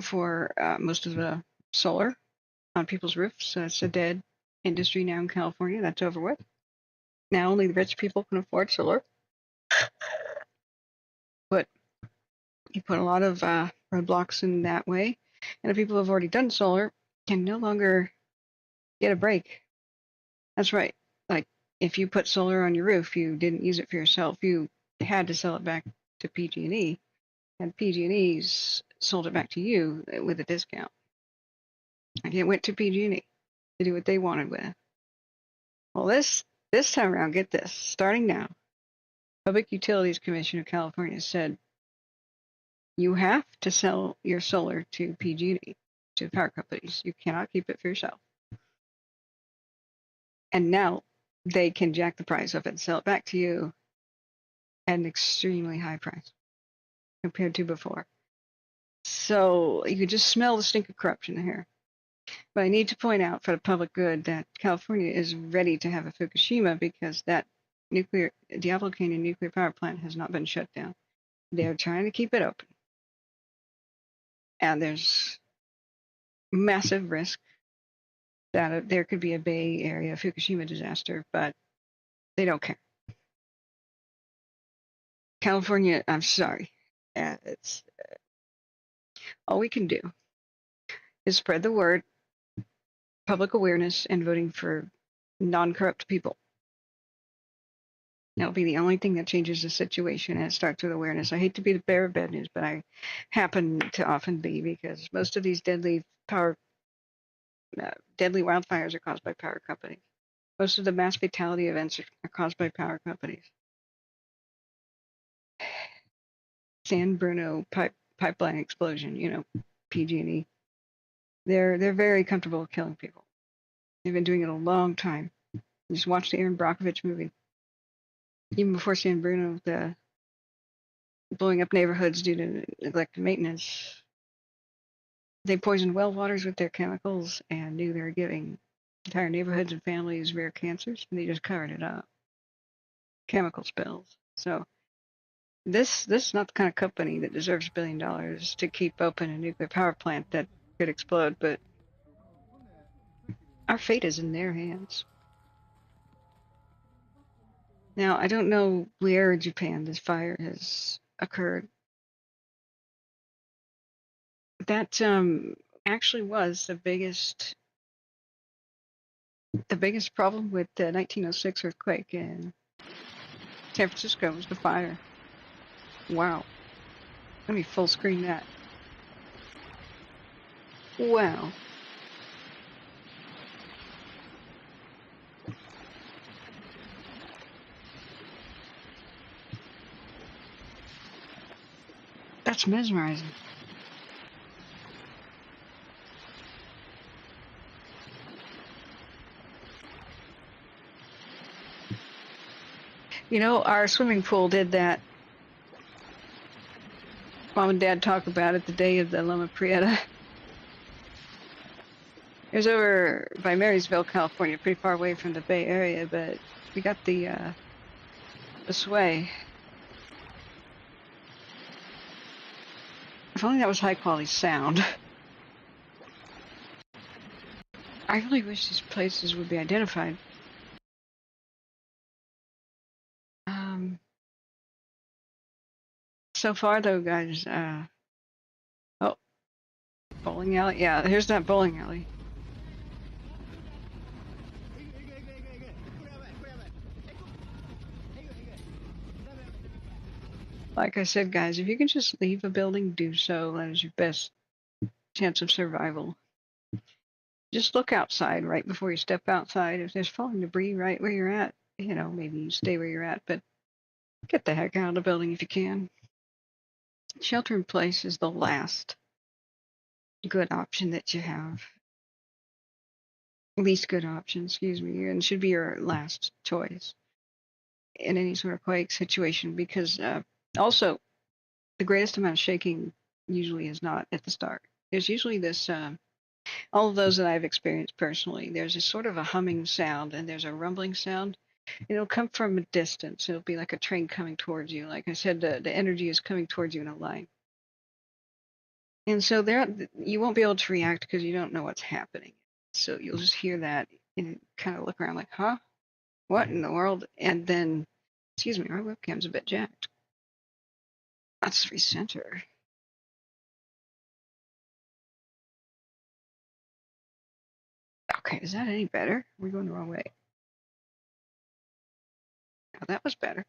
for most of the solar on people's roofs. So it's a dead industry now in California. That's over with. Now only the rich people can afford solar. But you put a lot of roadblocks in that way. And the people who have already done solar can no longer get a break. That's right. Like, if you put solar on your roof, you didn't use it for yourself. You had to sell it back to PG&E, and PG&E sold it back to you with a discount. Like, it went to PG&E to do what they wanted with it. Well, this time around, get this. Starting now, Public Utilities Commission of California said you have to sell your solar to PG&E, to power companies. You cannot keep it for yourself. And now they can jack the price of it and sell it back to you at an extremely high price compared to before. So you could just smell the stink of corruption here. But I need to point out for the public good that California is ready to have a Fukushima because that Diablo Canyon nuclear power plant has not been shut down. They're trying to keep it open. And there's massive risk that there could be a Bay Area Fukushima disaster, but they don't care. California, I'm sorry. It's all we can do is spread the word, public awareness, and voting for non-corrupt people. That'll be the only thing that changes the situation, and it starts with awareness. I hate to be the bearer of bad news, but I happen to often be, because most of these deadly wildfires are caused by power companies. Most of the mass fatality events are caused by power companies. San Bruno pipeline explosion, PG&E. They're very comfortable with killing people. They've been doing it a long time. Just watch the Aaron Brockovich movie. Even before San Bruno, the blowing up neighborhoods due to neglected maintenance, they poisoned well waters with their chemicals and knew they were giving entire neighborhoods and families rare cancers, and they just covered it up. Chemical spills. So this is not the kind of company that deserves $1 billion to keep open a nuclear power plant that could explode, but our fate is in their hands. Now, I don't know where in Japan this fire has occurred. That actually was the biggest problem with the 1906 earthquake in San Francisco was the fire. Wow. Let me full screen that. Wow. That's mesmerizing. Our swimming pool did that. Mom and Dad talk about it the day of the Loma Prieta. It was over by Marysville, California, pretty far away from the Bay Area, but we got the this way. If only that was high quality sound. I really wish these places would be identified. So far though, guys, oh, bowling alley. Yeah, here's that bowling alley. Like I said, guys, if you can just leave a building, do so. That is your best chance of survival. Just look outside right before you step outside. If there's falling debris right where you're at, you know, maybe you stay where you're at, but get the heck out of the building if you can. Shelter in place is the last good option that you have. Least good option, excuse me, and should be your last choice in any sort of quake situation, because also the greatest amount of shaking usually is not at the start. There's usually this, all of those that I've experienced personally, there's a sort of a humming sound and there's a rumbling sound. It'll come from a distance. It'll be like a train coming towards you. Like I said, the energy is coming towards you in a line. And so there, you won't be able to react because you don't know what's happening. So you'll just hear that and kind of look around like, huh? What in the world? And then, excuse me, my webcam's a bit jacked. Let's recenter. Okay, is that any better? We're going the wrong way. Oh, that was better.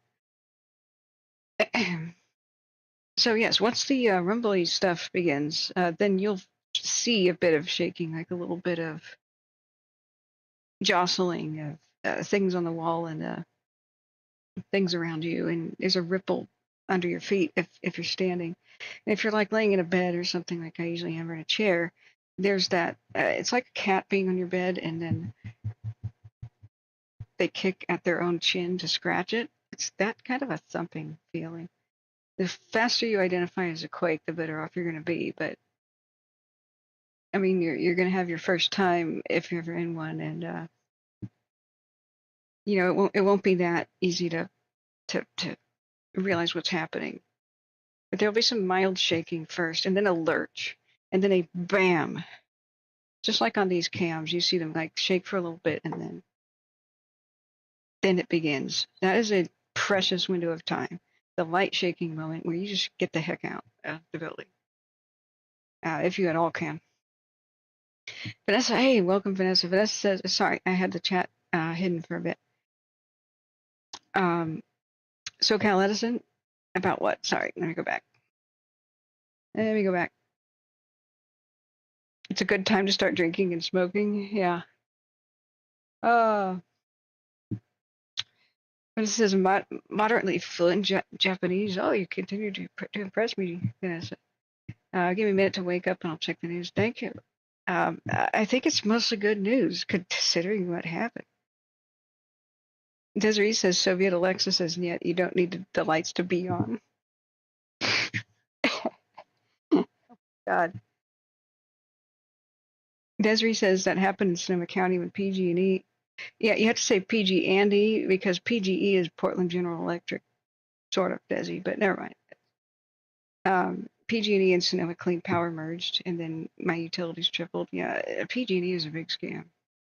So yes, once the rumbly stuff begins, then you'll see a bit of shaking, like a little bit of jostling of things on the wall and things around you, and there's a ripple under your feet if you're standing. And if you're like laying in a bed or something like I usually am, or in a chair, there's that, it's like a cat being on your bed and then they kick at their own chin to scratch it. It's that kind of a thumping feeling. The faster you identify as a quake, the better off you're going to be. But I mean, you're going to have your first time if you're ever in one, and you know, it won't be that easy to realize what's happening. But there'll be some mild shaking first, and then a lurch, and then a bam. Just like on these cams, you see them like shake for a little bit, and then it begins. That is a precious window of time. The light shaking moment where you just get the heck out of the building. If you at all can. Vanessa, hey, welcome, Vanessa. Vanessa says, sorry, I had the chat hidden for a bit. SoCal Edison, about what? Sorry, let me go back. It's a good time to start drinking and smoking. Yeah. Vanessa says, moderately fluent Japanese. Oh, you continue to impress me, Vanessa. Give me a minute to wake up and I'll check the news. Thank you. I think it's mostly good news considering what happened. Desiree says Soviet Alexa says, and yet you don't need the lights to be on. God. Desiree says that happened in Sonoma County with PG&E. Yeah, you have to say PG and E because PGE is Portland General Electric, sort of, Desi, but never mind. PG&E and Sonoma Clean Power merged, and then my utilities tripled. Yeah, PG&E is a big scam.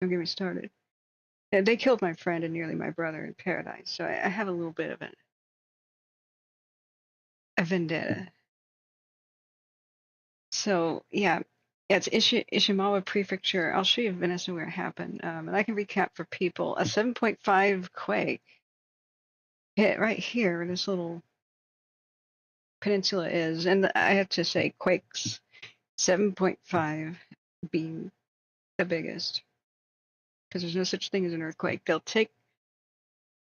Don't get me started. They killed my friend and nearly my brother in Paradise, so I have a little bit of a vendetta. So, yeah, it's Ishimawa Prefecture. I'll show you, Vanessa, where it happened. And I can recap for people. A 7.5 quake hit right here where this little peninsula is. And I have to say, quakes 7.5 being the biggest. Because there's no such thing as an earthquake. They'll take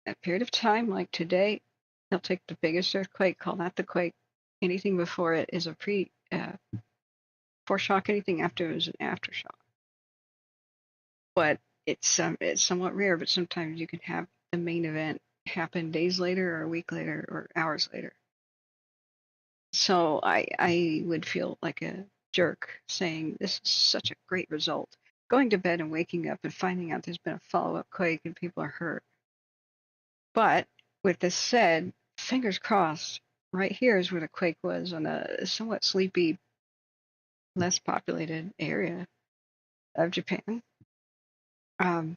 a period of time, like today, they'll take the biggest earthquake, call that the quake. Anything before it is a foreshock. Anything after is an aftershock. But it's somewhat rare, but sometimes you can have the main event happen days later or a week later or hours later. So I would feel like a jerk saying this is such a great result. Going to bed and waking up and finding out there's been a follow-up quake and people are hurt. But with this said, fingers crossed, right here is where the quake was on a somewhat sleepy, less populated area of Japan. And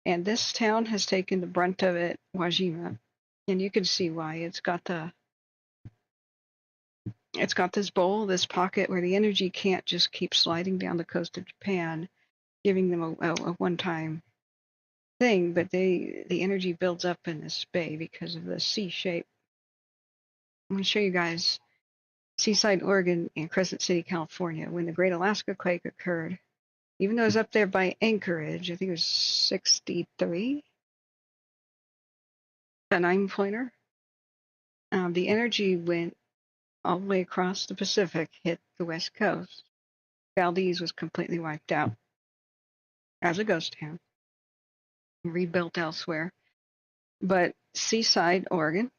this town has taken the brunt of it, Wajima, and you can see why. It's got this bowl, this pocket where the energy can't just keep sliding down the coast of Japan, giving them a one-time thing, but the energy builds up in this bay because of the C shape. I'm going to show you guys Seaside, Oregon, and Crescent City, California, when the Great Alaska Quake occurred. Even though it was up there by Anchorage, I think it was 63, a 9-pointer. The energy went all the way across the Pacific, hit the West Coast. Valdez was completely wiped out as a ghost town, rebuilt elsewhere. But Seaside, Oregon,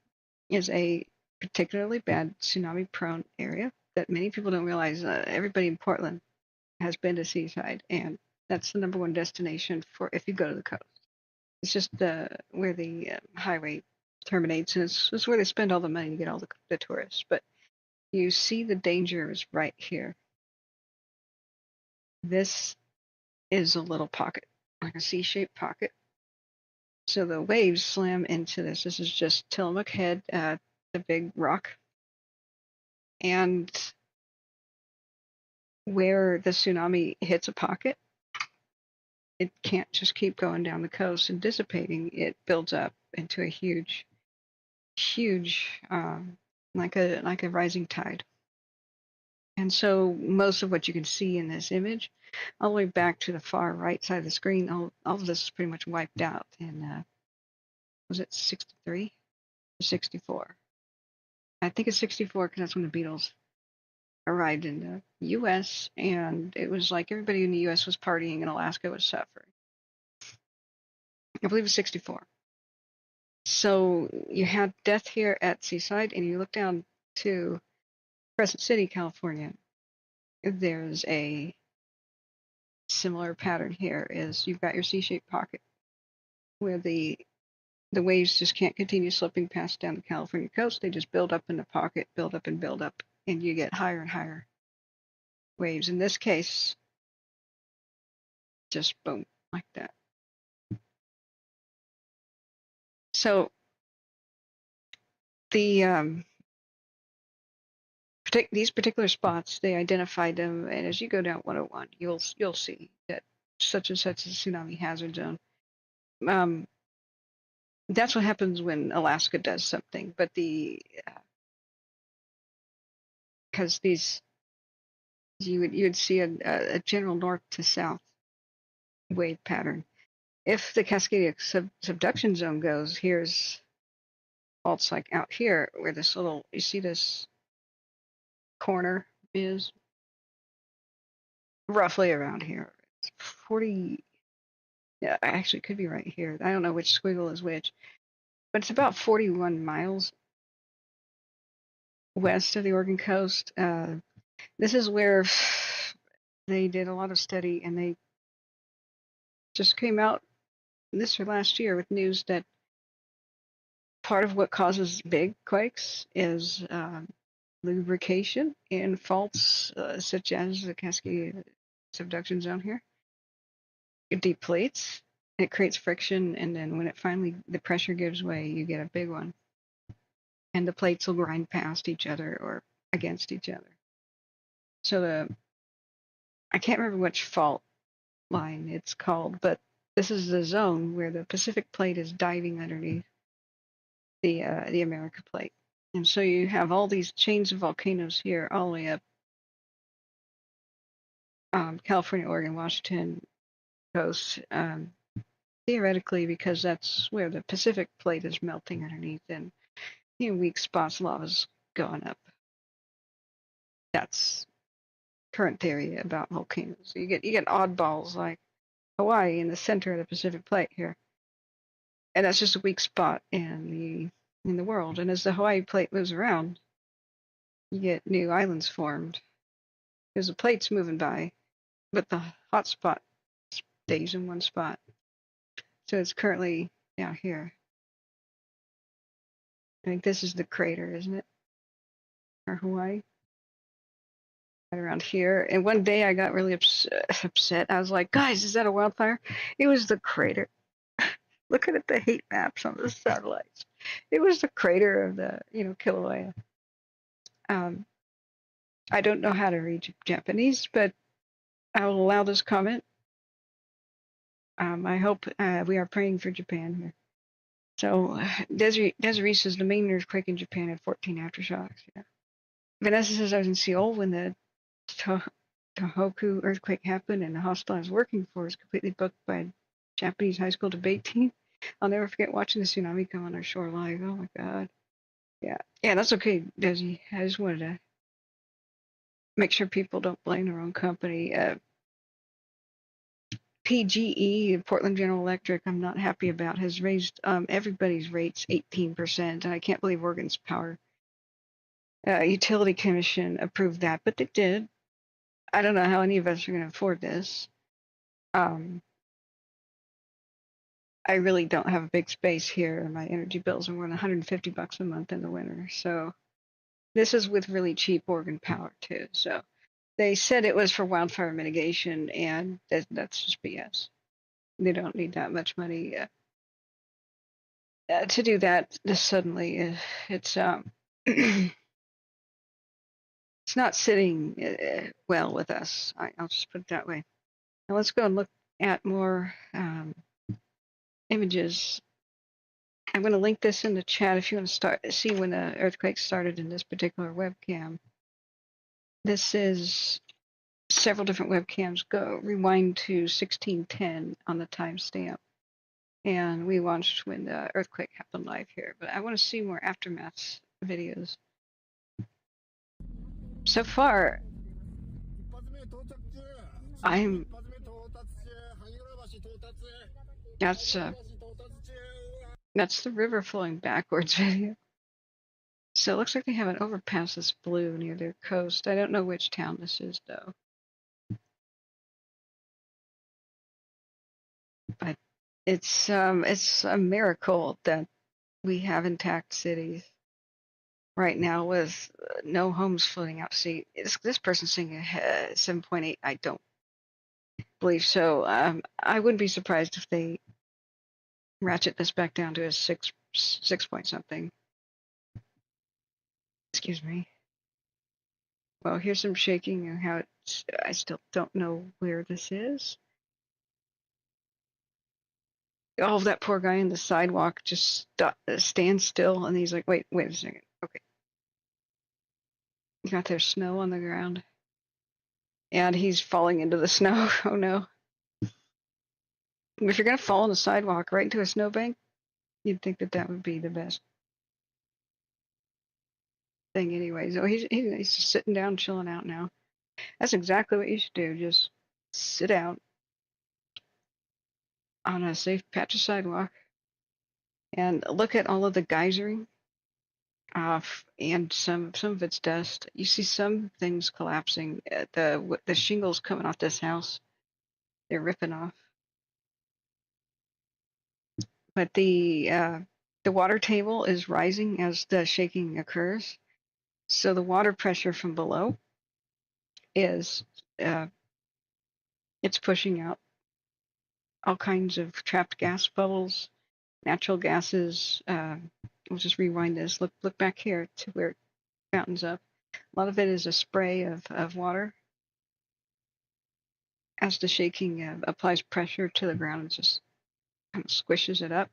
is a particularly bad tsunami-prone area that many people don't realize. Everybody in Portland has been to Seaside, and that's the #1 destination for if you go to the coast. It's just where the highway terminates, and it's where they spend all the money to get all the tourists. But you see the danger is right here. This is a little pocket, like a C-shaped pocket. So the waves slam into this. This is just Tillamook Head, the big rock. And where the tsunami hits a pocket, it can't just keep going down the coast and dissipating. It builds up into a huge, like a rising tide. And so most of what you can see in this image, all the way back to the far right side of the screen, all of this is pretty much wiped out. And was it 63 or 64? I think it's 64 because that's when the Beatles arrived in the U.S. and it was like everybody in the U.S. was partying and Alaska was suffering. I believe it was 64. So you had death here at Seaside, and you look down to Crescent City, California. There's a similar pattern here. Is you've got your C-shaped pocket where the waves just can't continue slipping past down the California coast. They just build up in the pocket, build up and build up, and you get higher and higher waves. In this case, just boom, like that. So the these particular spots, they identified them, and as you go down 101, you'll see that such and such is a tsunami hazard zone. That's what happens when Alaska does something, but because these you would see a general north to south wave pattern. If the Cascadia subduction zone goes, here's faults like out here where this little, you see this corner is roughly around here. It's 40, yeah, actually it could be right here. I don't know which squiggle is which, but it's about 41 miles west of the Oregon coast. This is where they did a lot of study, and they just came out this or last year with news that part of what causes big quakes is lubrication in faults such as the Cascadia subduction zone here. It depletes, it creates friction, and then when it finally, the pressure gives way, you get a big one. And the plates will grind past each other or against each other. So I can't remember which fault line it's called, but this is the zone where the Pacific plate is diving underneath the America plate. And so you have all these chains of volcanoes here all the way up California, Oregon, Washington coast, theoretically because that's where the Pacific plate is melting underneath, and weak spots, lava's going up. That's current theory about volcanoes. You get oddballs like Hawaii in the center of the Pacific plate here, and that's just a weak spot in the world. And as the Hawaii plate moves around, you get new islands formed because the plate's moving by, but the hot spot stays in one spot. So it's currently down here. I think this is the crater, isn't it? Or Hawaii? Right around here. And one day I got really upset. I was like, guys, is that a wildfire? It was the crater. Looking at the heat maps on the satellites. It was the crater of the, Kilauea. I don't know how to read Japanese, but I will allow this comment. I hope we are praying for Japan here. So Desiree says the main earthquake in Japan had 14 aftershocks. Yeah. Vanessa says I was in Seoul when the Tohoku earthquake happened, and the hostel I was working for was completely booked by a Japanese high school debate team. I'll never forget watching the tsunami come on our shore live. Oh my God. Yeah, that's okay, Desi. I just wanted to make sure people don't blame their own company. PGE, Portland General Electric, I'm not happy about, has raised everybody's rates 18%, and I can't believe Oregon's Power Utility Commission approved that, but they did. I don't know how any of us are going to afford this. I really don't have a big space here, and my energy bills are more than $150 a month in the winter. So this is with really cheap Oregon Power too. So they said it was for wildfire mitigation, and that's just BS. They don't need that much money to do that this suddenly. It's it's not sitting well with us. I'll just put it that way. Now let's go and look at more images. I'm going to link this in the chat if you want to see when the earthquake started in this particular webcam. This is several different webcams. Go rewind to 1610 on the timestamp. And we watched when the earthquake happened live here. But I want to see more aftermath videos. So far, that's the river flowing backwards video. So it looks like they have an overpass that's blue near their coast. I don't know which town this is though. But it's a miracle that we have intact cities right now with no homes floating out to sea. This person's saying 7.8. I don't believe so. I wouldn't be surprised if they ratchet this back down to a six point something. Excuse me. Well, here's some shaking and how it's. I still don't know where this is. Oh, that poor guy in the sidewalk just stands still, and he's like, wait a second. Okay. You got their snow on the ground. And he's falling into the snow. Oh no. If you're going to fall on the sidewalk right into a snowbank, you'd think that would be the best thing anyway. So he's just sitting down, chilling out now. That's exactly what you should do. Just sit out on a safe patch of sidewalk and look at all of the geysering and some of it's dust. You see some things collapsing. The shingles coming off this house, they're ripping off. But the water table is rising as the shaking occurs. So the water pressure from below is it's pushing out all kinds of trapped gas bubbles, natural gases. We'll just rewind this. Look back here to where it fountains up. A lot of it is a spray of water. As the shaking applies pressure to the ground, it just kind of squishes it up.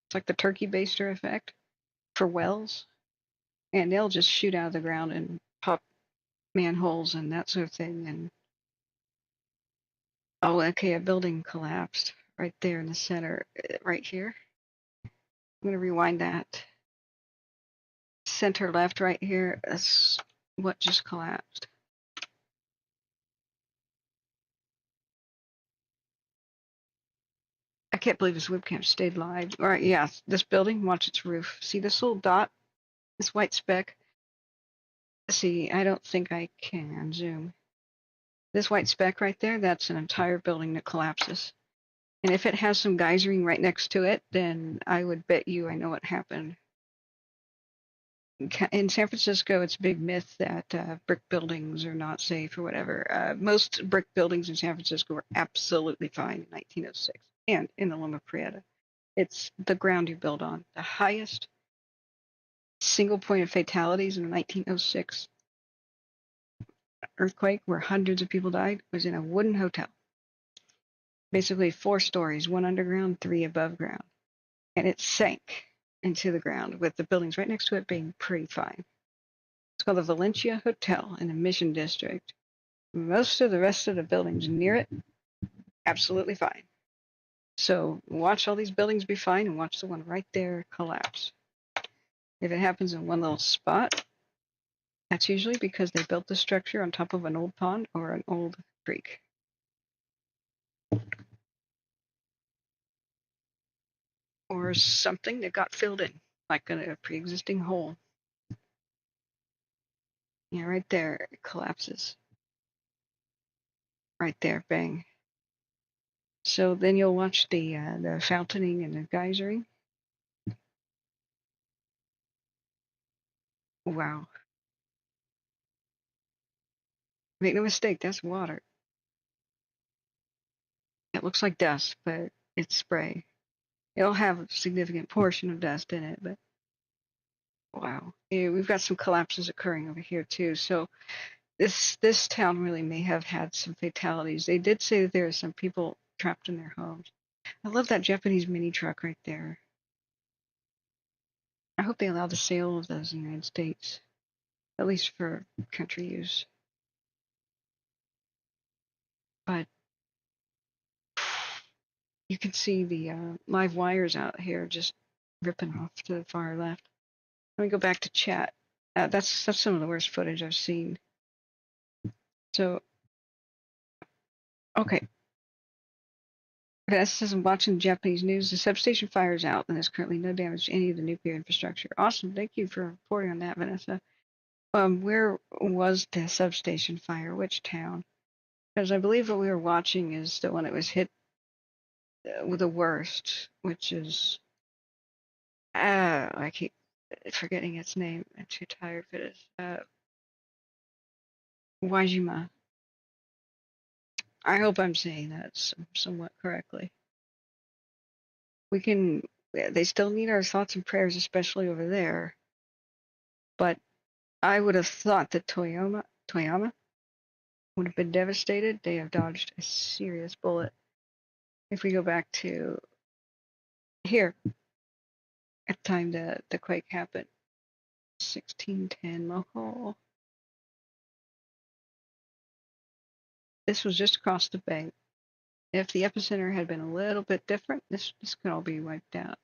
It's like the turkey baster effect for wells. And they'll just shoot out of the ground and pop manholes and that sort of thing. And oh, okay, a building collapsed right there in the center, right here. I'm going to rewind that. Center left right here, that's what just collapsed. I can't believe this webcam stayed live. All right, yeah, this building, watch its roof. See this little dot, this white speck? See, I don't think I can zoom. This white speck right there, that's an entire building that collapses. And if it has some geysering right next to it, then I would bet you I know what happened. in San Francisco, it's a big myth that brick buildings are not safe or whatever. Most brick buildings in San Francisco were absolutely fine in 1906 and in the Loma Prieta. It's the ground you build on. The highest single point of fatalities in the 1906 earthquake, where hundreds of people died, was in a wooden hotel. Basically 4 stories, 1 underground, 3 above ground. And it sank into the ground with the buildings right next to it being pretty fine. It's called the Valencia Hotel in the Mission District. Most of the rest of the buildings near it, absolutely fine. So watch all these buildings be fine and watch the one right there collapse. If it happens in one little spot, that's usually because they built the structure on top of an old pond or an old creek. Or something that got filled in, like a pre-existing hole. Yeah, right there, it collapses. Right there, bang. So then you'll watch the fountaining and the geysering. Wow. Make no mistake, that's water. It looks like dust, but it's spray. It'll have a significant portion of dust in it, but wow. Yeah, we've got some collapses occurring over here too. So this town really may have had some fatalities. They did say that there are some people trapped in their homes. I love that Japanese mini truck right there. I hope they allow the sale of those in the United States, at least for country use. But you can see the live wires out here just ripping off to the far left. Let me go back to chat. That's some of the worst footage I've seen. So, okay. Vanessa says, I'm watching Japanese news. The substation fire is out, and there's currently no damage to any of the nuclear infrastructure. Awesome. Thank you for reporting on that, Vanessa. Where was the substation fire? Which town? Because I believe what we were watching is the one that was hit with the worst, which is I keep forgetting its name. I'm too tired for this. Wajima. I hope I'm saying that somewhat correctly. They still need our thoughts and prayers, especially over there. But I would have thought that Toyama would have been devastated. They have dodged a serious bullet. If we go back to here, at the time the quake happened, 1610 local. This was just across the bay. If the epicenter had been a little bit different, this could all be wiped out.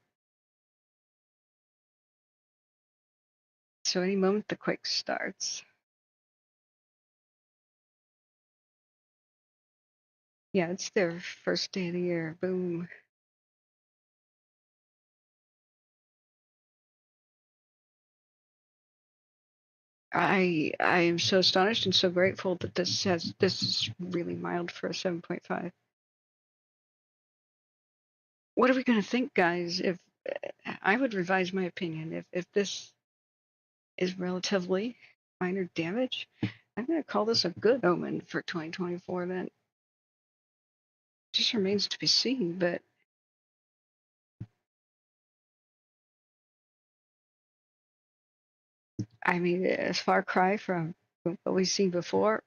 So any moment the quake starts. Yeah, it's their first day of the year. Boom. I am so astonished and so grateful that this is really mild for a 7.5. What are we going to think, guys? If I would revise my opinion, if this is relatively minor damage, I'm going to call this a good omen for 2024. Then just remains to be seen, but I mean, it's far cry from what we've seen before.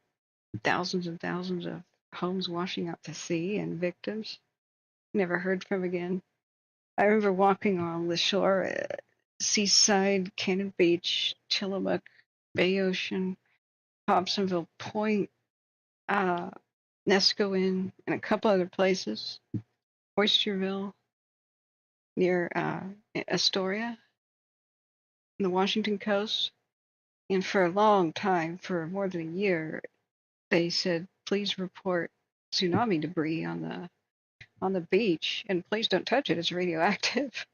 Thousands and thousands of homes washing out to sea and victims never heard from again. I remember walking along the shore, Seaside, Cannon Beach, Tillamook, Bay Ocean, Hobsonville Point, Nesco Inn, and a couple other places, Oysterville, near Astoria, on the Washington coast. And for a long time, for more than a year, they said, please report tsunami debris on the beach, and please don't touch it, it's radioactive.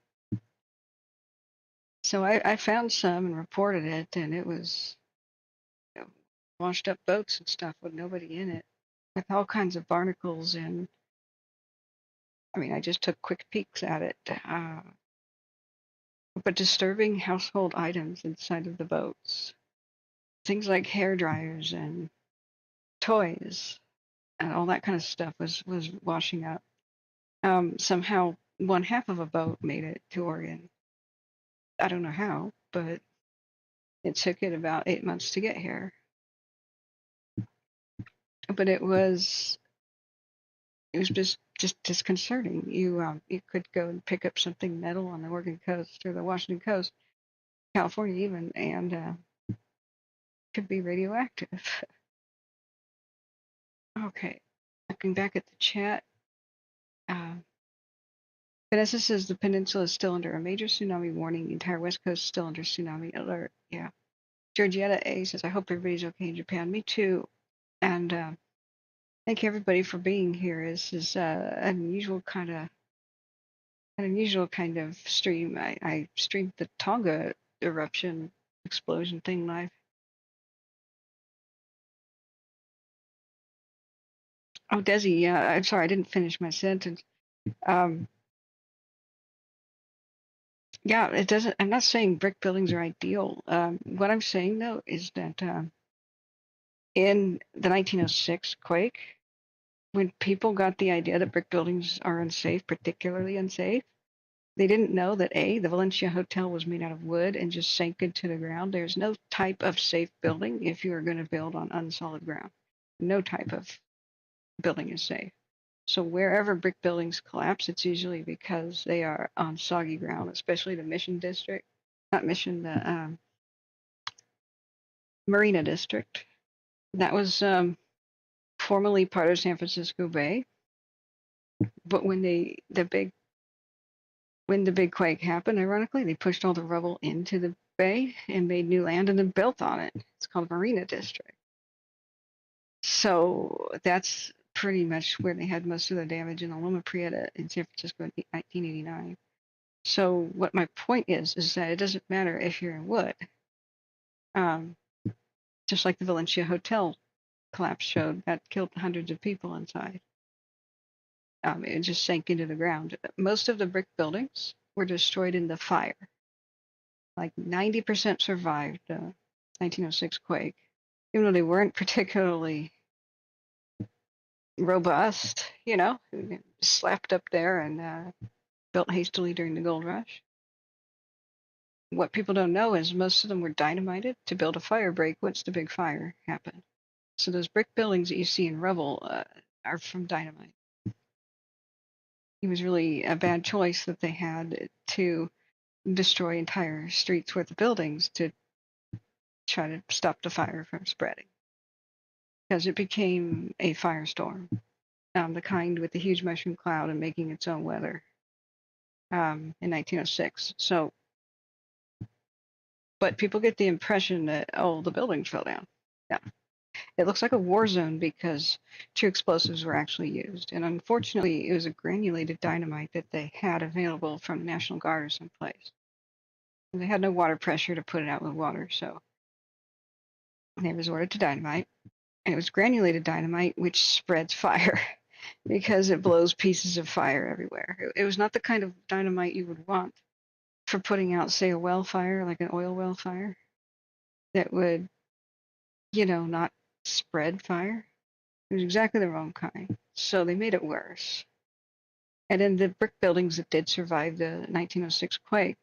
So I found some and reported it, and it was washed up boats and stuff with nobody in it, with all kinds of barnacles. And I mean, I just took quick peeks at it. but disturbing household items inside of the boats. Things like hair dryers and toys and all that kind of stuff was washing up. Somehow, one half of a boat made it to Oregon. I don't know how, but it took it about 8 months to get here. But it was just disconcerting. You could go and pick up something metal on the Oregon coast or the Washington coast, California even, and could be radioactive. Okay, looking back at the chat, Vanessa says the peninsula is still under a major tsunami warning. The entire west coast is still under tsunami alert. Yeah. Georgietta A says, I hope everybody's okay in Japan. Me too. And thank you everybody for being here. This is an unusual kind of stream. I streamed the Tonga eruption explosion thing live. Oh, Desi, yeah, I'm sorry, I didn't finish my sentence. Yeah, it doesn't. I'm not saying brick buildings are ideal. What I'm saying though is that in the 1906 quake, when people got the idea that brick buildings are unsafe, particularly unsafe, they didn't know that A, the Valencia Hotel was made out of wood and just sank into the ground. There's no type of safe building if you are going to build on unsolid ground. No type of building is safe. So wherever brick buildings collapse, it's usually because they are on soggy ground, especially the Mission District, not Mission, the Marina District. That was formerly part of San Francisco Bay, but when the big quake happened, ironically, they pushed all the rubble into the bay and made new land and then built on it. It's called Marina District. So that's pretty much where they had most of the damage in the Loma Prieta in San Francisco in 1989. So what my point is that it doesn't matter if you're in wood. Just like the Valencia Hotel collapse showed, that killed hundreds of people inside. It just sank into the ground. Most of the brick buildings were destroyed in the fire. Like 90% survived the 1906 quake, even though they weren't particularly robust, slapped up there and built hastily during the gold rush. What people don't know is most of them were dynamited to build a fire break once the big fire happened. So those brick buildings that you see in rubble are from dynamite. It was really a bad choice that they had to destroy entire streets worth of buildings to try to stop the fire from spreading, because it became a firestorm, the kind with the huge mushroom cloud and making its own weather in 1906. So, but people get the impression that, oh, the buildings fell down. Yeah. It looks like a war zone because two explosives were actually used. And unfortunately, it was a granulated dynamite that they had available from the National Guard or someplace. And they had no water pressure to put it out with water, so they resorted to dynamite. And it was granulated dynamite, which spreads fire because it blows pieces of fire everywhere. It was not the kind of dynamite you would want for putting out, say, a well fire, like an oil well fire, that would, not spread fire. It was exactly the wrong kind. So they made it worse. And in the brick buildings that did survive the 1906 quake,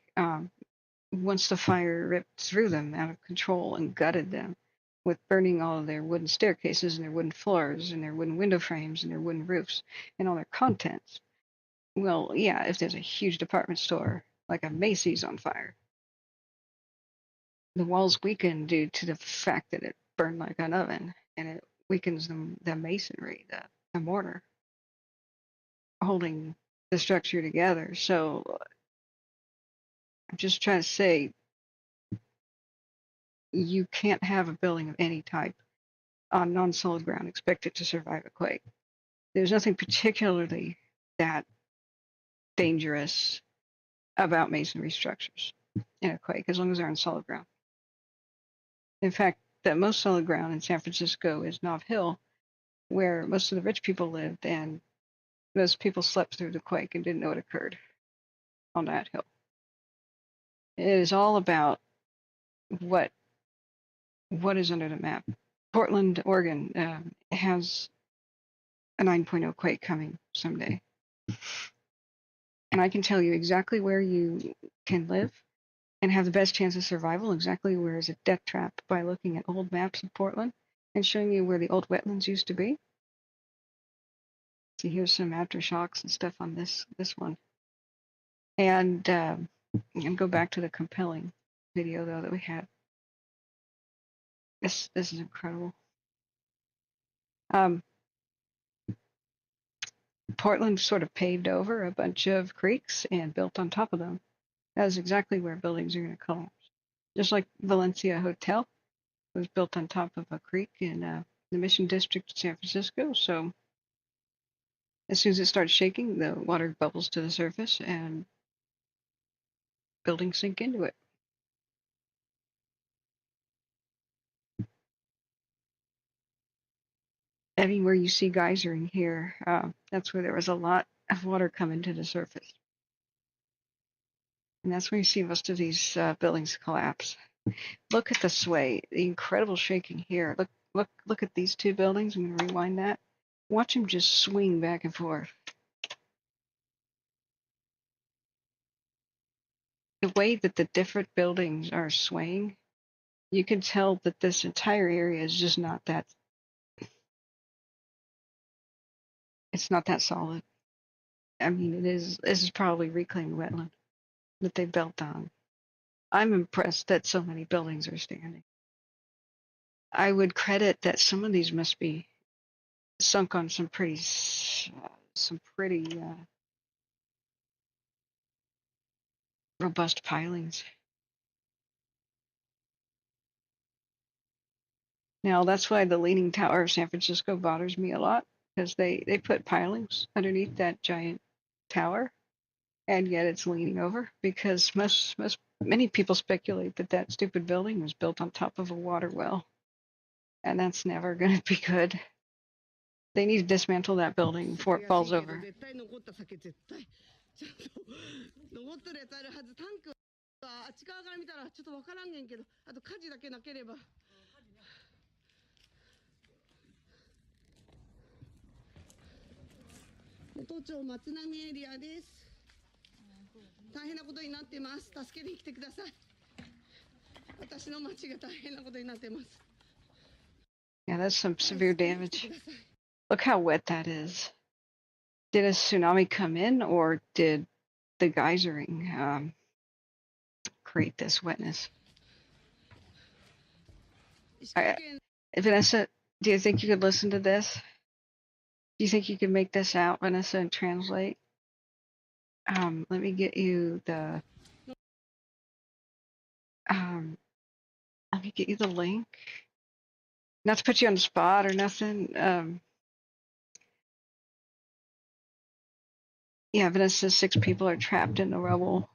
once the fire ripped through them out of control and gutted them, with burning all of their wooden staircases and their wooden floors and their wooden window frames and their wooden roofs and all their contents. Well, yeah, if there's a huge department store like a Macy's on fire, the walls weaken due to the fact that it burned like an oven, and it weakens the masonry, the mortar holding the structure together. So I'm just trying to say, you can't have a building of any type on non-solid ground expect it to survive a quake. There's nothing particularly that dangerous about masonry structures in a quake, as long as they're on solid ground. In fact, the most solid ground in San Francisco is Nob Hill, where most of the rich people lived, and those people slept through the quake and didn't know it occurred on that hill. It is all about what is under the map. Portland, Oregon has a 9.0 quake coming someday. And I can tell you exactly where you can live and have the best chance of survival, exactly where is a death trap, by looking at old maps of Portland and showing you where the old wetlands used to be. So here's some aftershocks and stuff on this one. And go back to the compelling video though that we had. This is incredible. Portland sort of paved over a bunch of creeks and built on top of them. That is exactly where buildings are going to collapse. Just like Valencia Hotel was built on top of a creek in the Mission District of San Francisco. So as soon as it starts shaking, the water bubbles to the surface and buildings sink into it. Anywhere you see geysering here, that's where there was a lot of water coming to the surface. And that's where you see most of these buildings collapse. Look at the sway, the incredible shaking here. Look at these two buildings. I'm going to rewind that. Watch them just swing back and forth. The way that the different buildings are swaying, you can tell that this entire area is just not that. It's not that solid. I mean, it is. This is probably reclaimed wetland that they built on. I'm impressed that so many buildings are standing. I would credit that some of these must be sunk on some pretty robust pilings. Now that's why the Leaning Tower of San Francisco bothers me a lot, because they put pilings underneath that giant tower, and yet it's leaning over, because many people speculate that that stupid building was built on top of a water well, and that's never going to be good. They need to dismantle that building before it falls over. Yeah, that's some severe damage. Look how wet that is. Did a tsunami come in, or did the geysering create this wetness? Vanessa, do you think you could listen to this? Do you think you could make this out, Vanessa, and translate? Let me get you the link. Not to put you on the spot or nothing. Yeah, Vanessa says 6 people are trapped in the rubble.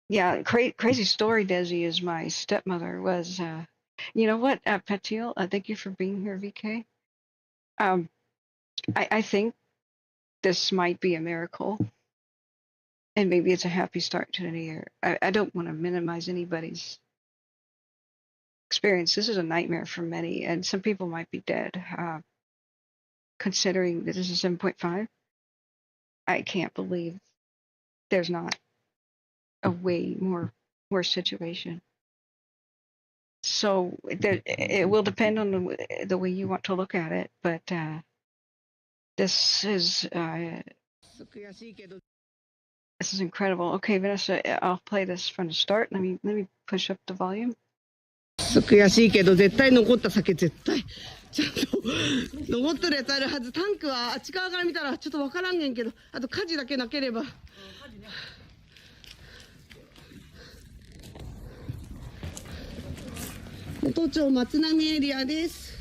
Yeah, crazy story, Desi, is my stepmother was, you know what, Patil, thank you for being here, VK. I think this might be a miracle, and maybe it's a happy start to the year. I don't want to minimize anybody's experience. This is a nightmare for many, and some people might be dead. Considering that this is 7.5, I can't believe there's not a way worse situation. So it will depend on the way you want to look at it, but this is incredible. Okay, Vanessa, I'll play this from the start. Let me push up the volume. 悔しいけど絶対残った酒絶対ちゃんと残ってるやつあるはず。タンクはあっち側から見たらちょっと分からんねんけど、あと火事だけなければ。能登町松波エリアです。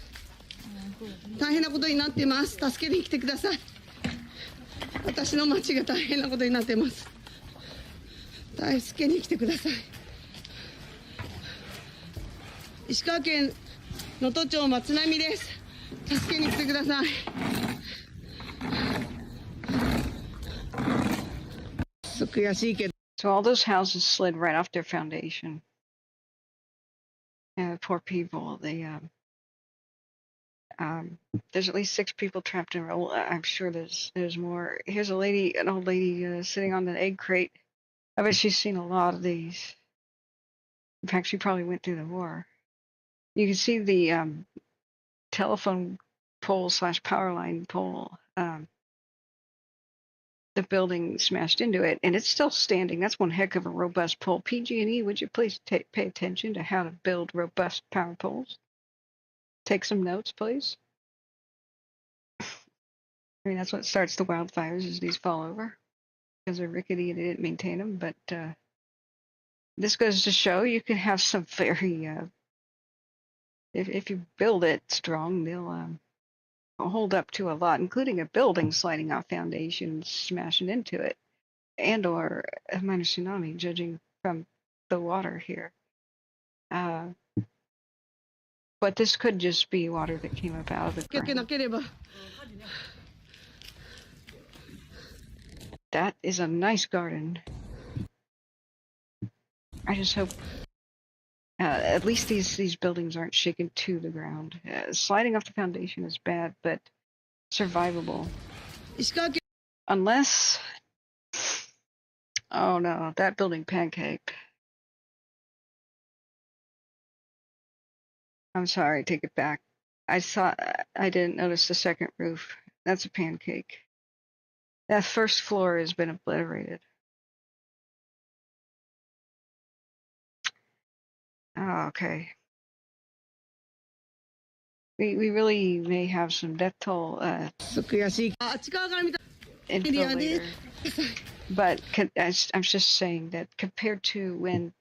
大変なことになってます。助けに来てください。私の町が大変なことになってます。助けに来てください。石川県能登町松波です。助けに来てください。悔しいけど。So all those houses slid right off their foundation. And poor people. There's at least 6 people trapped in rubble. I'm sure there's more. Here's an old lady sitting on the egg crate. I bet she's seen a lot of these. In fact, she probably went through the war. You can see the telephone pole / power line pole. The building smashed into it, and it's still standing. That's one heck of a robust pole. PG&E, would you please pay attention to how to build robust power poles? Take some notes, please. I mean, that's what starts the wildfires, is these fall over because they're rickety and they didn't maintain them. But this goes to show you can have some very, if you build it strong, they'll hold up to a lot, including a building sliding off foundations, smashing into it, and or a minor tsunami, judging from the water here. But this could just be water that came up out of the ground. That is a nice garden. I just hope at least these buildings aren't shaken to the ground. Sliding off the foundation is bad, but survivable. Unless, oh no, that building pancaked. I'm sorry, take it back. I didn't notice the second roof. That's a pancake. That first floor has been obliterated. Oh, okay. We really may have some death toll info later. But I'm just saying that compared to when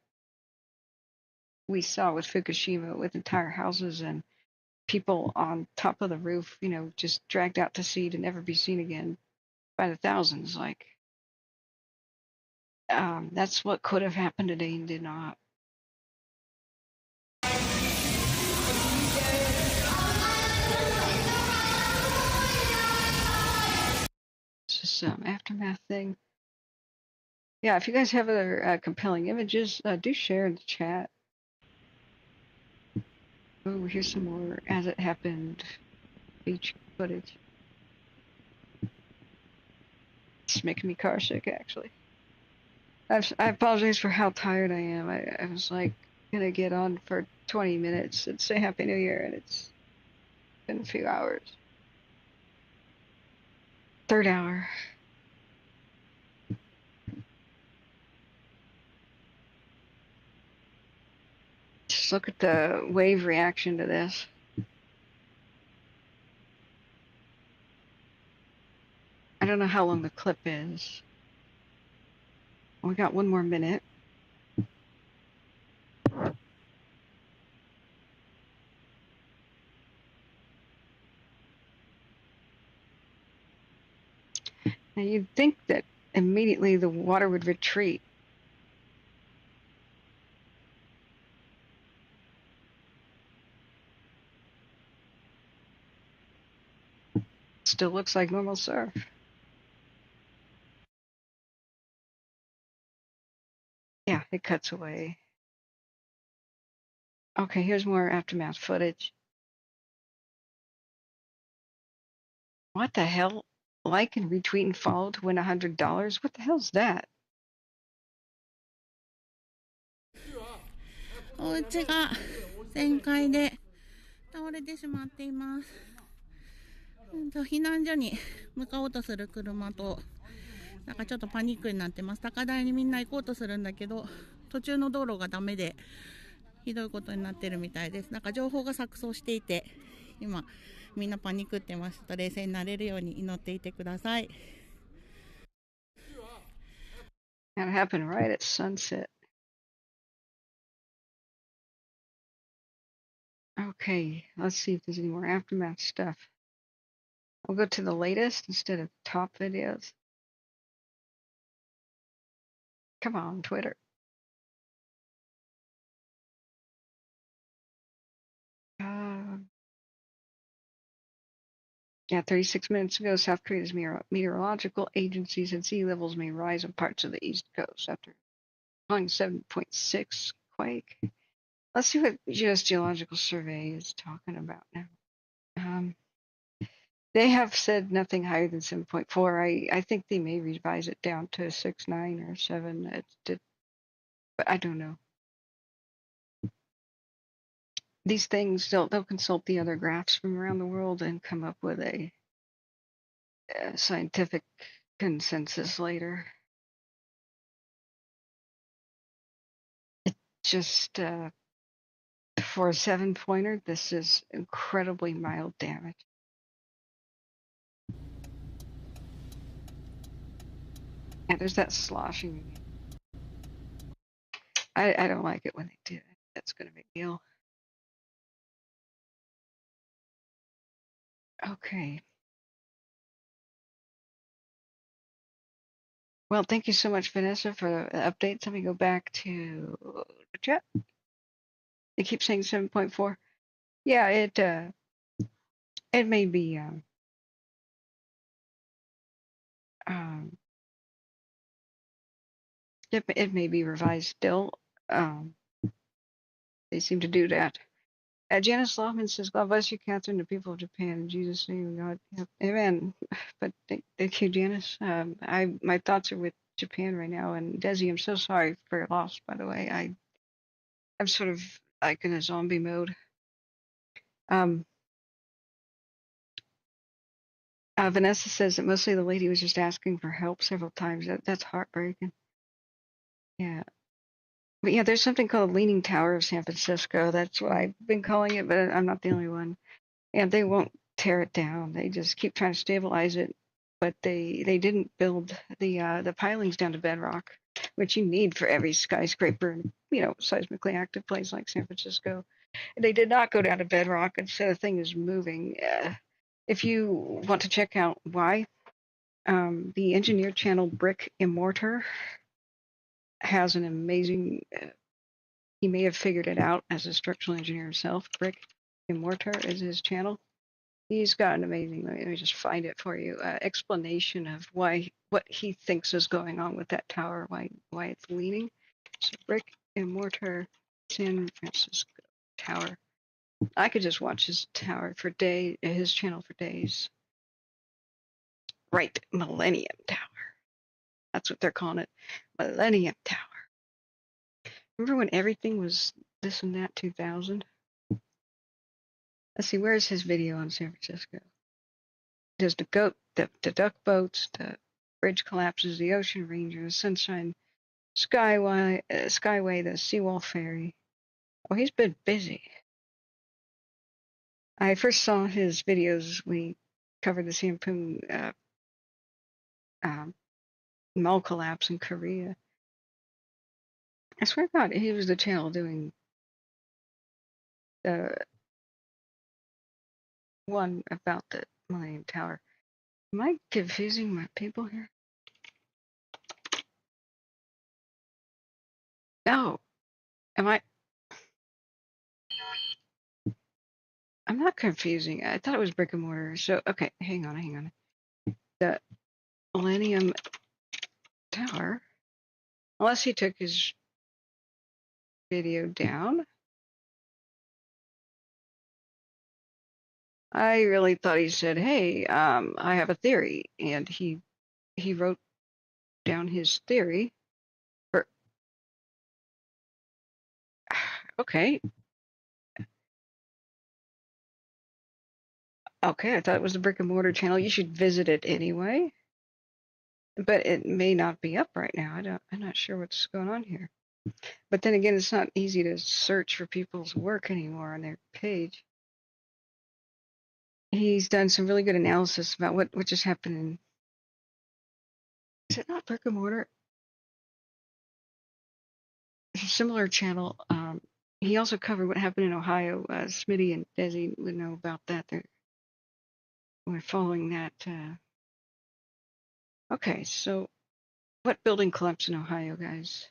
we saw with Fukushima, with entire houses and people on top of the roof, just dragged out to sea to never be seen again by the thousands, like that's what could have happened today and did not. It's just some aftermath thing. Yeah, if you guys have other compelling images, do share in the chat. Oh, here's some more as it happened beach footage. It's making me car sick, actually. I apologize for how tired I am. I was like gonna get on for 20 minutes and say Happy New Year, and it's been a few hours. Third hour. Just look at the wave reaction to this. I don't know how long the clip is. We got 1 more minute. Now you'd think that immediately the water would retreat. Still looks like normal surf. Yeah, it cuts away. Okay, here's more aftermath footage. What the hell? Like and retweet and follow to win $100? What the hell's that? お家が全壊で倒れてしまっています。避難所に向かおうとする車と、なんかちょっとパニックになってます。高台にみんな行こうとするんだけど、途中の道路がダメでひどいことになってるみたいです。なんか情報が錯綜していて、今みんなパニックってます。と冷静になれるように祈っていてください。That happened right at sunset. Okay, let's see if there's any more aftermath stuff. I'll go to the latest instead of top videos. Come on, Twitter. Yeah, 36 minutes ago, South Korea's meteorological agency said sea levels may rise on parts of the East Coast after calling 7.6 Quake. Let's see what U.S. Geological Survey is talking about now. They have said nothing higher than 7.4. I think they may revise it down to 6.9 or 7. But I don't know. These things, they'll consult the other graphs from around the world and come up with a scientific consensus later. Just for a 7-pointer, this is incredibly mild damage. And there's that sloshing. I don't like it when they do that. That's going to make me ill. Okay. Well, thank you so much, Vanessa, for the updates. Let me go back to the chat. They keep saying 7.4. Yeah, it may be it may be revised still. They seem to do that. Janice Lohman says, "God bless you, Catherine, the people of Japan. In Jesus' name, God." Yep. Amen. But thank you, Janice. My thoughts are with Japan right now. And Desi, I'm so sorry for your loss, by the way. I'm sort of like in a zombie mode. Vanessa says that mostly the lady was just asking for help several times. That's heartbreaking. Yeah. But yeah, there's something called Leaning Tower of San Francisco. That's what I've been calling it, but I'm not the only one. And they won't tear it down. They just keep trying to stabilize it. But they didn't build the pilings down to bedrock, which you need for every skyscraper and seismically active place like San Francisco. They did not go down to bedrock, and so the thing is moving. If you want to check out why, the engineer channel Brick and Mortar has an amazing. He may have figured it out as a structural engineer himself. Brick and Mortar is his channel. He's got an amazing. Let me just find it for you. Explanation of what he thinks is going on with that tower, why it's leaning. So Brick and Mortar, San Francisco Tower. I could just watch his channel for days. Right, Millennium Tower. That's what they're calling it, Millennium Tower. Remember when everything was this and that 2000? Let's see, where's his video on San Francisco? There's the duck boats, the bridge collapses, the ocean ranger, the sunshine skyway, the seawall ferry. Oh, he's been busy. I first saw his videos when he covered the Sampoon mall collapse in Korea. I swear to God, he was the channel doing the one about the Millennium Tower. Am I confusing my people here? No. Am I? I'm not confusing. I thought it was brick and mortar. So, okay, hang on. The Millennium Tower, unless he took his video down. I really thought he said, "Hey, I have a theory," and he wrote down his theory. Okay. Okay, I thought it was the brick and mortar channel. You should visit it anyway. But it may not be up right now. I'm not sure what's going on here. But then again, it's not easy to search for people's work anymore on their page. He's done some really good analysis about what just happened in. Is it not brick and mortar? It's a similar channel. He also covered what happened in Ohio. Smitty and Desi would know about that. We're following that. Okay, so what building collapsed in Ohio, guys?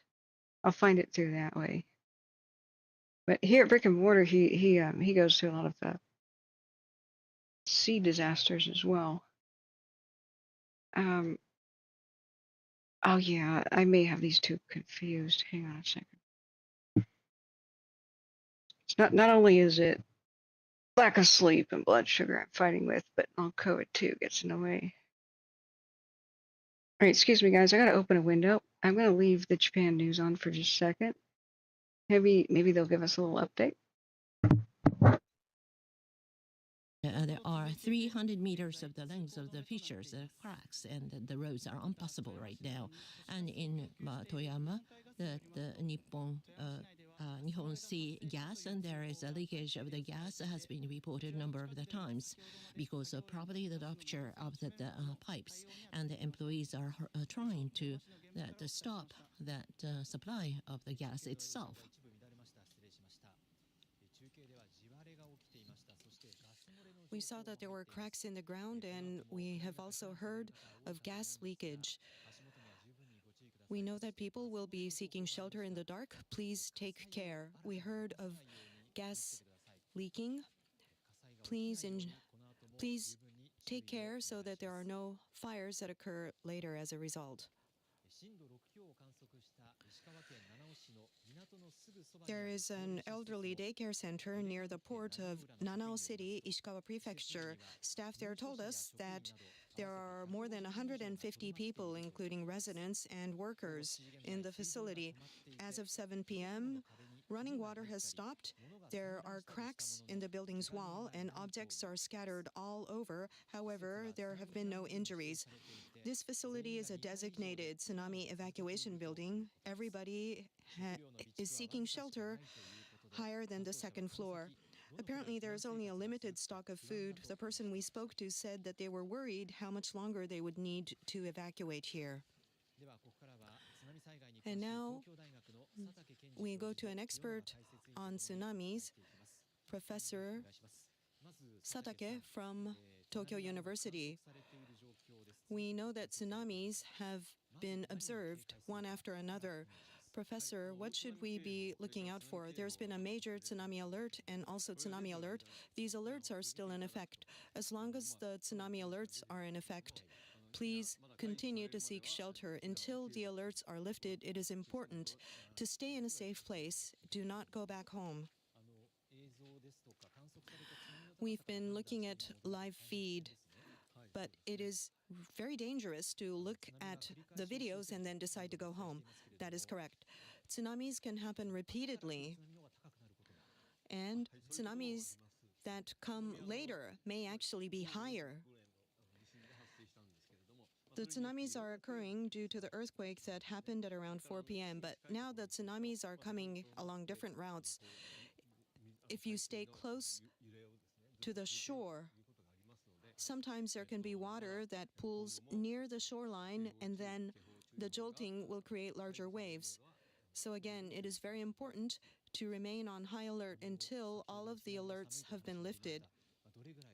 I'll find it through that way. But here at Brick and Mortar, he goes through a lot of sea disasters as well. Oh yeah, I may have these two confused. Hang on a second. It's not only is it lack of sleep and blood sugar I'm fighting with, but long COVID too gets in the way. All right, excuse me guys, I gotta open a window. I'm gonna leave the Japan news on for just a second. Maybe they'll give us a little update. There are 300 meters of the length of the fissures, cracks, and the roads are impassable right now. And in Toyama, the Nihon Sea gas, and there is a leakage of the gas has been reported a number of the times because of probably the rupture of the pipes, and the employees are trying to stop that supply of the gas itself. We saw that there were cracks in the ground, and we have also heard of gas leakage. We know that people will be seeking shelter in the dark. Please take care. We heard of gas leaking. Please take care so that there are no fires that occur later as a result. There is an elderly daycare center near the port of Nanao City, Ishikawa Prefecture. Staff there told us that there are more than 150 people, including residents and workers, in the facility. As of 7 p.m., running water has stopped. There are cracks in the building's wall, and objects are scattered all over. However, there have been no injuries. This facility is a designated tsunami evacuation building. Everybody is seeking shelter higher than the second floor. Apparently, there is only a limited stock of food. The person we spoke to said that they were worried how much longer they would need to evacuate here. And now we go to an expert on tsunamis, Professor Satake from Tokyo University. We know that tsunamis have been observed one after another. Professor, what should we be looking out for? There's been a major tsunami alert and also tsunami alert. These alerts are still in effect. As long as the tsunami alerts are in effect, please continue to seek shelter. Until the alerts are lifted, it is important to stay in a safe place. Do not go back home. We've been looking at live feed, but it is very dangerous to look at the videos and then decide to go home. That is correct. Tsunamis can happen repeatedly, and tsunamis that come later may actually be higher. The tsunamis are occurring due to the earthquake that happened at around 4 p.m., but now the tsunamis are coming along different routes. If you stay close to the shore, sometimes there can be water that pools near the shoreline, and then the jolting will create larger waves. So again, it is very important to remain on high alert until all of the alerts have been lifted.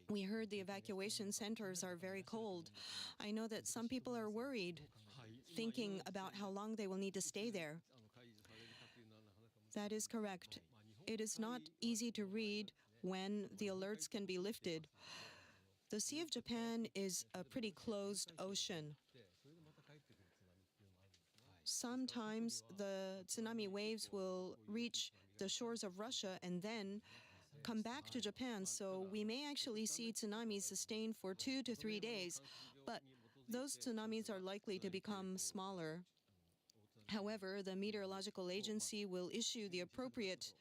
We heard the evacuation centers are very cold. I know that some people are worried, thinking about how long they will need to stay there. That is correct. It is not easy to read when the alerts can be lifted. The Sea of Japan is a pretty closed ocean. Sometimes the tsunami waves will reach the shores of Russia and then come back to Japan, so we may actually see tsunamis sustained for 2 to 3 days, but those tsunamis are likely to become smaller. However, the meteorological agency will issue the appropriate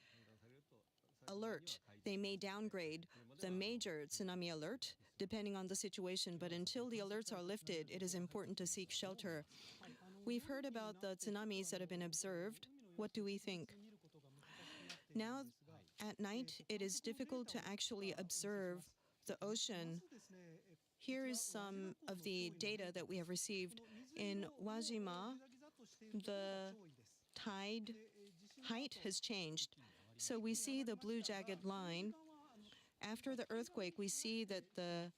alert. They may downgrade the major tsunami alert depending on the situation, but until the alerts are lifted, it is important to seek shelter. We've heard about the tsunamis that have been observed. What do we think? Now, at night, it is difficult to actually observe the ocean. Here is some of the data that we have received. In Wajima, the tide height has changed. So we see the blue jagged line. After the earthquake, we see that the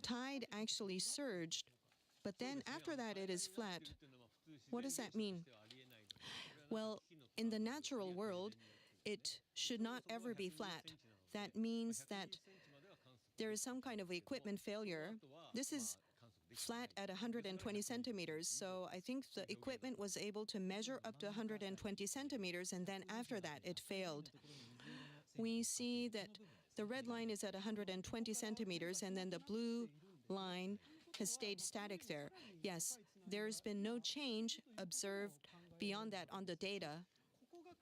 tide actually surged, but then after that it is flat. What does that mean? Well, in the natural world, it should not ever be flat. That means that there is some kind of equipment failure. This is flat at 120 centimeters. So I think the equipment was able to measure up to 120 centimeters, and then after that it failed. We see that the red line is at 120 centimeters, and then the blue line has stayed static there. Yes, there's been no change observed beyond that on the data,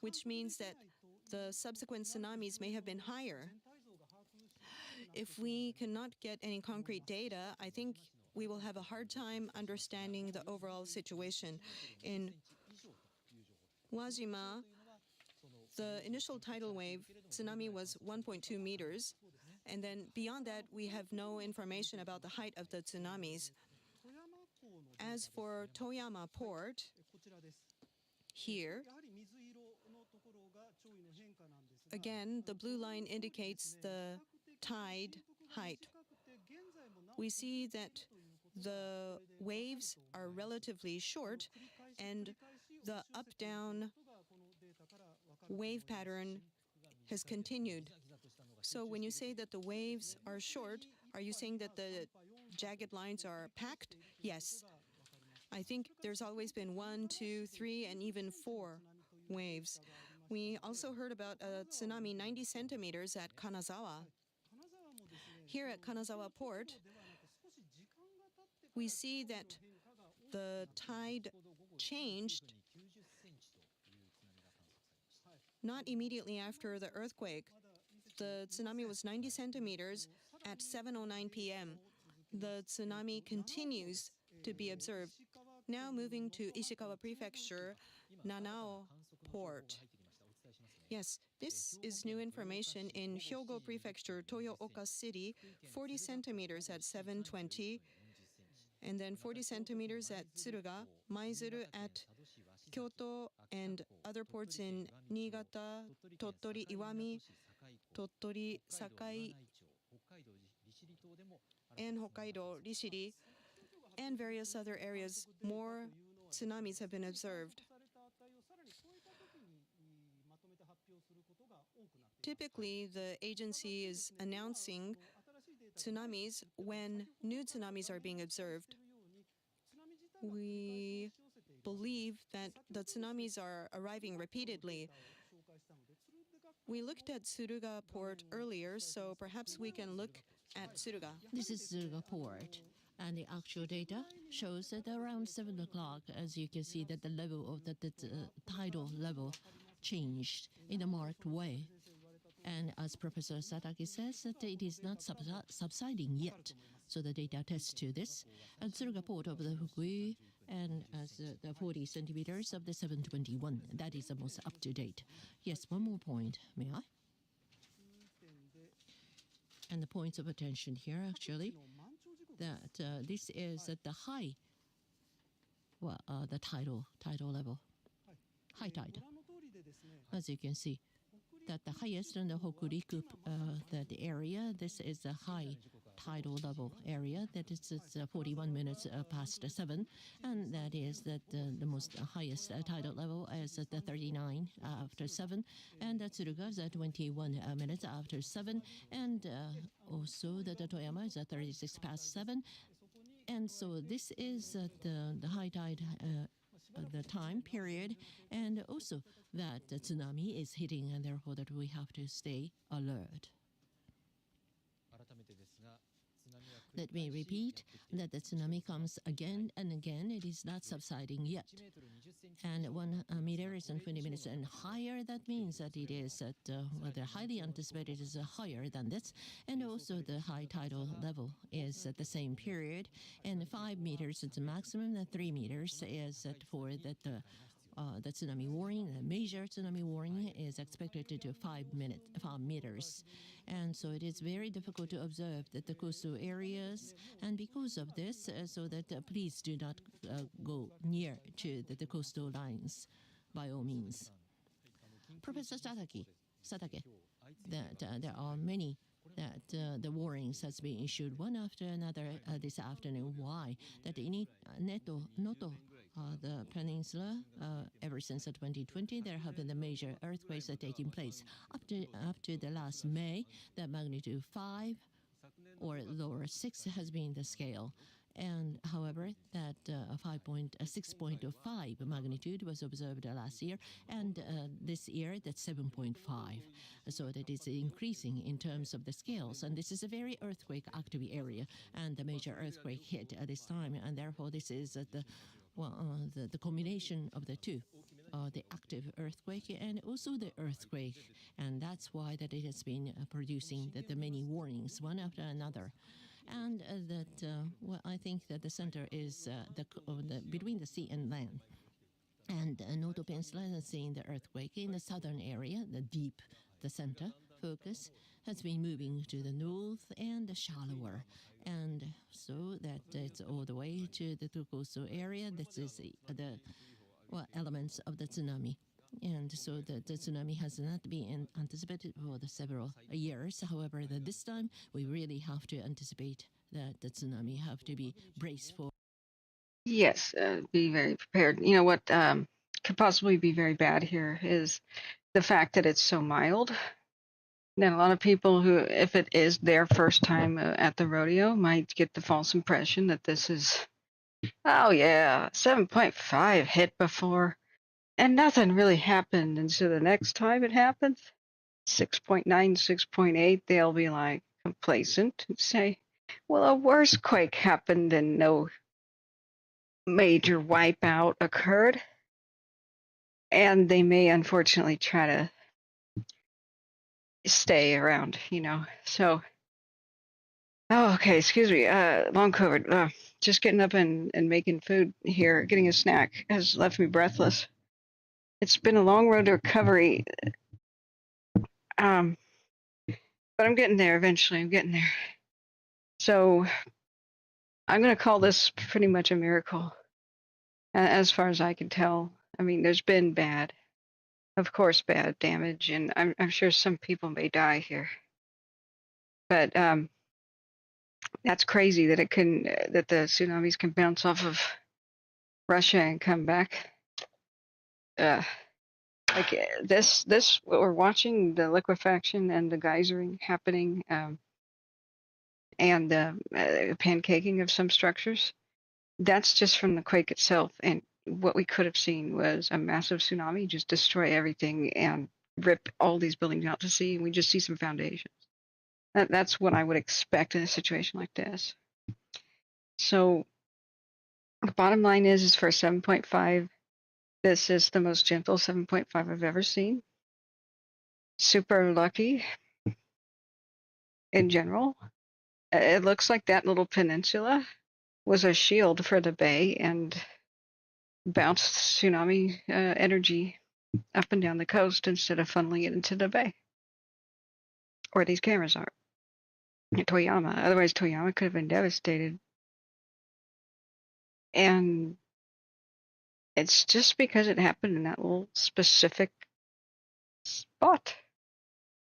which means that the subsequent tsunamis may have been higher. If we cannot get any concrete data, I think we will have a hard time understanding the overall situation. In Wajima, the initial tidal wave tsunami was 1.2 meters, and then beyond that, we have no information about the height of the tsunamis. As for Toyama Port, here, again, the blue line indicates the tide height. We see that the waves are relatively short, and the up-down wave pattern has continued. So when you say that the waves are short, are you saying that the jagged lines are packed? Yes. I think there's always been 1, 2, 3, and even 4 waves. We also heard about a tsunami 90 centimeters at Kanazawa. Here at Kanazawa Port, we see that the tide changed not immediately after the earthquake. The tsunami was 90 centimeters at 7:09 p.m. The tsunami continues to be observed. Now moving to Ishikawa Prefecture, Nanao Port. Yes, this is new information in Hyogo Prefecture, Toyooka City, 40 centimeters at 7:20, and then 40 centimeters at Tsuruga, Maizuru at Kyoto, and other ports in Niigata, Tottori, Iwami, Tottori, Sakai, and Hokkaido, Rishiri, and various other areas. More tsunamis have been observed. Typically, the agency is announcing tsunamis when new tsunamis are being observed. We believe that the tsunamis are arriving repeatedly. We looked at Tsuruga Port earlier, so perhaps we can look at Tsuruga. This is Tsuruga Port, and the actual data shows that around 7 o'clock, as you can see, that the level of the tidal level changed in a marked way. And as Professor Satake says, that it is not subsiding yet. So the data attests to this. And Tsuruga Port of the Fukui, and as the 40 centimeters of the 721. That is the most up-to-date. Yes, one more point, may I? And the points of attention here, actually, that this is at the high, well, the tidal level, high tide. As you can see, that the highest in the Hokuriku that area, this is a high tidal level area. That is 41 minutes past 7, and that is that the most highest tidal level is at the 39 after 7, and Tsuruga is at 21 minutes after 7, and also the Toyama is at 36 past 7, and so this is the high tide. The time period, and also that the tsunami is hitting, and therefore that we have to stay alert. Let me repeat that the tsunami comes again and again. It is not subsiding yet. And 1 meter is in 20 minutes and higher. That means that it is at the highly anticipated is higher than this. And also the high tidal level is at the same period. And 5 meters is the maximum. And 3 meters is for that the tsunami warning, the major tsunami warning is expected to 5 meters. And so it is very difficult to observe that the coastal areas, and because of this, so that please do not go near to the coastal lines by all means. Professor Satake, that there are many that the warnings has been issued one after another this afternoon. Why? That in Noto, the peninsula, ever since 2020, there have been the major earthquakes taking place. Up to the last May, the magnitude 5 or lower 6 has been the scale. And 6.5 magnitude was observed last year, and this year that's 7.5. So that is increasing in terms of the scales, and this is a very earthquake active area, and the major earthquake hit at this time, and therefore this is the combination of the two. The active earthquake and also the earthquake, and that's why that it has been producing the many warnings one after another. And I think that the center is between the sea and land. And Noto Peninsula is seeing the earthquake in the southern area, the center focus has been moving to the north and shallower. And so that it's all the way to the coastal area. This is the elements of the tsunami. And so the tsunami has not been anticipated for the several years. However, this time we really have to anticipate that the tsunami have to be braced for. Yes, be very prepared. You know what could possibly be very bad here is the fact that it's so mild. Then a lot of people who, if it is their first time at the rodeo, might get the false impression that this is, oh yeah, 7.5 hit before, and nothing really happened. And so the next time it happens, 6.9, 6.8, they'll be like complacent and say, well, a worse quake happened and no major wipeout occurred. And they may unfortunately try to stay around, So, oh, okay, excuse me. Long COVID. Just getting up and making food here, getting a snack has left me breathless. It's been a long road to recovery. But I'm getting there eventually. I'm getting there. So I'm going to call this pretty much a miracle, as far as I can tell. I mean, there's been bad, of course, bad damage, and I'm sure some people may die here. But that's crazy that that the tsunamis can bounce off of Russia and come back. Like this, what we're watching, the liquefaction and the geysering happening, and the pancaking of some structures. That's just from the quake itself. And what we could have seen was a massive tsunami just destroy everything and rip all these buildings out to sea, and we just see some foundations. That's what I would expect in a situation like this. So the bottom line is for 7.5, this is the most gentle 7.5 I've ever seen. Super lucky in general. It looks like that little peninsula was a shield for the bay and bounced tsunami energy up and down the coast instead of funneling it into the bay, where these cameras are. At Toyama. Otherwise, Toyama could have been devastated. And it's just because it happened in that little specific spot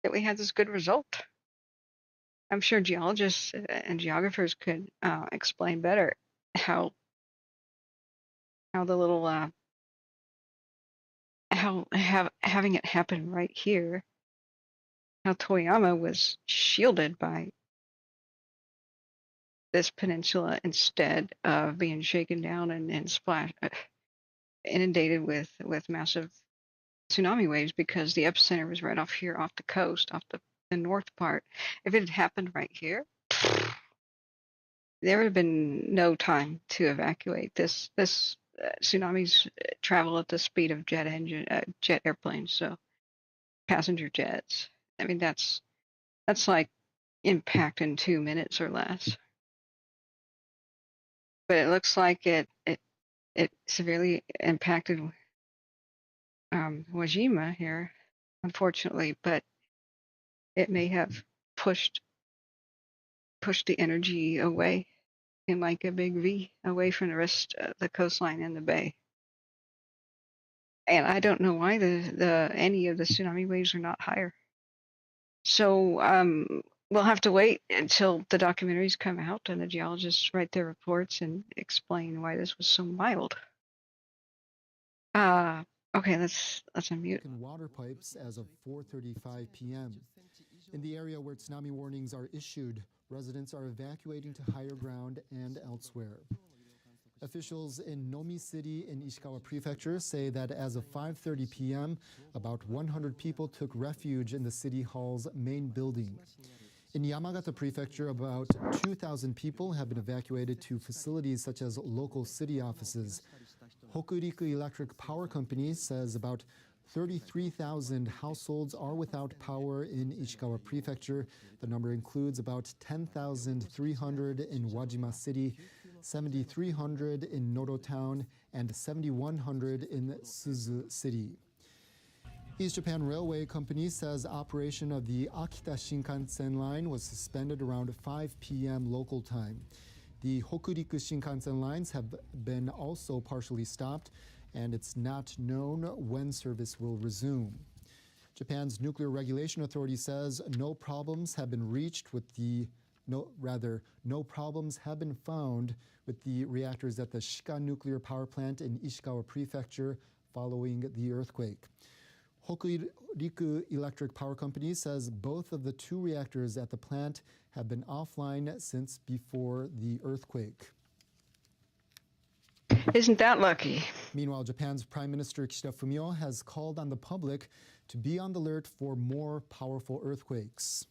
that we had this good result. I'm sure geologists and geographers could explain better how the little having it happen right here, how Toyama was shielded by this peninsula instead of being shaken down and inundated with massive tsunami waves, because the epicenter was right off here, off the coast, off the north part. If it had happened right here, there would have been no time to evacuate. This tsunamis travel at the speed of jet airplanes, so passenger jets. I mean, that's like impact in 2 minutes or less. But it looks like it severely impacted Wajima here, unfortunately, but it may have pushed the energy away in like a big V away from the rest of the coastline and the bay. And I don't know why any of the tsunami waves are not higher. So we'll have to wait until the documentaries come out and the geologists write their reports and explain why this was so mild. Okay, let's unmute. Water pipes as of 4:35 p.m. In the area where tsunami warnings are issued, residents are evacuating to higher ground and elsewhere. Officials in Nomi City in Ishikawa Prefecture say that as of 5:30 p.m., about 100 people took refuge in the city hall's main building. In Yamagata Prefecture, about 2,000 people have been evacuated to facilities such as local city offices. Hokuriku Electric Power Company says about 33,000 households are without power in Ishikawa Prefecture. The number includes about 10,300 in Wajima City, 7,300 in Nodo Town, and 7,100 in Suzu City. East Japan Railway Company says operation of the Akita Shinkansen line was suspended around 5 p.m. local time. The Hokuriku Shinkansen lines have been also partially stopped, and it's not known when service will resume. Japan's Nuclear Regulation Authority says no problems have been found with the reactors at the Shika nuclear power plant in Ishikawa Prefecture following the earthquake. Hokuriku Electric Power Company says both of the two reactors at the plant have been offline since before the earthquake. Isn't that lucky? Meanwhile, Japan's Prime Minister Kishida Fumio has called on the public to be on the alert for more powerful earthquakes.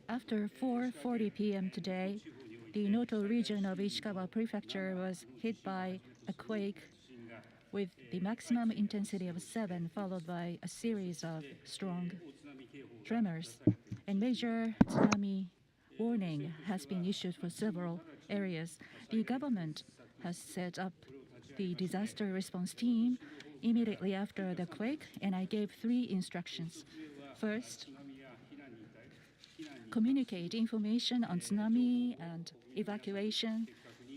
After 4:40 p.m. today, the Noto region of Ishikawa Prefecture was hit by a quake with the maximum intensity of 7, followed by a series of strong tremors. A major tsunami warning has been issued for several areas. The government has set up the disaster response team immediately after the quake, and I gave 3 instructions. First, communicate information on tsunami and evacuation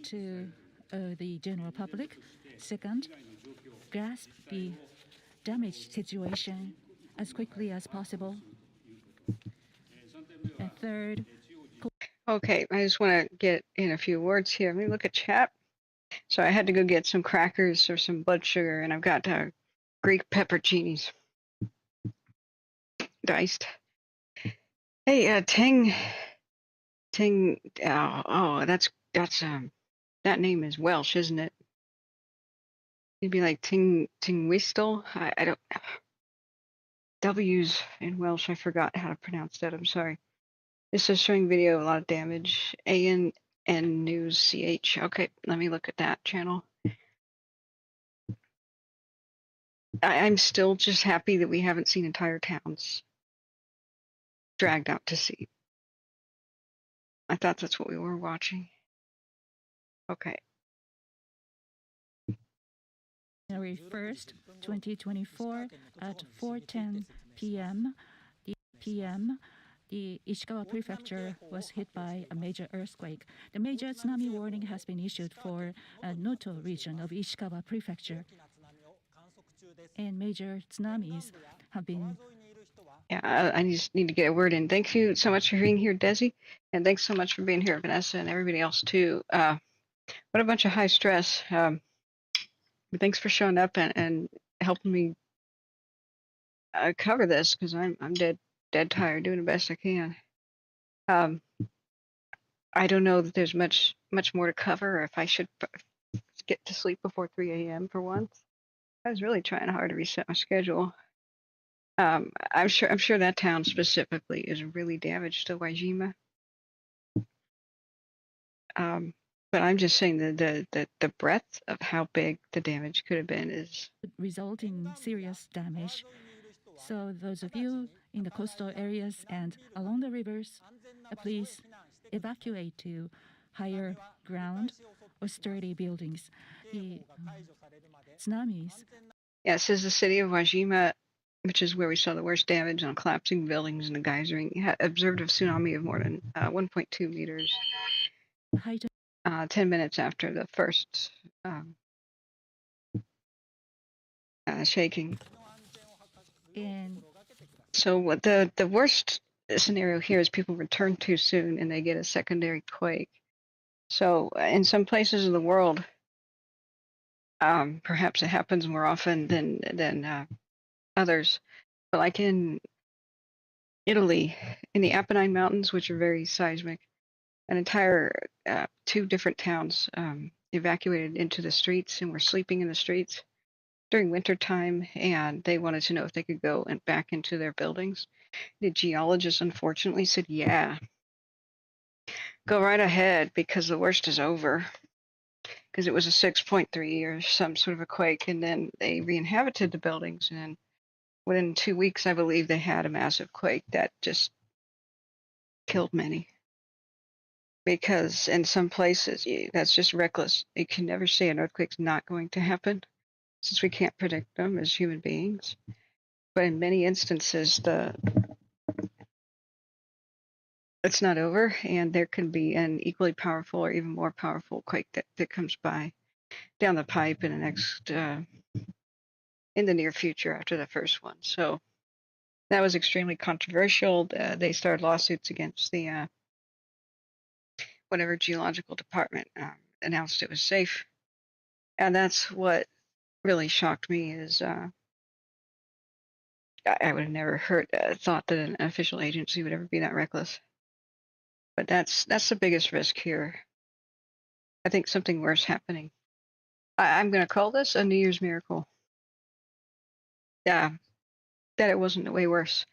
to the general public. Second, grasp the damage situation as quickly as possible. And third, Okay, I just want to get in a few words here. Let me look at chat. So I had to go get some crackers or some blood sugar, and I've got Greek pepperoncinis diced. Hey, Ting. That name is Welsh, isn't it? It'd be like Ting Whistle. I don't. W's in Welsh. I forgot how to pronounce that. I'm sorry. This is showing video, a lot of damage. ANN News CH. Okay, let me look at that channel. I'm still just happy that we haven't seen entire towns dragged out to sea. I thought that's what we were watching. Okay. January 1st, 2024, at 4:10 p.m. The Ishikawa Prefecture was hit by a major earthquake. The major tsunami warning has been issued for Noto region of Ishikawa Prefecture. And major tsunamis have been... Yeah, I just need to get a word in. Thank you so much for being here, Desi. And thanks so much for being here, Vanessa, and everybody else, too. What a bunch of high stress. Thanks for showing up and helping me cover this, because I'm dead tired, doing the best I can. I don't know that there's much more to cover, or if I should get to sleep before 3 a.m. for once. I was really trying hard to reset my schedule. I'm sure that town specifically is really damaged to Wajima. But I'm just saying the breadth of how big the damage could have been is result in serious damage. So those of you in the coastal areas and along the rivers, please evacuate to higher ground or sturdy buildings. The tsunamis. Yeah, it says the city of Wajima, which is where we saw the worst damage on collapsing buildings and the geysering, observed a tsunami of more than 1.2 meters. 10 minutes after the first shaking. So what the worst scenario here is people return too soon and they get a secondary quake. So in some places of the world, perhaps it happens more often than others. But like in Italy, in the Apennine Mountains, which are very seismic, an entire 2 different towns evacuated into the streets and were sleeping in the streets during winter time, and they wanted to know if they could go and back into their buildings. The geologist unfortunately said, yeah, go right ahead because the worst is over, because it was a 6.3 or some sort of a quake, and then they re-inhabited the buildings, and within 2 weeks, I believe, they had a massive quake that just killed many. Because in some places, that's just reckless. You can never say an earthquake's not going to happen, since we can't predict them as human beings. But in many instances, it's not over, and there can be an equally powerful or even more powerful quake that comes by down the pipe in the next in the near future after the first one. So that was extremely controversial. They started lawsuits against the whatever geological department announced it was safe, and that's what really shocked me. Is I would have never thought that an official agency would ever be that reckless. But that's the biggest risk here. I think something worse happening. I'm going to call this a New Year's miracle. Yeah, that it wasn't way worse.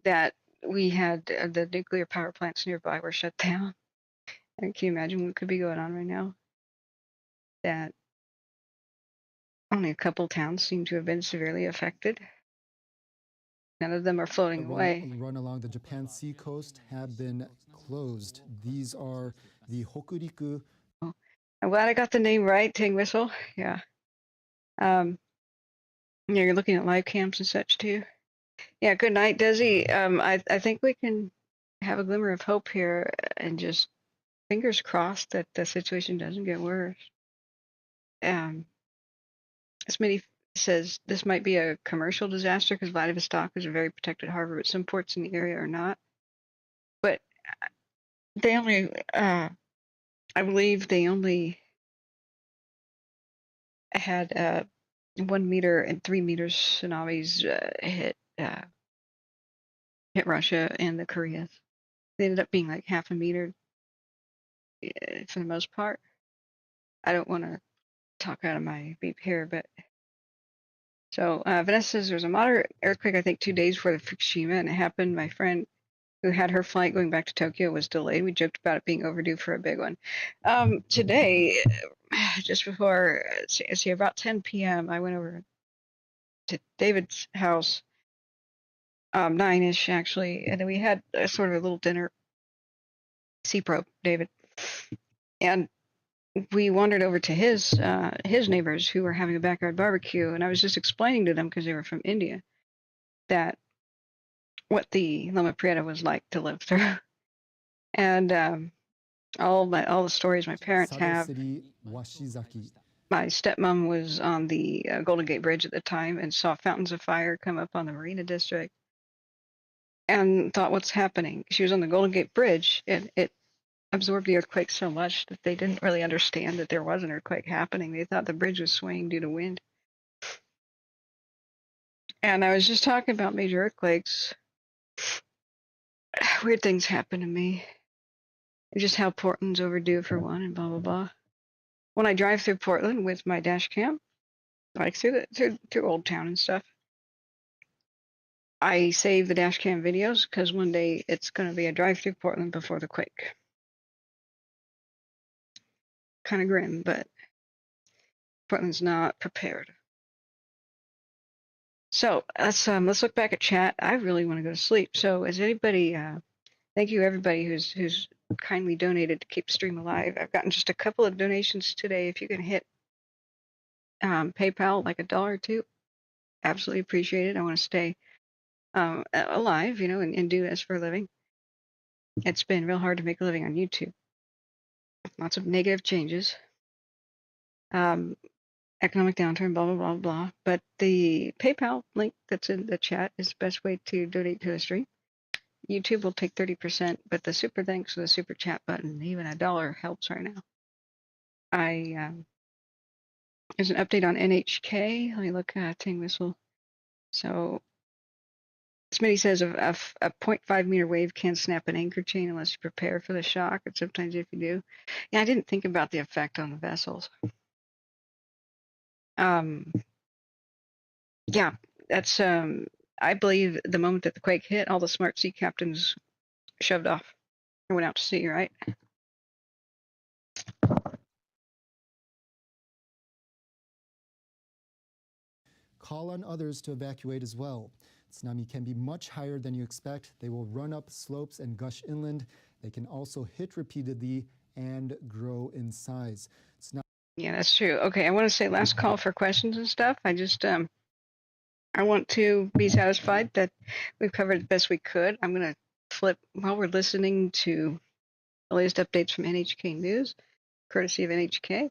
That we had the nuclear power plants nearby were shut down. And can you imagine what could be going on right now? That only a couple towns seem to have been severely affected. None of them are floating away. Run along the Japan Sea coast have been closed. These are the Hokuriku. Oh, I'm glad I got the name right, Ting Whistle. Yeah. Yeah, you're looking at live cams and such too. Yeah, good night, Desi. I think we can have a glimmer of hope here and just fingers crossed that the situation doesn't get worse. Smitty says this might be a commercial disaster because Vladivostok is a very protected harbor, but some ports in the area are not. But they only, I believe they only had 1 meter and 3 meters tsunamis hit Russia and the Koreas. They ended up being like half a meter for the most part. I don't want to talk out of my beep here, but so Vanessa says there was a moderate earthquake, I think 2 days before the Fukushima, and it happened. My friend who had her flight going back to Tokyo was delayed. We joked about it being overdue for a big one. Today, just before, see, about 10 p.m., I went over to David's house, 9-ish actually, and then we had a sort of a little dinner. C-Pro, David, and we wandered over to his neighbors who were having a backyard barbecue, and I was just explaining to them because they were from India that what the Loma Prieta was like to live through, and all the stories my parents have. My stepmom was on the Golden Gate Bridge at the time and saw fountains of fire come up on the Marina District, and thought, "What's happening?" She was on the Golden Gate Bridge, and it absorbed the earthquake so much that they didn't really understand that there was an earthquake happening. They thought the bridge was swaying due to wind. And I was just talking about major earthquakes. Weird things happen to me. Just how Portland's overdue for one and blah, blah, blah. When I drive through Portland with my dash cam, like through Old Town and stuff, I save the dash cam videos because one day it's going to be a drive through Portland before the quake. Kind of grim, but Portland's not prepared. So let's look back at chat. I really want to go to sleep. So is anybody? Thank you everybody who's kindly donated to keep the stream alive. I've gotten just a couple of donations today. If you can hit PayPal like $1 or $2, absolutely appreciate it. I want to stay alive, and do this for a living. It's been real hard to make a living on YouTube. Lots of negative changes. Economic downturn, blah, blah, blah, blah. But the PayPal link that's in the chat is the best way to donate to the stream. YouTube will take 30%, but the super thanks for the super chat button, even $1 helps right now. There's an update on NHK. Let me look at Ting Whistle. So Smitty says a 0.5 meter wave can snap an anchor chain unless you prepare for the shock, and sometimes if you do. Yeah, I didn't think about the effect on the vessels. Yeah, that's I believe the moment that the quake hit, all the smart sea captains shoved off and went out to sea, right? Call on others to evacuate as well. Tsunami can be much higher than you expect. They will run up slopes and gush inland. They can also hit repeatedly and grow in size. Yeah, that's true. Okay, I want to say last call for questions and stuff. I just I want to be satisfied that we've covered the best we could. I'm going to flip while we're listening to the latest updates from NHK News, courtesy of NHK.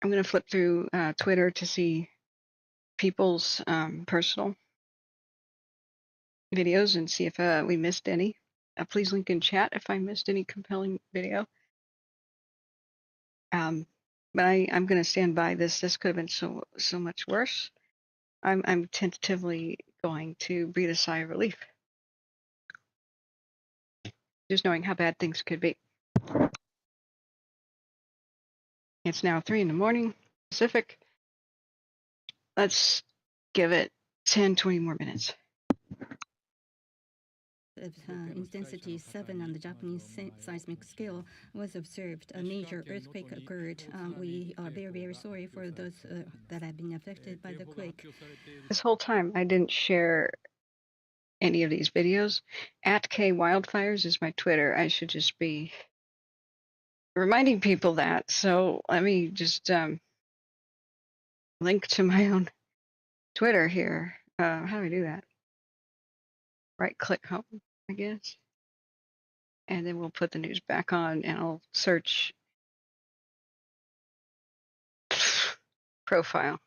I'm going to flip through Twitter to see people's personal videos and see if we missed any. Please link in chat if I missed any compelling video. But I'm going to stand by this. This could have been so much worse. I'm tentatively going to breathe a sigh of relief, just knowing how bad things could be. It's now 3 in the morning Pacific. Let's give it 10-20 more minutes. Intensity 7 on the Japanese seismic scale was observed. A major earthquake occurred. We are very, very sorry for those that have been affected by the quake. This whole time, I didn't share any of these videos. @Wildfires is my Twitter. I should just be reminding people that. So let me just link to my own Twitter here. How do I do that? Right click home, I guess. And then we'll put the news back on and I'll search profile.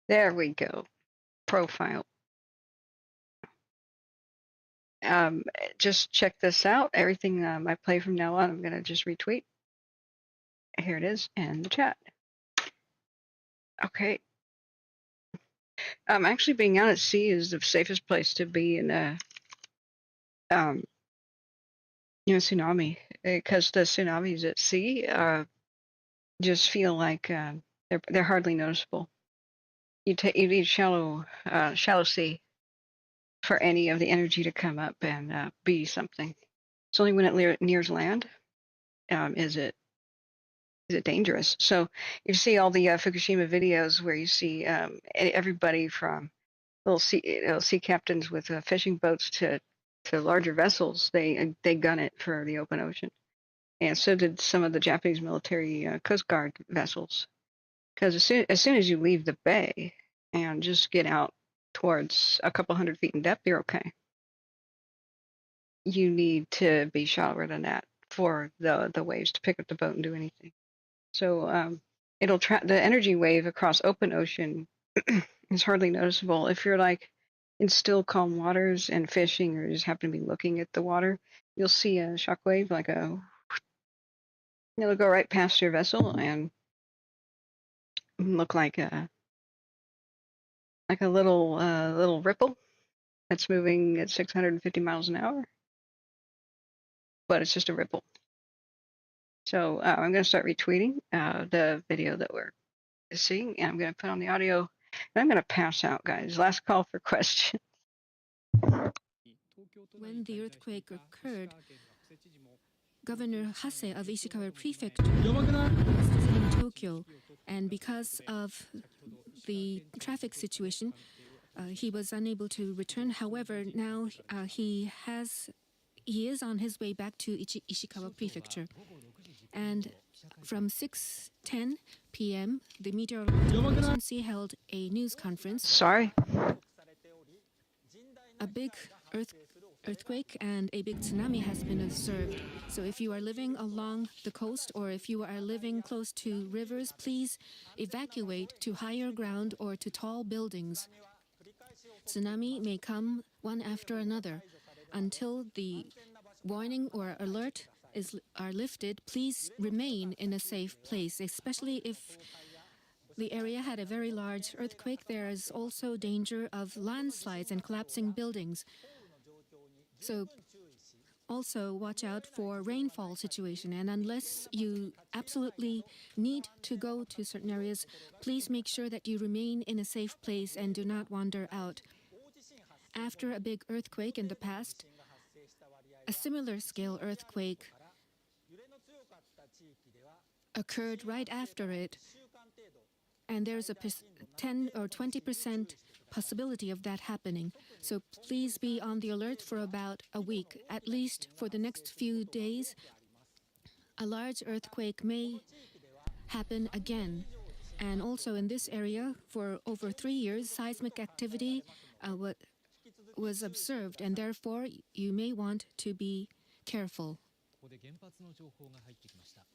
There we go. Profile. Just check this out. Everything I play from now on, I'm going to just retweet. Here it is in the chat. Okay. Actually, being out at sea is the safest place to be in a tsunami, because the tsunamis at sea just feel like they're hardly noticeable. You need shallow sea for any of the energy to come up and be something. It's only when it nears land is it dangerous. So you see all the Fukushima videos where you see everybody from little sea captains with fishing boats to larger vessels. They gun it for the open ocean, and so did some of the Japanese military Coast Guard vessels. Because as soon as you leave the bay and just get out towards a couple hundred feet in depth, you're okay. You need to be shallower than that for the waves to pick up the boat and do anything. So it'll the energy wave across open ocean is hardly noticeable. If you're like in still calm waters and fishing or just happen to be looking at the water, you'll see a shock wave like it'll go right past your vessel and look like a little ripple that's moving at 650 miles an hour, but it's just a ripple. So I'm going to start retweeting the video that we're seeing, and I'm going to put on the audio, and I'm going to pass out, guys. Last call for questions. When the earthquake occurred, Governor Hase of Ishikawa Prefecture was visiting Tokyo, and because of the traffic situation, he was unable to return. However, now he is on his way back to Ishikawa Prefecture. And from 6:10 p.m., the meteorological agency held a news conference. Sorry. A big earthquake and a big tsunami has been observed. So if you are living along the coast or if you are living close to rivers, please evacuate to higher ground or to tall buildings. Tsunami may come one after another. Until the warning or alert are lifted, please remain in a safe place, especially if the area had a very large earthquake, there is also danger of landslides and collapsing buildings. So also watch out for rainfall situation, and unless you absolutely need to go to certain areas, please make sure that you remain in a safe place and do not wander out. After a big earthquake in the past, a similar scale earthquake occurred right after it, and there's a 10 or 20% possibility of that happening. So please be on the alert for about a week. At least for the next few days, a large earthquake may happen again. And also in this area, for over 3 years, seismic activity was observed, and therefore you may want to be careful.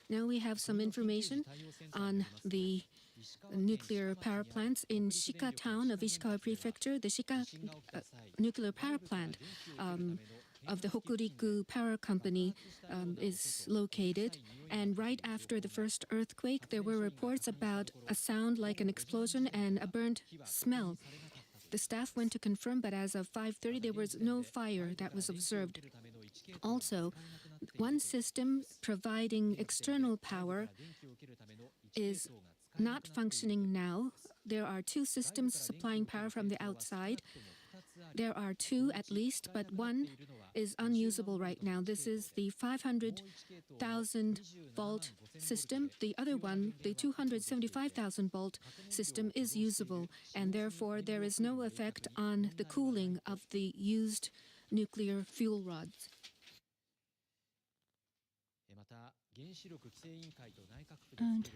Now we have some information on the nuclear power plants in Shika town of Ishikawa Prefecture. The Shika nuclear power plant of the Hokuriku Power Company is located. And right after the first earthquake, there were reports about a sound like an explosion and a burnt smell. The staff went to confirm, but as of 5:30, there was no fire that was observed. Also, one system providing external power is not functioning now. There are 2 systems supplying power from the outside. There are 2 at least, but one is unusable right now. This is the 500,000 volt system. The other one, the 275,000 volt system, is usable, and therefore there is no effect on the cooling of the used nuclear fuel rods. And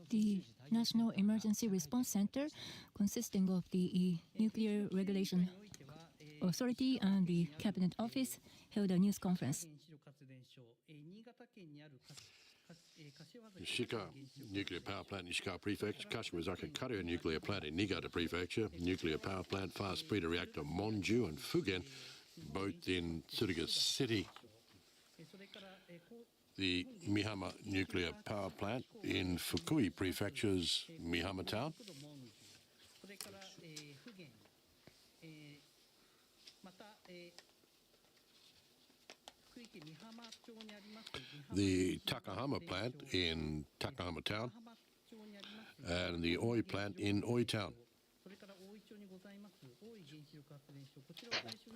the National Emergency Response Center, consisting of the Nuclear Regulation Authority and the Cabinet Office, held a news conference. Shika Nuclear Power Plant in Ishikawa Prefecture, Kashiwazaki Karyo Nuclear Plant in Niigata Prefecture, Nuclear Power Plant, Fast Breeder Reactor Monju and Fugen, both in Tsuruga City. The Mihama Nuclear Power Plant in Fukui Prefecture's Mihama Town. The Takahama Plant in Takahama Town and the Oi Plant in Oi Town.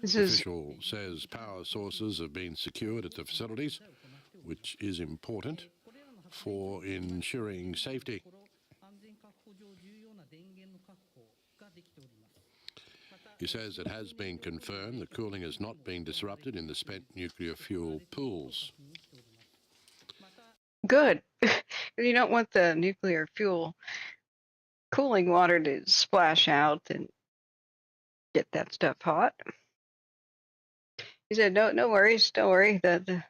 The official says power sources have been secured at the facilities, which is important for ensuring safety. He says it has been confirmed that cooling has not been disrupted in the spent nuclear fuel pools. Good. You don't want the nuclear fuel cooling water to splash out and get that stuff hot. He said, no worries, don't worry. The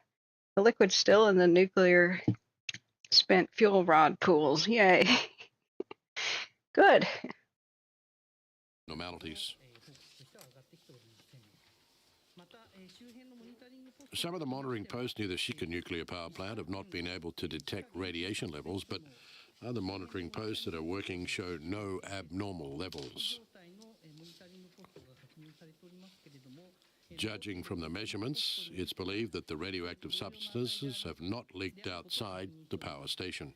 liquid's still in the nuclear spent fuel rod pools. Yay. Good. Normalities. Some of the monitoring posts near the Shika nuclear power plant have not been able to detect radiation levels, but other monitoring posts that are working show no abnormal levels. Judging from the measurements, it's believed that the radioactive substances have not leaked outside the power station.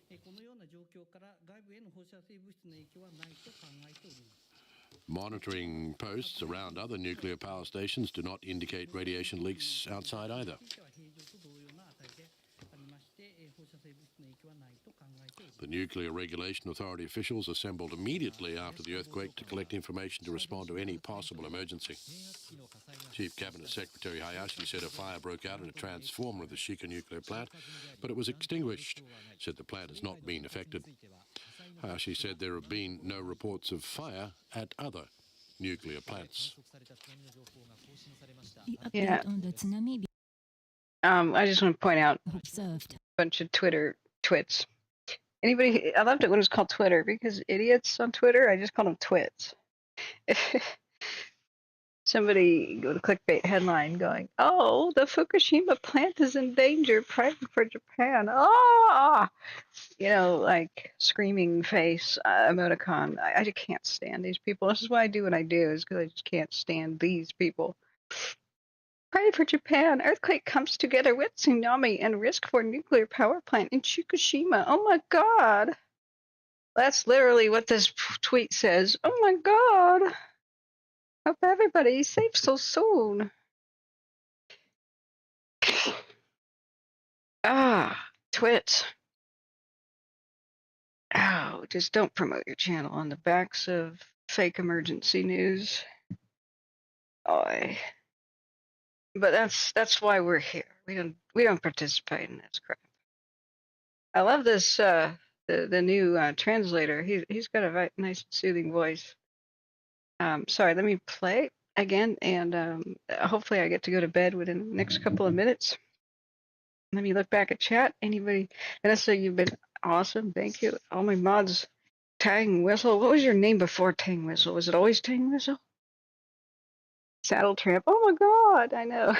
Monitoring posts around other nuclear power stations do not indicate radiation leaks outside either. The Nuclear Regulation Authority officials assembled immediately after the earthquake to collect information to respond to any possible emergency. Chief Cabinet Secretary Hayashi said a fire broke out in a transformer of the Shika nuclear plant, but it was extinguished. Said the plant has not been affected. Hayashi said there have been no reports of fire at other nuclear plants. Yeah. I just want to point out a bunch of Twitter twits. Anybody, I loved it when it was called Twitter because idiots on Twitter, I just call them twits. Somebody go to clickbait headline going, oh, the Fukushima plant is in danger, praying for Japan. Ah! like screaming face emoticon. I just can't stand these people. This is why I do what I do, is because I just can't stand these people. Pray for Japan. Earthquake comes together with tsunami and risk for nuclear power plant in Fukushima. Oh my god. That's literally what this tweet says. Oh my god. Hope everybody's safe so soon. Twit. Oh, just don't promote your channel on the backs of fake emergency news. But that's why we're here. We don't participate in this crap. I love this the new translator. He's got a very nice soothing voice. Sorry, let me play again, and hopefully I get to go to bed within the next couple of minutes. Let me look back at chat. Anybody? Vanessa, you've been awesome. Thank you. All my mods. Tang Whistle. What was your name before Tang Whistle? Was it always Tang Whistle? Saddle Tramp. Oh my god, I know.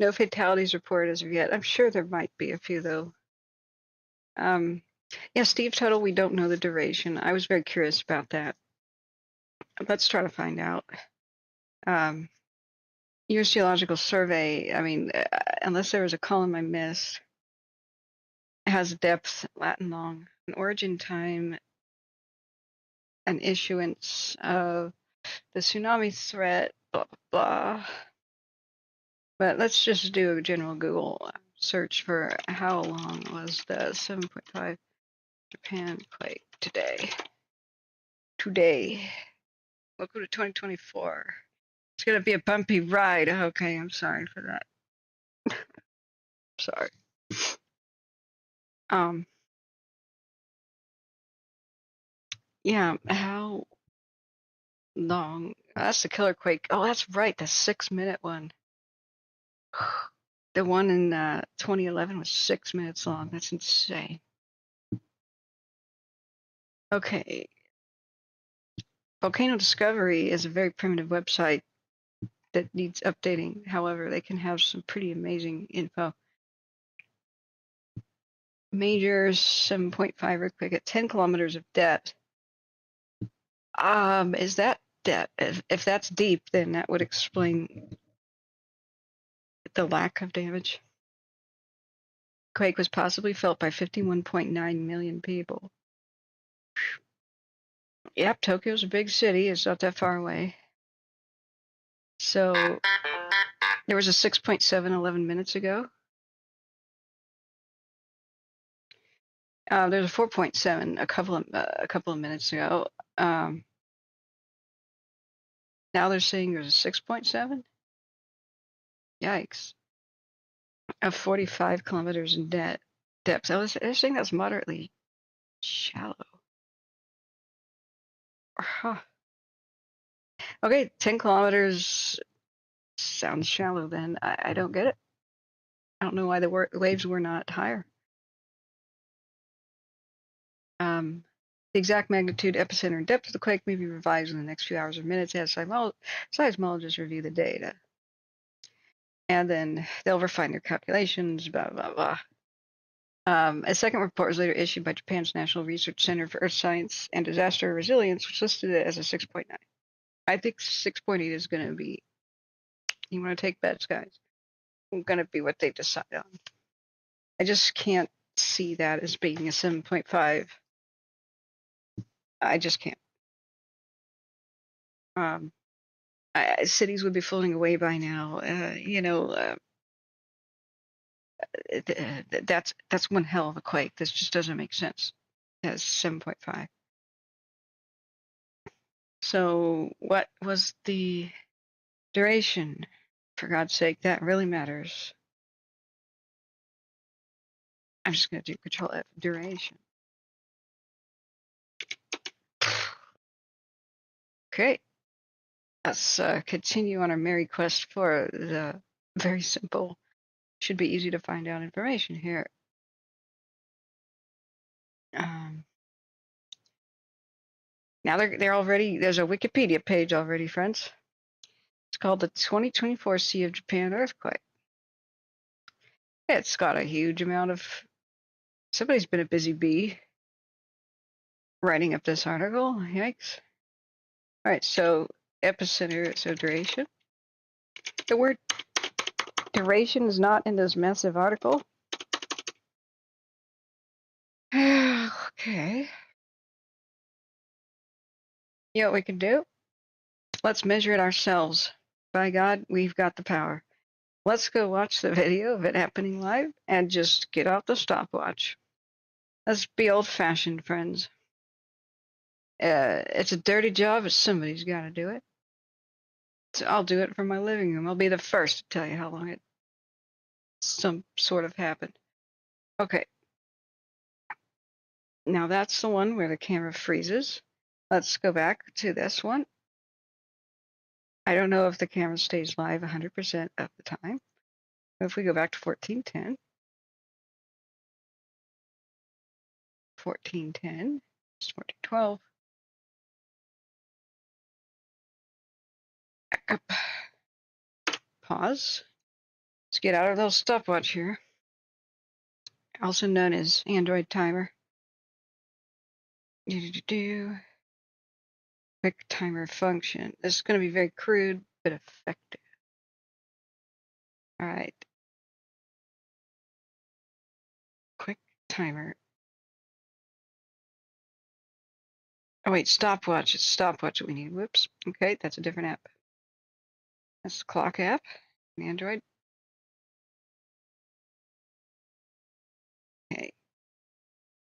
No fatalities reported as of yet. I'm sure there might be a few though. Yeah, Steve Tuttle, we don't know the duration. I was very curious about that. Let's try to find out. US Geological Survey, I mean, unless there was a column I missed, it has depth, Latin long, an origin time, an issuance of the tsunami threat, blah, blah, blah. But let's just do a general Google search for how long was the 7.5 Japan quake today. Welcome to 2024. It's going to be a bumpy ride. Okay, I'm sorry for that. Sorry. Yeah, how long? That's the killer quake. Oh, that's right, the 6-minute one. The one in 2011 was 6 minutes long. That's insane. Okay. Volcano Discovery is a very primitive website that needs updating. However, they can have some pretty amazing info. Major 7.5 earthquake at 10 kilometers of depth. Is that depth? If that's deep, then that would explain the lack of damage. Quake was possibly felt by 51.9 million people. Yep, Tokyo's a big city. It's not that far away. So there was a 6.7 11 minutes ago. There's a 4.7 a couple of minutes ago. Now they're saying there's a 6.7. Yikes! Of 45 kilometers in depth. They're saying that's moderately shallow. Huh. Okay, 10 kilometers sounds shallow. Then I don't get it. I don't know why the waves were not higher. The exact magnitude, epicenter, and depth of the quake may be revised in the next few hours or minutes as seismologists review the data. And then they'll refine their calculations, blah, blah, blah. A second report was later issued by Japan's National Research Center for Earth Science and Disaster Resilience, which listed it as a 6.9. I think 6.8 is going to be, you want to take bets, guys? Going to be what they decide on. I just can't see that as being a 7.5. I just can't. Cities would be floating away by now. That's one hell of a quake. This just doesn't make sense. As 7.5. So what was the duration? For God's sake, that really matters. I'm just going to do Control F, duration. Okay. Let's continue on our merry quest for the very simple, should be easy to find out information here. Now they're already, there's a Wikipedia page already, friends. It's called the 2024 Sea of Japan earthquake. It's got a huge amount of Somebody's been a busy bee writing up this article. Yikes. All right, so epicenter, so duration. The word duration is not in this massive article. Okay. You know what we can do? Let's measure it ourselves. By God, we've got the power. Let's go watch the video of it happening live and just get out the stopwatch. Let's be old-fashioned, friends. It's a dirty job, but somebody's got to do it. So I'll do it from my living room. I'll be the first to tell you how long it some sort of happened. Okay. Now that's the one where the camera freezes. Let's go back to this one. I don't know if the camera stays live 100% of the time. If we go back to 1410, 1410, 1412, back up, pause. Let's get out of those stopwatch here, also known as Android timer. Quick timer function. This is going to be very crude but effective. All right. Quick timer. Oh wait, stopwatch. It's stopwatch that we need. Whoops. Okay, that's a different app. That's the clock app in Android. Okay.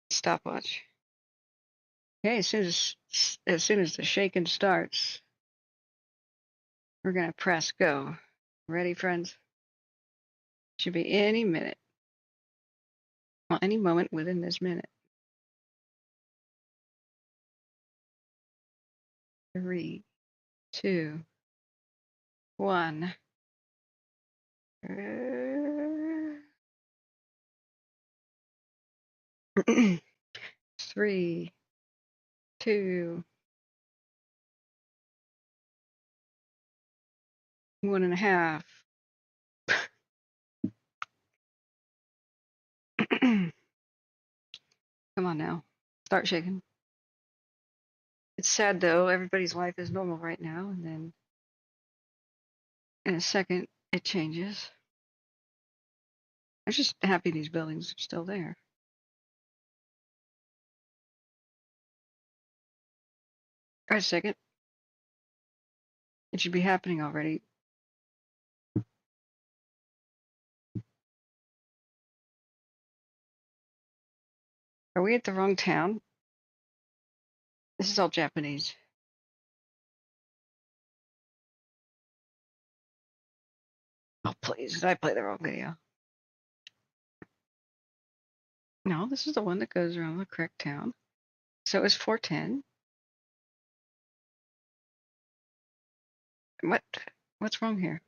Stopwatch. Okay, as soon as the shaking starts, we're gonna press go. Ready, friends? Should be any minute. Well, any moment within this minute. 3, 2, 1. 3, 2, 1.5. Come on now, start shaking. It's sad though, everybody's life is normal right now, and then in a second it changes. I'm just happy these buildings are still there. Wait a second. It should be happening already. Are we at the wrong town? This is all Japanese. Oh, please, did I play the wrong video? No, this is the one that goes around the correct town. So it's 410. What's wrong here?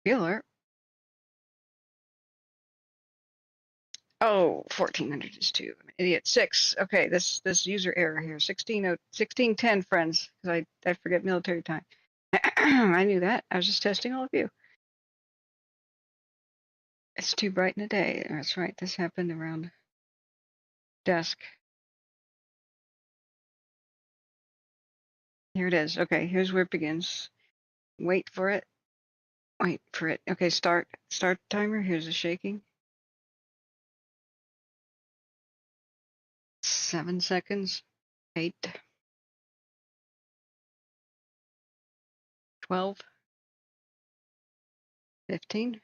Alert. Oh, 1400 is too. I'm an idiot. 6. Okay, this user error here. 1610, friends, because I forget military time. I knew that. I was just testing all of you. It's too bright in the day. That's right. This happened around dusk. Here it is. Okay, here's where it begins. Wait for it. Wait for it. Okay, start timer. Here's the shaking. 7 seconds. 8. 12. 15.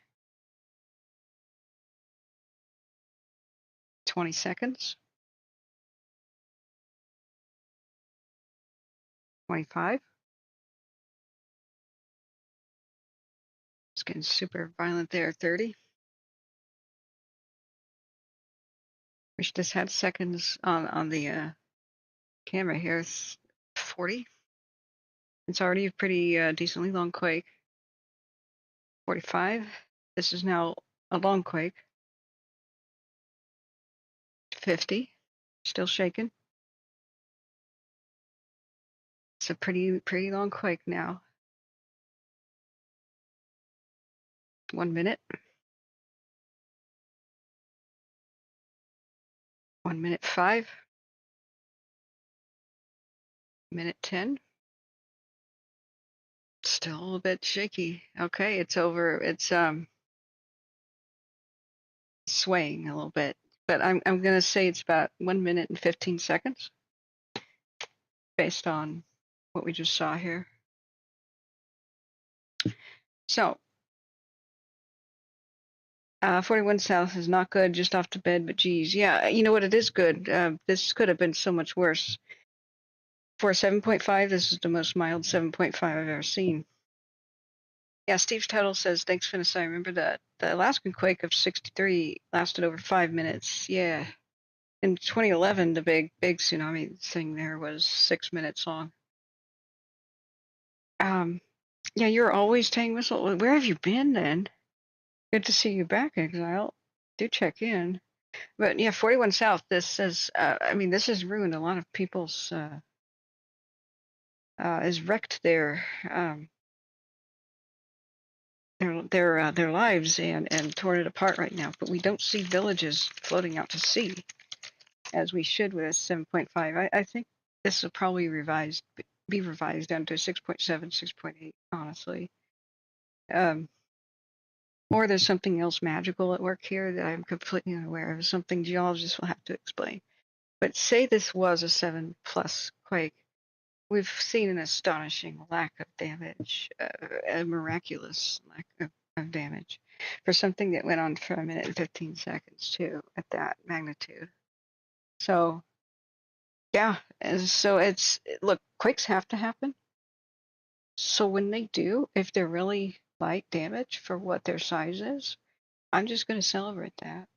20 seconds. 25. It's getting super violent there. 30. Wish this had seconds on the camera here. It's 40. It's already a pretty decently long quake. 45. This is now a long quake. 50. Still shaking. It's a pretty long quake now. 1 minute. 1 minute 5. Minute 10. Still a little bit shaky. Okay, it's over. It's swaying a little bit, but I'm gonna say it's about 1 minute and 15 seconds based on what we just saw here. So 41 South is not good, just off to bed, but geez, yeah, you know what, it is good. This could have been so much worse. For 7.5, this is the most mild 7.5 I've ever seen. Yeah, Steve's title says, thanks, Finis. I remember that. The Alaskan quake of 63 lasted over 5 minutes. Yeah. In 2011, the big tsunami thing there was 6 minutes long. Yeah, you're always Tang Whistle. Where have you been then? Good to see you back, Exile. Do check in. But yeah, 41 South, this is, this has ruined a lot of people's, has wrecked their lives and torn it apart right now. But we don't see villages floating out to sea as we should with a 7.5. I think this will probably be revised down to 6.7, 6.8, honestly. Or there's something else magical at work here that I'm completely unaware of, something geologists will have to explain. But say this was a 7+ quake, we've seen an astonishing lack of damage, a miraculous lack of damage for something that went on for 1 minute and 15 seconds too, at that magnitude. So yeah, so look, quakes have to happen. So when they do, if they're really light damage for what their size is, I'm just going to celebrate that.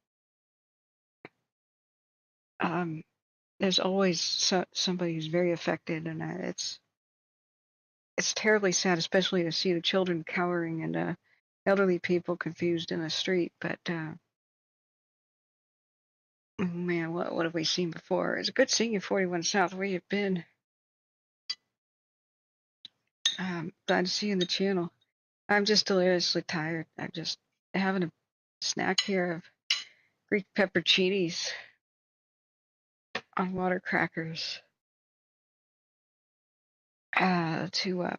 There's always somebody who's very affected, and it's terribly sad, especially to see the children cowering and elderly people confused in the street. But man, what have we seen before? It's good seeing you, 41 South. Where you been? Glad to see you in the channel. I'm just deliriously tired. I'm just having a snack here of Greek pepperoncinis on water crackers to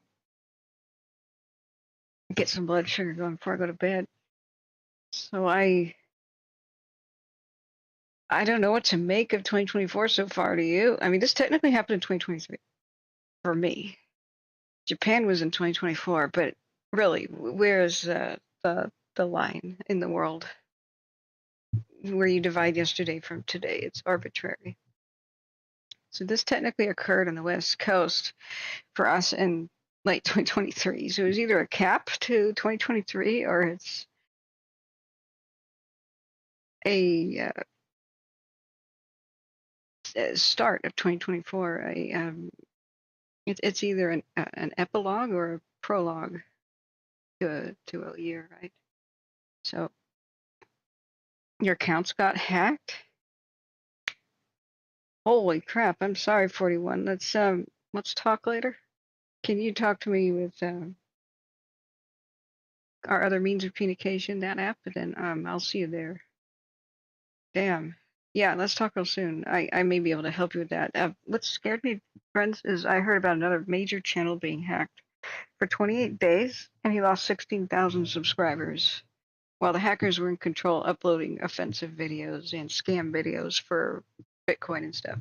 get some blood sugar going before I go to bed. So I don't know what to make of 2024 so far. Do you? I mean, this technically happened in 2023 for me. Japan was in 2024, but really, where's the line in the world where you divide yesterday from today? It's arbitrary. So this technically occurred on the West Coast for us in late 2023. So it was either a cap to 2023 or it's a start of 2024. It's either an epilogue or a prologue to a year, right? So your accounts got hacked. Holy crap! I'm sorry, 41. Let's talk later. Can you talk to me with our other means of communication, that app, and then I'll see you there. Damn. Yeah, let's talk real soon. I may be able to help you with that. What scared me, friends, is I heard about another major channel being hacked for 28 days, and he lost 16,000 subscribers while the hackers were in control, uploading offensive videos and scam videos for Bitcoin and stuff.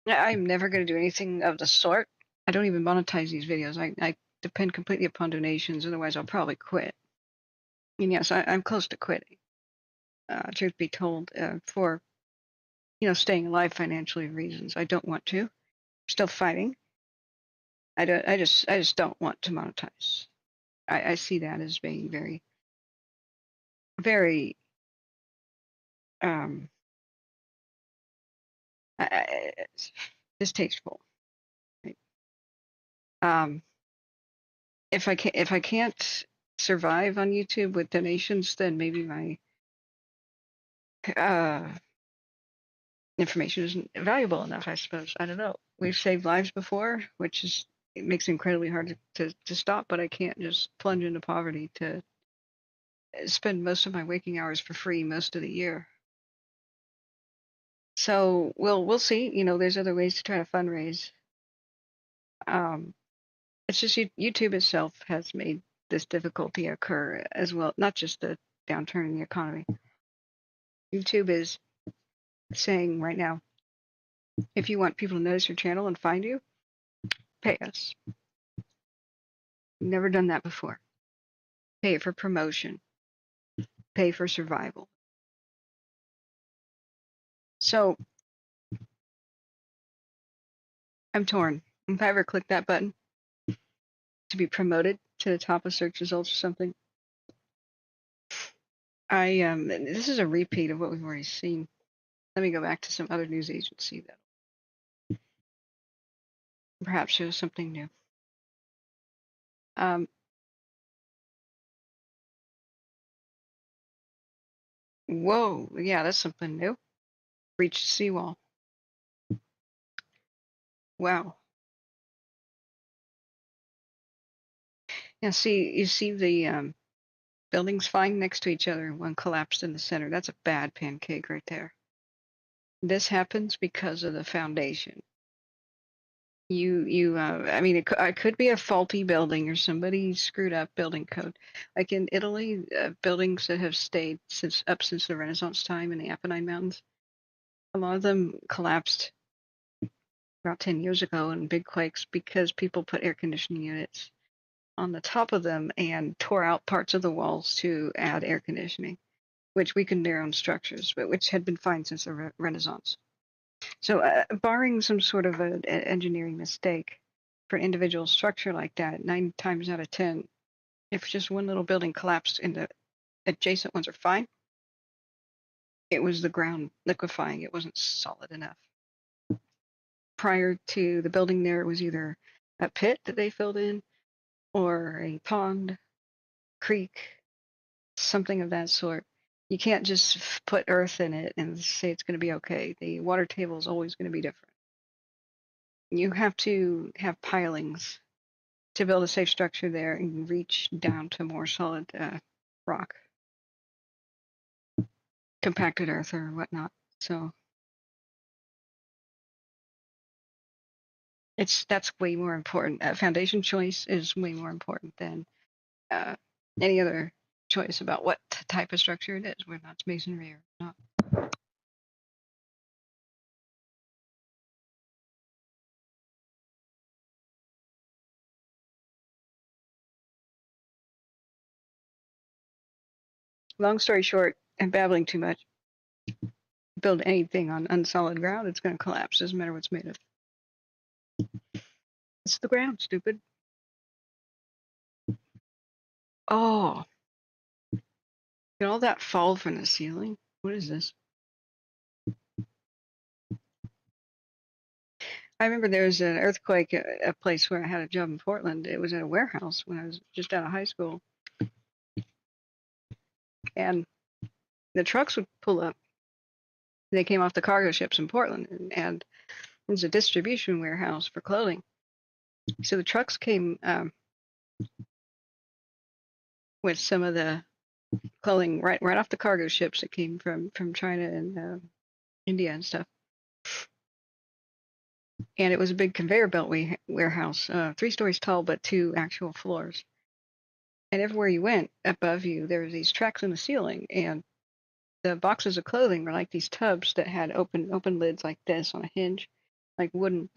I'm never going to do anything of the sort. I don't even monetize these videos. I depend completely upon donations. Otherwise, I'll probably quit. And yes, I'm close to quitting. Truth be told, for staying alive financially reasons, I don't want to. I'm still fighting. I just don't want to monetize. I see that as being very, very distasteful. Right? If I can't survive on YouTube with donations, then maybe my information isn't valuable enough, I suppose. I don't know. We've saved lives before, it makes it incredibly hard to stop, but I can't just plunge into poverty to spend most of my waking hours for free most of the year. So we'll see. You know, there's other ways to try to fundraise. It's just YouTube itself has made this difficulty occur as well, not just the downturn in the economy. YouTube is saying right now, if you want people to notice your channel and find you, pay us. Never done that before. Pay for promotion. Pay for survival. So I'm torn. If I ever click that button to be promoted to the top of search results or something, this is a repeat of what we've already seen. Let me go back to some other news agency that perhaps shows something new. Whoa, yeah, that's something new. Breached seawall. Wow. Yeah, you see the buildings flying next to each other, one collapsed in the center. That's a bad pancake right there. This happens because of the foundation. I mean, it could be a faulty building or somebody screwed up building code. Like in Italy, buildings that have stayed since the Renaissance time in the Apennine Mountains, a lot of them collapsed about 10 years ago in big quakes because people put air conditioning units on the top of them and tore out parts of the walls to add air conditioning, which weakened their own structures, but which had been fine since the Renaissance. So, barring some sort of an engineering mistake for an individual structure like that, 9 times out of 10, if just one little building collapsed and the adjacent ones are fine, it was the ground liquefying. It wasn't solid enough. Prior to the building there, it was either a pit that they filled in or a pond, creek, something of that sort. You can't just put earth in it and say it's going to be okay. The water table is always going to be different. You have to have pilings to build a safe structure there and reach down to more solid rock, compacted earth or whatnot. So that's way more important. Foundation choice is way more important than any other choice about what type of structure it is, whether it's masonry or not. Long story short, I'm babbling too much. Build anything on unsolid ground, it's going to collapse. Doesn't matter what it's made of. It's the ground, stupid. Oh, did all that fall from the ceiling? What is this? I remember there was an earthquake at a place where I had a job in Portland. It was at a warehouse when I was just out of high school. And the trucks would pull up. They came off the cargo ships in Portland, and it was a distribution warehouse for clothing. So the trucks came with some of the clothing right off the cargo ships that came from China and India and stuff. And it was a big conveyor belt warehouse, 3 stories tall, but 2 actual floors. And everywhere you went, above you, there were these tracks in the ceiling, and the boxes of clothing were like these tubs that had open lids like this on a hinge, like wooden,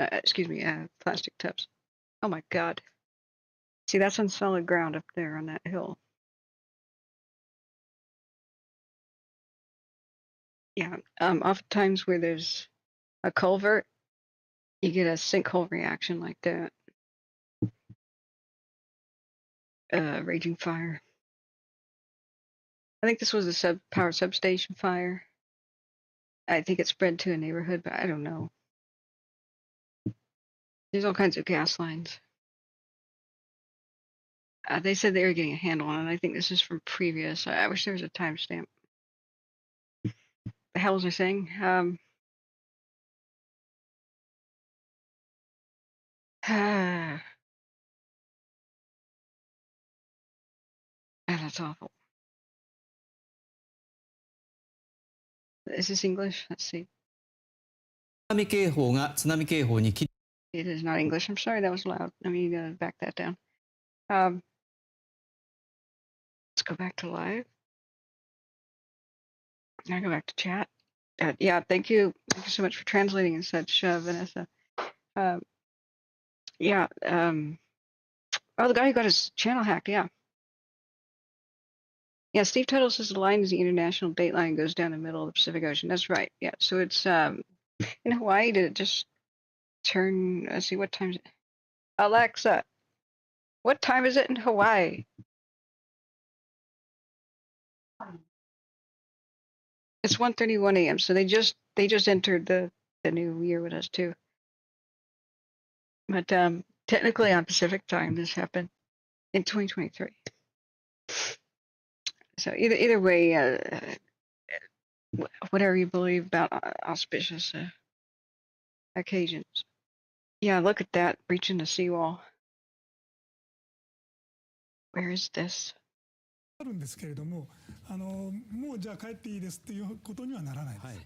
plastic tubs. Oh my God. See, that's on solid ground up there on that hill. Yeah, oftentimes where there's a culvert, you get a sinkhole reaction like that. Raging fire. I think this was a power substation fire. I think it spread to a neighborhood, but I don't know. There's all kinds of gas lines. They said they were getting a handle on it. I think this is from previous. I wish there was a timestamp. The hell was I saying? That's awful. Is this English? Let's see. 津波警報が津波警報に切り It is not English. I'm sorry, that was loud. Let me back that down. Let's go back to live. Now go back to chat. Yeah, thank you. Thank you so much for translating and such, Vanessa. Yeah. Oh, the guy who got his channel hacked. Yeah. Yeah, Steve Tuttle says the line is the international date line goes down the middle of the Pacific Ocean. That's right. Yeah. So it's in Hawaii. Did it just turn? Let's see, what time is it? Alexa, what time is it in Hawaii? It's 1:31 a.m. So they just entered the new year with us too. But technically on Pacific time, this happened in 2023. So either way, whatever you believe about auspicious occasions. Yeah, look at that, breaching the seawall. Where is this? あるんですけれども、もうじゃあ帰っていいですっていうことにはならないです。はい。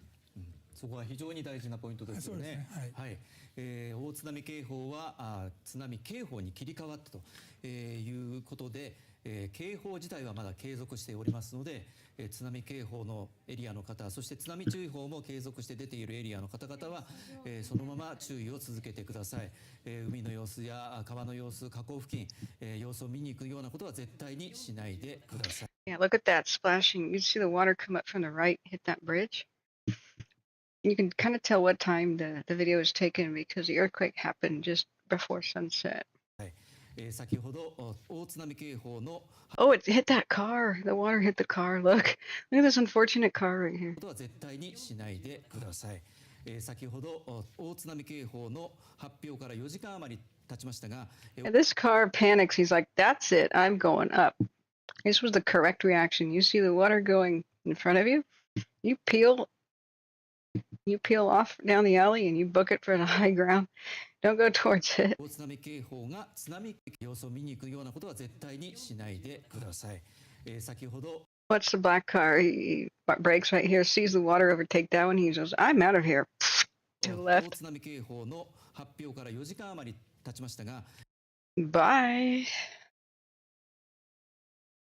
そこは非常に大事なポイントですよね。はい。大津波警報は津波警報に切り替わったということで、警報自体はまだ継続しておりますので、津波警報のエリアの方、そして津波注意報も継続して出ているエリアの方々は、そのまま注意を続けてください。海の様子や川の様子、河口付近、様子を見に行くようなことは絶対にしないでください。Yeah, look at that splashing. You see the water come up from the right, hit that bridge. You can kind of tell what time the video is taken because the earthquake happened just before sunset. Oh, it hit that car. The water hit the car. Look at this unfortunate car right here. 先ほど大津波警報の発表から4時間余り経ちましたが、 And this car panics. He's like, "That's it. I'm going up." This was the correct reaction. You see the water going in front of you. You peel off down the alley and you book it for the high ground. Don't go towards it. 大津波警報が津波様子を見に行くようなことは絶対にしないでください。先ほど What's the black car? He brakes right here, sees the water overtake that one. He goes, "I'm out of here." To the left. 大津波警報の発表から4時間余り経ちましたが、 Bye.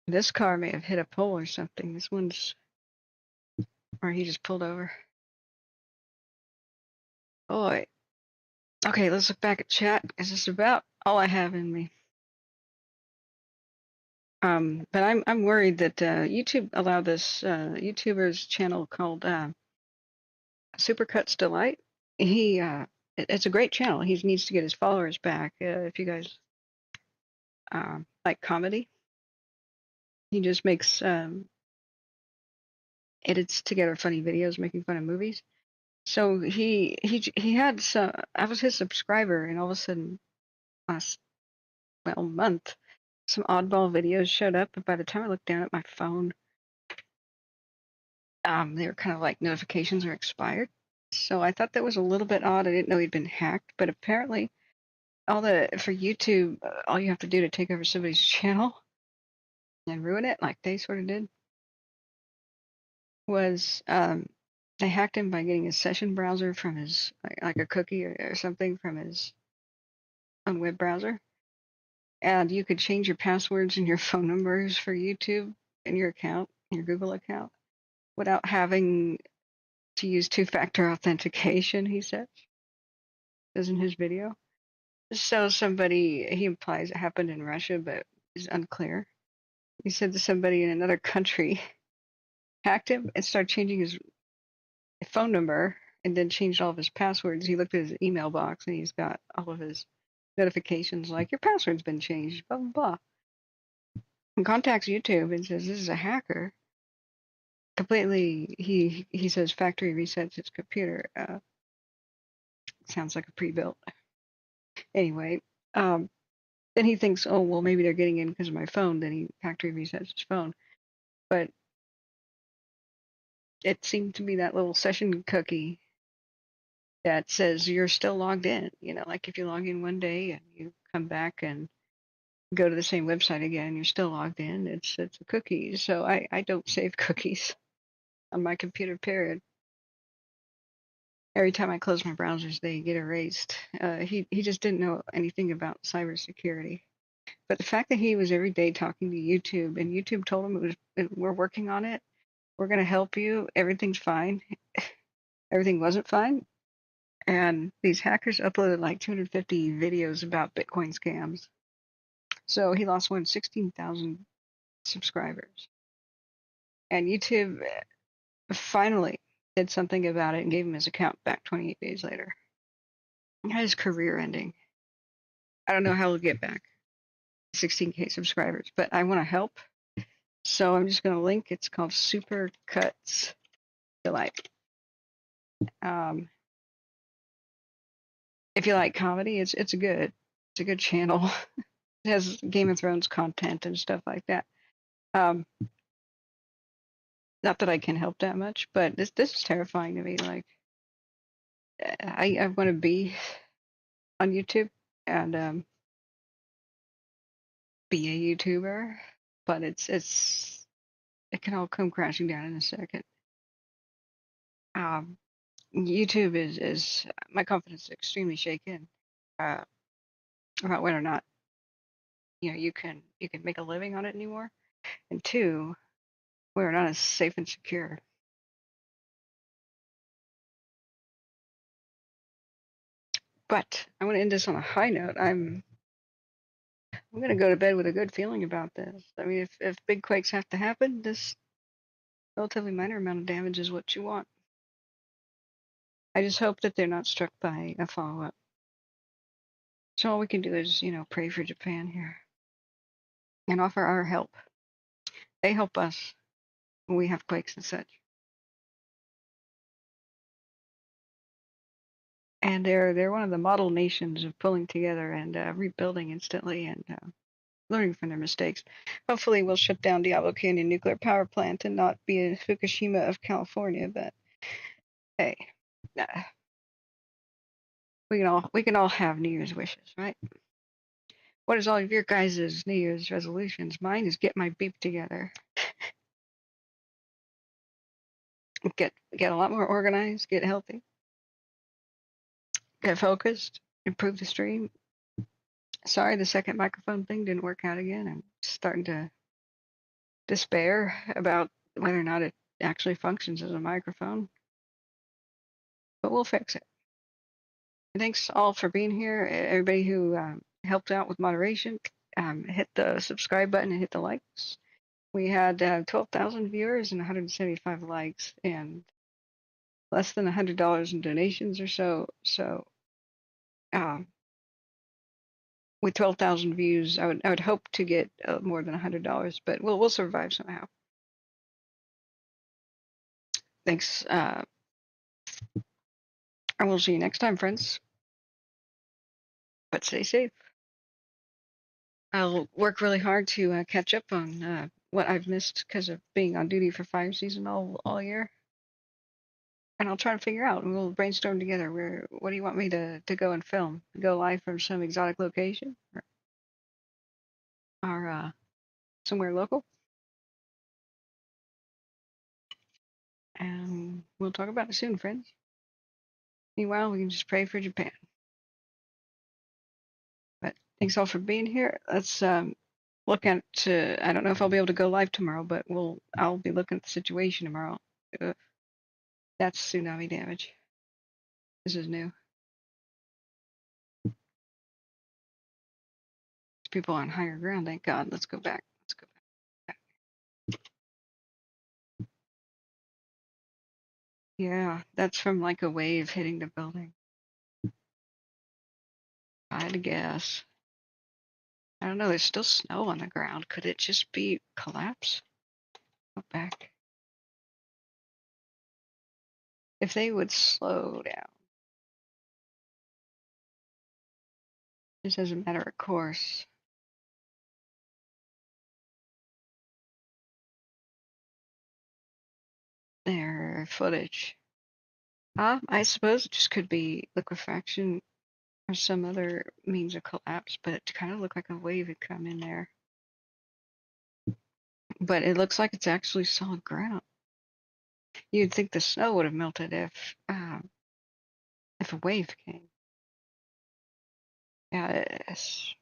This car may have hit a pole or something. This one's, or he just pulled over. Boy. Okay, let's look back at chat. Is this about all I have in me? But I'm worried that YouTube allowed this YouTuber's channel called Supercuts Delight. It's a great channel. He needs to get his followers back. If you guys like comedy, he just makes edits together funny videos making fun of movies. So he had some. I was his subscriber, and all of a sudden, last month, some oddball videos showed up. But by the time I looked down at my phone, they were kind of like notifications are expired. So I thought that was a little bit odd. I didn't know he'd been hacked, but apparently, for YouTube, all you have to do to take over somebody's channel and ruin it, like they sort of did, was they hacked him by getting his session browser from his, like a cookie or something from his own web browser. And you could change your passwords and your phone numbers for YouTube in your account, your Google account, without having to use two-factor authentication, he says in his video. So he implies it happened in Russia, but it's unclear. He said that somebody in another country hacked him and started changing his phone number and then changed all of his passwords. He looked at his email box and he's got all of his notifications like, your password's been changed, blah, blah, blah. And contacts YouTube and says, this is a hacker. Completely, he says factory resets his computer. Sounds like a pre-built. Anyway, then he thinks, oh, well, maybe they're getting in because of my phone. Then he factory resets his phone. But it seemed to be that little session cookie that says you're still logged in. You know, like if you log in one day and you come back and go to the same website again, you're still logged in. It's a cookie. So I don't save cookies on my computer, period. Every time I close my browsers, they get erased. He just didn't know anything about cybersecurity. But the fact that he was every day talking to YouTube, and YouTube told him we're working on it, we're going to help you, everything's fine. Everything wasn't fine. And these hackers uploaded like 250 videos about Bitcoin scams. So he lost more than 16,000 subscribers. And YouTube finally did something about it and gave him his account back 28 days later. He had his career ending. I don't know how he'll get back 16K subscribers, but I want to help. So I'm just going to link. It's called Super Cuts Delight. If you like comedy, it's a good channel. It has Game of Thrones content and stuff like that. Not that I can help that much, but this is terrifying to me. Like, I want to be on YouTube and be a YouTuber, but it can all come crashing down in a second. YouTube is my confidence is extremely shaken about whether or not you can make a living on it anymore, and two, whether or not it's safe and secure. But I want to end this on a high note. I'm going to go to bed with a good feeling about this. I mean, if big quakes have to happen, this relatively minor amount of damage is what you want. I just hope that they're not struck by a follow-up. So all we can do is, pray for Japan here and offer our help. They help us when we have quakes and such. And they're one of the model nations of pulling together and rebuilding instantly and learning from their mistakes. Hopefully we'll shut down Diablo Canyon nuclear power plant and not be a Fukushima of California, but hey, we can all have New Year's wishes, right? What is all of your guys' New Year's resolutions? Mine is get my beep together. Get a lot more organized, get healthy, get focused, improve the stream. Sorry, the second microphone thing didn't work out again. I'm starting to despair about whether or not it actually functions as a microphone, but we'll fix it. Thanks all for being here. Everybody who helped out with moderation, hit the subscribe button and hit the likes. We had 12,000 viewers and 175 likes and less than $100 in donations or so. So with 12,000 views, I would hope to get more than $100, but we'll survive somehow. Thanks. I will see you next time, friends. But stay safe. I'll work really hard to catch up on what I've missed because of being on duty for fire season all year. And I'll try to figure out, and we'll brainstorm together. What do you want me to go and film? Go live from some exotic location, or somewhere local? And we'll talk about it soon, friends. Meanwhile, we can just pray for Japan. But thanks all for being here. Let's look at. I don't know if I'll be able to go live tomorrow, but I'll be looking at the situation tomorrow. That's tsunami damage. This is new. People on higher ground, thank God. Let's go back. Yeah, that's from like a wave hitting the building. I had to guess. I don't know, there's still snow on the ground. Could it just be collapse? Go back. If they would slow down. Just as a matter of course. Their footage. I suppose it just could be liquefaction or some other means of collapse, but it kind of looked like a wave had come in there. But it looks like it's actually solid ground. You'd think the snow would have melted if if a wave came. Yes.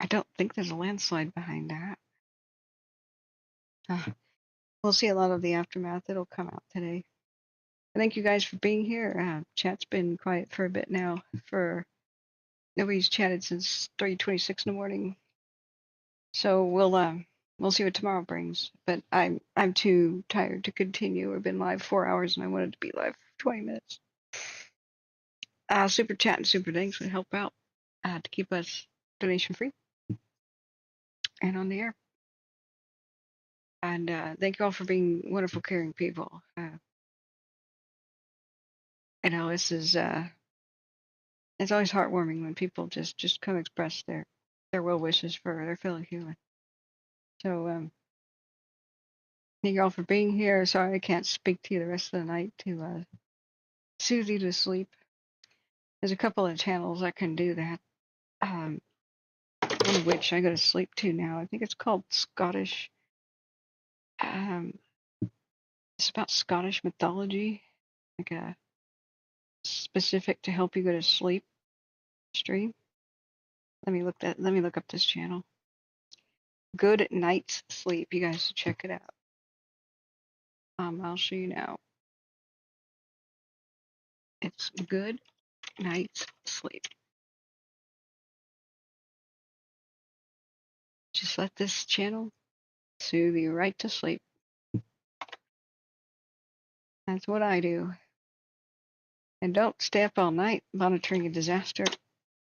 I don't think there's a landslide behind that. We'll see a lot of the aftermath. It'll come out today. Thank you guys for being here. Chat's been quiet for a bit now. Nobody's chatted since 3:26 in the morning. So we'll see what tomorrow brings. But I'm too tired to continue. We've been live 4 hours and I wanted to be live for 20 minutes. Super chat and super thanks would help out to keep us donation free and on the air. And thank you all for being wonderful, caring people. This is it's always heartwarming when people just come express their well wishes for their fellow human. So thank you all for being here. Sorry I can't speak to you the rest of the night to soothe you to sleep. There's a couple of channels that can do that. One of which I go to sleep to now. I think it's called Scottish. It's about Scottish mythology, like a specific to help you go to sleep stream. Let me look up this channel. Good Night's Sleep. You guys should check it out. I'll show you now. It's Good Night's Sleep. Just let this channel soothe you right to sleep. That's what I do. And don't stay up all night monitoring a disaster.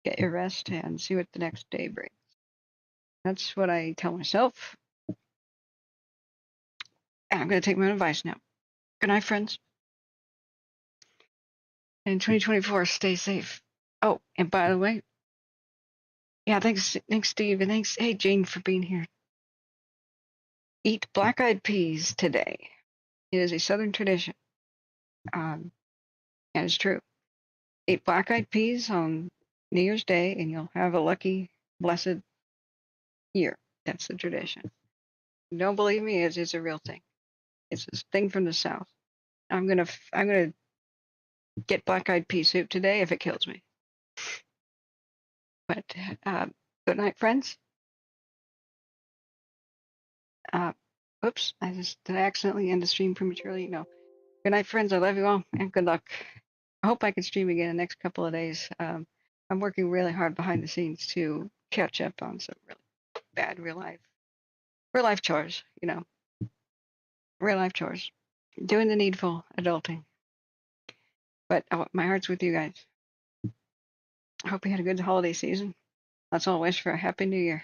Get your rest and see what the next day brings. That's what I tell myself. And I'm going to take my own advice now. Good night, friends. And in 2024, stay safe. Oh, and by the way, yeah, thanks, Steve, and thanks, hey, Jane, for being here. Eat black-eyed peas today. It is a Southern tradition. And it's true. Eat black-eyed peas on New Year's Day, and you'll have a lucky, blessed year. That's the tradition. Don't believe me? It's a real thing. It's this thing from the South. I'm gonna get black-eyed pea soup today if it kills me. But good night, friends. Oops, did I accidentally end the stream prematurely? No. Good night, friends. I love you all, and good luck. I hope I can stream again in the next couple of days. I'm working really hard behind the scenes to catch up on some really bad real life chores. Real life chores. Doing the needful, adulting. But my heart's with you guys. I hope you had a good holiday season. Let's all wish for a happy new year.